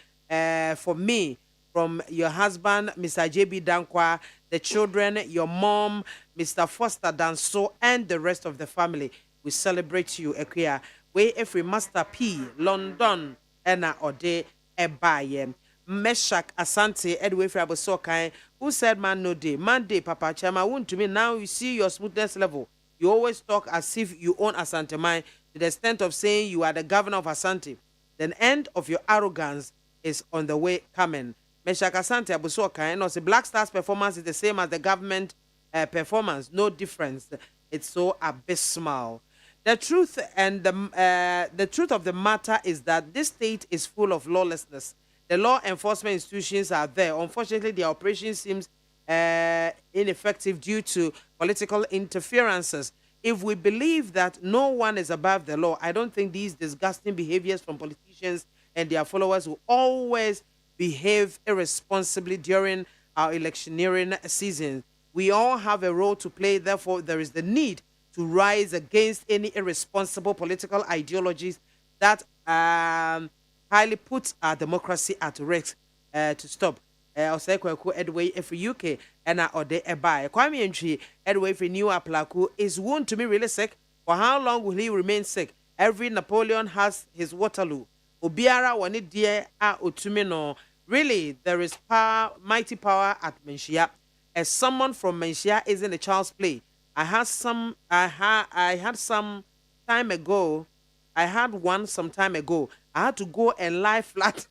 for me from your husband, Mr. JB Dankwa, the children, your mom, Mr. Foster Danso, and the rest of the family. We celebrate you, Ekwia. We every Master P, London, Ena Ode Ebaye. Meshak Asante, Edway Frabosokai, who said, man, no day. Monday, Papa Chama, won't to me now you see your smoothness level. You always talk as if you own Asante Mine to the extent of saying you are the governor of Asante. The end of your arrogance is on the way coming. Meshak Asante Abusokai, no, the Black Stars performance is the same as the government performance. No difference. It's so abysmal. The truth and the truth of the matter is that this state is full of lawlessness. The law enforcement institutions are there. Unfortunately, their operation seems ineffective due to political interferences. If we believe that no one is above the law, I don't think these disgusting behaviors from politicians and their followers will always behave irresponsibly during our electioneering season. We all have a role to play. Therefore, there is the need to rise against any irresponsible political ideologies that highly puts our democracy at risk. To stop. Oseko Edway every UK and Ode Ebai. Kwame Entry Edway for New Aplaku is wound to me really sick. For how long will he remain sick? Every Napoleon has his Waterloo. Obiara wani dear a utumino. Really, there is power, mighty power at Menshia. As someone from Menshia isn't a child's play. I had some time ago. I had one some time ago. I had to go and lie flat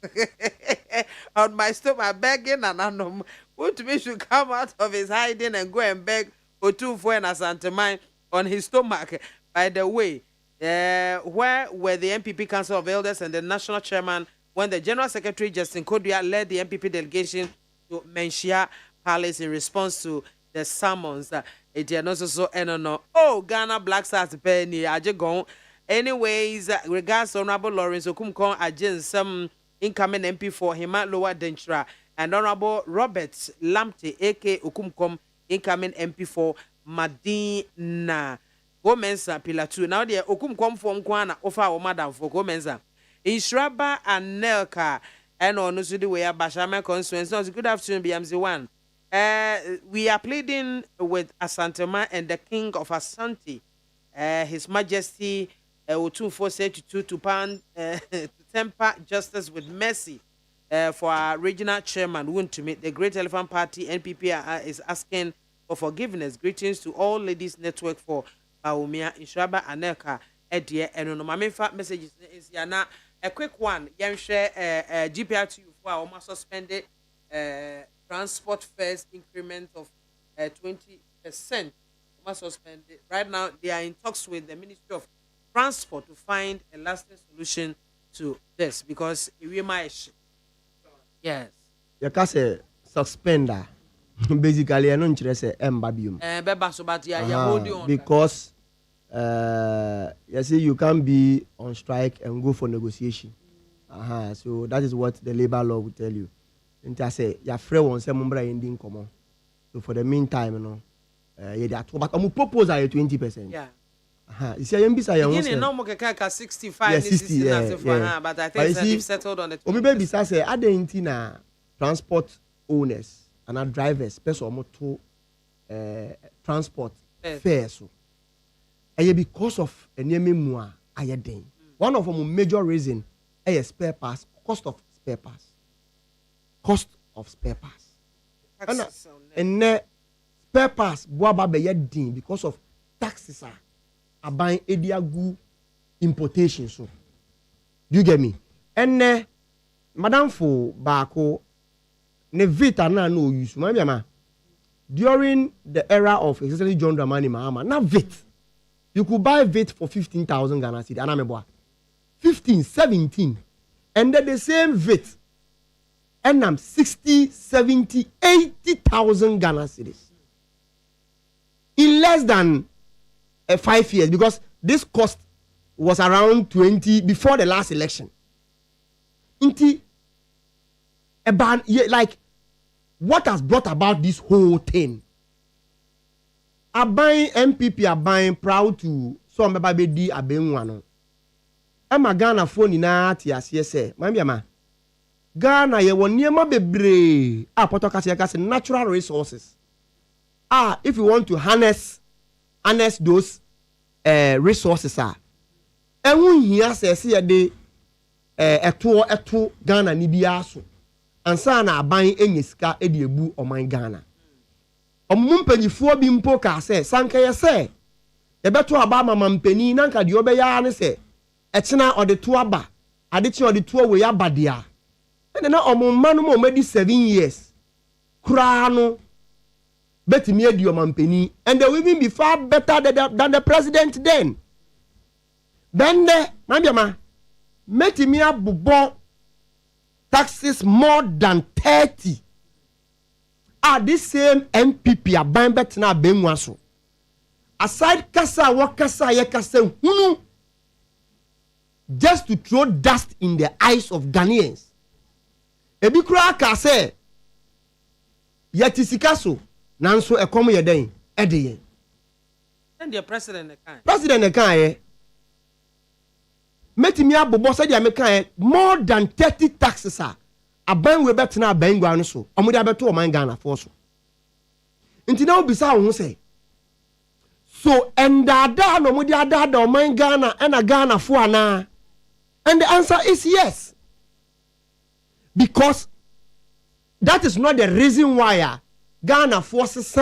on my stomach, begging and anom. What me should come out of his hiding and go and beg Otunfo and Asantemine on his stomach. By the way, where were the MPP Council of Elders and the National Chairman when the General Secretary Justin Kodua led the MPP delegation to Menshia Palace in response to the summons? Oh, Ghana Black Stars Penny, Ajegon. Anyways, regards to Honorable Lawrence Okumkon Ajin, some incoming MP for Hima Lower Denchra, and Honorable Robert Lamte, aka Okumkom, incoming MP for Madina. Gomensa Pilatu. Now the Okumkom from Kwana offer our madam for Gomensa. In Shraba and Nelka, and on Nusudi Wea Bashama constituency. Good afternoon, BMZ1. We are pleading with Asantema and the King of Asante, His Majesty Otunfo said to temper justice with mercy for our regional chairman, to meet the Great Elephant Party, NPP, is asking for forgiveness. Greetings to all ladies network for Baumia Inshaba Aneka Edie and no mamefa messages is yana a quick one. Yan share GPR2 for almost suspended transport fares increment of 20%. Almost suspended. Right now they are in talks with the Ministry of Transport to find a lasting solution to this because we might. Yes. You can say suspender. Basically, I don't say embabium. Because you see, you can't be on strike and go for negotiation. So that is what the labor law will tell you. And I say, your friend wants some umbrella ending common. So for the meantime, you know, but I'm proposal 20%. Yeah. You see, I'm beside you. Beginning no more 65. Yeah, 60. Yeah. But I think they've settled on the 20%. Baby, say, I didn't transport owners and our drivers, person to transport fares. So, because of a name moi, I den. One of the major reason is spare parts, cost of spare parts. Cost of spare parts. And spare parts, boaba be din because of taxes are buying ediagu importation. So, do you get me? And Madam for Bako. Ne vita na no use. During the era of especially John Dramani Mahama, na vit. You could buy vit for 15,000 Ghana cedi. Anameboa. 15, 17. And then the same vit. And I'm 60, 70, 80,000 Ghana cedis. In less than 5 years, because this cost was around 20 before the last election. Like, what has brought about this whole thing? Are buying MPP are buying proud to some baby are being one. Emma Ghana phone na tiasie say, ma Ghana ye won niema bebre apotokase natural resources. If you want to harness those resources enwu hia say de eto Ghana ni biaso. Ansa na aban enyiska ediebu oman Ghana. Omumpanyifo bi mpo ka se sanka ye se e beto aba mama mpani nanka de obeya ne se echena ode to aba ade chi ode to we abadia ene na omumma no mo medi 7 years kura no betimi edi omampani and they will even be far better than the president then mambiama metimi abubo taxes more than 30. This same MPP are buying better now benwaso. Aside kasa wakasa ye kasa hunu just to throw dust in the eyes of Ghanaians. Ebi kura kase yetisikaso nanso ekomo yeden edeye. And the president ekan metimi abobo say dia mekan more than 30 taxes aban we bet na aban gwa no so omude abeto oman Ghana for so nti na obisa wo say so endada no mude adada oman Ghana and a Ghana for ana, and the answer is yes, because that is not the reason why Ghana forces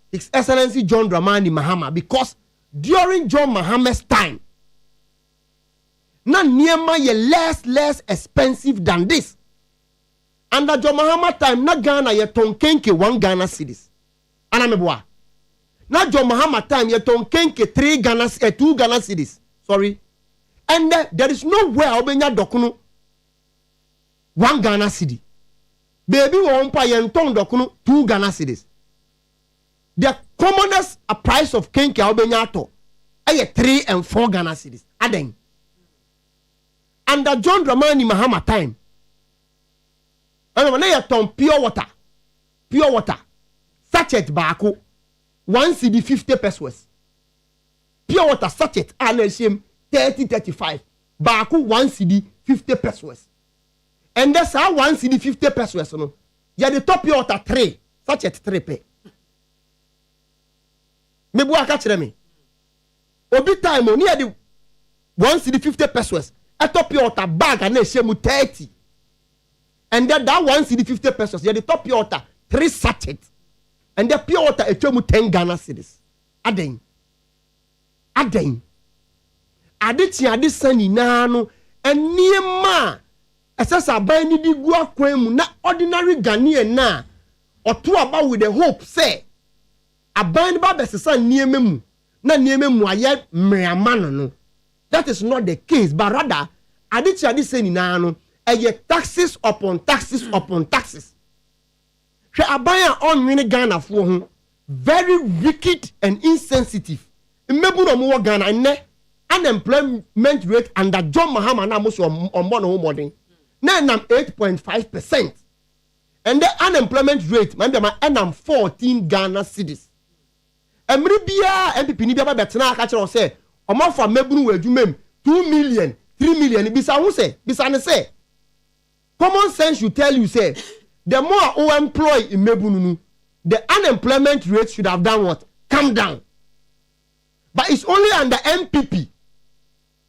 His Excellency John Dramani Mahama, because during John Mahama's time na niema ye less expensive than this. Under John Mahama time na Ghana ye tonkenke 1 Ghana cedis. Anameboa. Na John Mahama time ye tonkenke 2 Ghana cedis. Sorry. And there is nowhere obenya dokuno 1 Ghana cedi. Baby won pa ye nton dokuno 2 Ghana cedis. The commonest price of kenke obenya to ay 3 and 4 Ghana cedis. Aden. Under John Dramani Mahama time, and when you turn pure water, sachet bako, 1 cedi 50 pesos. Pure water sachet, and 30-35. Bako 1 cedi 50 pesos. And that's how 1 cedi 50 pesos. No, you the top pure water 3 sachet 3 pe. Me bua catch me. Obi time on near the 1 cedi 50 pesos. A top pure water bag and shemu 30. And then that 1 cedi 50 pesos. You the top pure water 3 sachets. and the pure water a 10 Ghana cedis. Aden. Aditi adisani nano and niema asasa bani di gua kwemu na ordinary Ghanaian na or two about with the hope say abani ba besesa niememu na niememu aye mreamano no. That is not the case, but rather aditi adisani nano aye taxes upon taxes upon taxes. She abaya on mini Ghana for him very wicked and insensitive. Mebu no mo Ghana ne unemployment rate under John Mahama na most on bono modern. Na 8.5%. And the unemployment rate man be 14 Ghana cedis. Emri bia MPP ni bia ba betena aka kire say omo fa mebunu we adwumem 2 million 3 million bisa hu say bisa ne say common sense should tell you say the more who employ in mebunu the unemployment rate should have done what? Come down. But it's only under MPP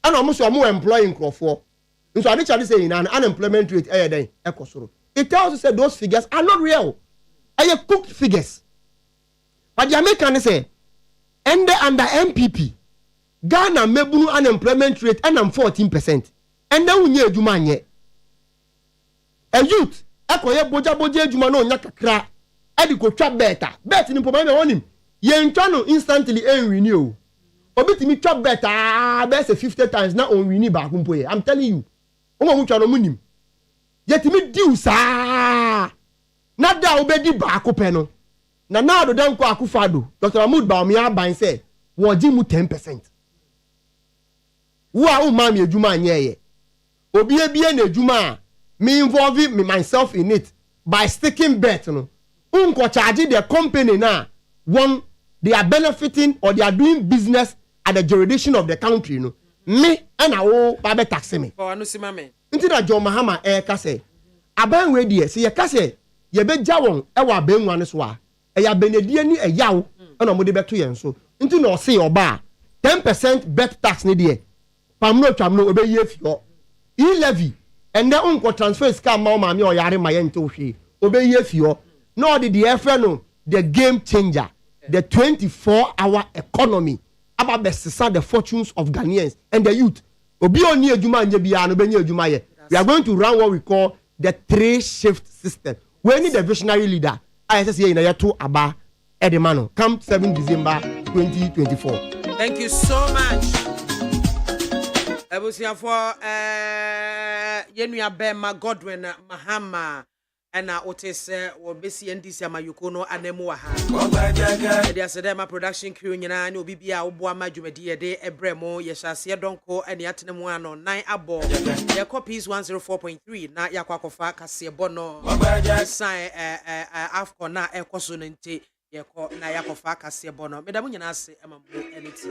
and almost more employing for. And so I need to say in an unemployment rate it tells us that those figures are not real. Are cooked figures. But the Americans say and under MPP Ghana mebunu unemployment rate and 14%. And then we need jumanye. A youth ekoye boja juma no nya kakra edi ko twa beta bet ni poma me wonim ye ntwa no instantly enwini o obitimi twa beta be say 50 times na onwini ba kumpo ye. I'm telling you o mo twa no munim yetimi diu sa na da obedi ba akopɛ no na do dan ko akufado Dr. Mahmoud Bawumia ban say wo gi mu 10%. Wo a wo ma me adwuma anyeye obi ebie na adwuma me involving myself in it by sticking bet no unko charge the company na one they are benefiting or they are doing business at the jurisdiction of the country no me and I ba be tax me for anu simame nti na John Mahama ka say aban we die se ye ka say ye be gya won e wa banwa ne so a e ya benedie ni e yawo na mo de beto ye nso nti na o say oba 10% bet tax ne die pamno twamno obeyi afio e levy and then unko transfer scam maami o yare mayente ohwe obeyi afio no the no the game changer the 24-hour economy about besesa the fortunes of Ghanaians and the youth obi oni adwuma anje bia no benya adwuma ye. We are going to run what we call the 3-shift system. We need a visionary leader. I say na yeto aba edemano come 7 December 2024. Thank you so much. Ebusia for yenua Bema Godwin Mahama na otis obesi ndisi amayuko no anemu wa ha. Dia sedema production crew nyina ne obi bia obo amadwumadi de ebremo ye hyase donko ene atenemu ano 9 abo ye copies 104.3 na yakwakofa kase bono sign afco na ekoso nte ye ko na yakofa kase bono medamu nyina ase emambo eniti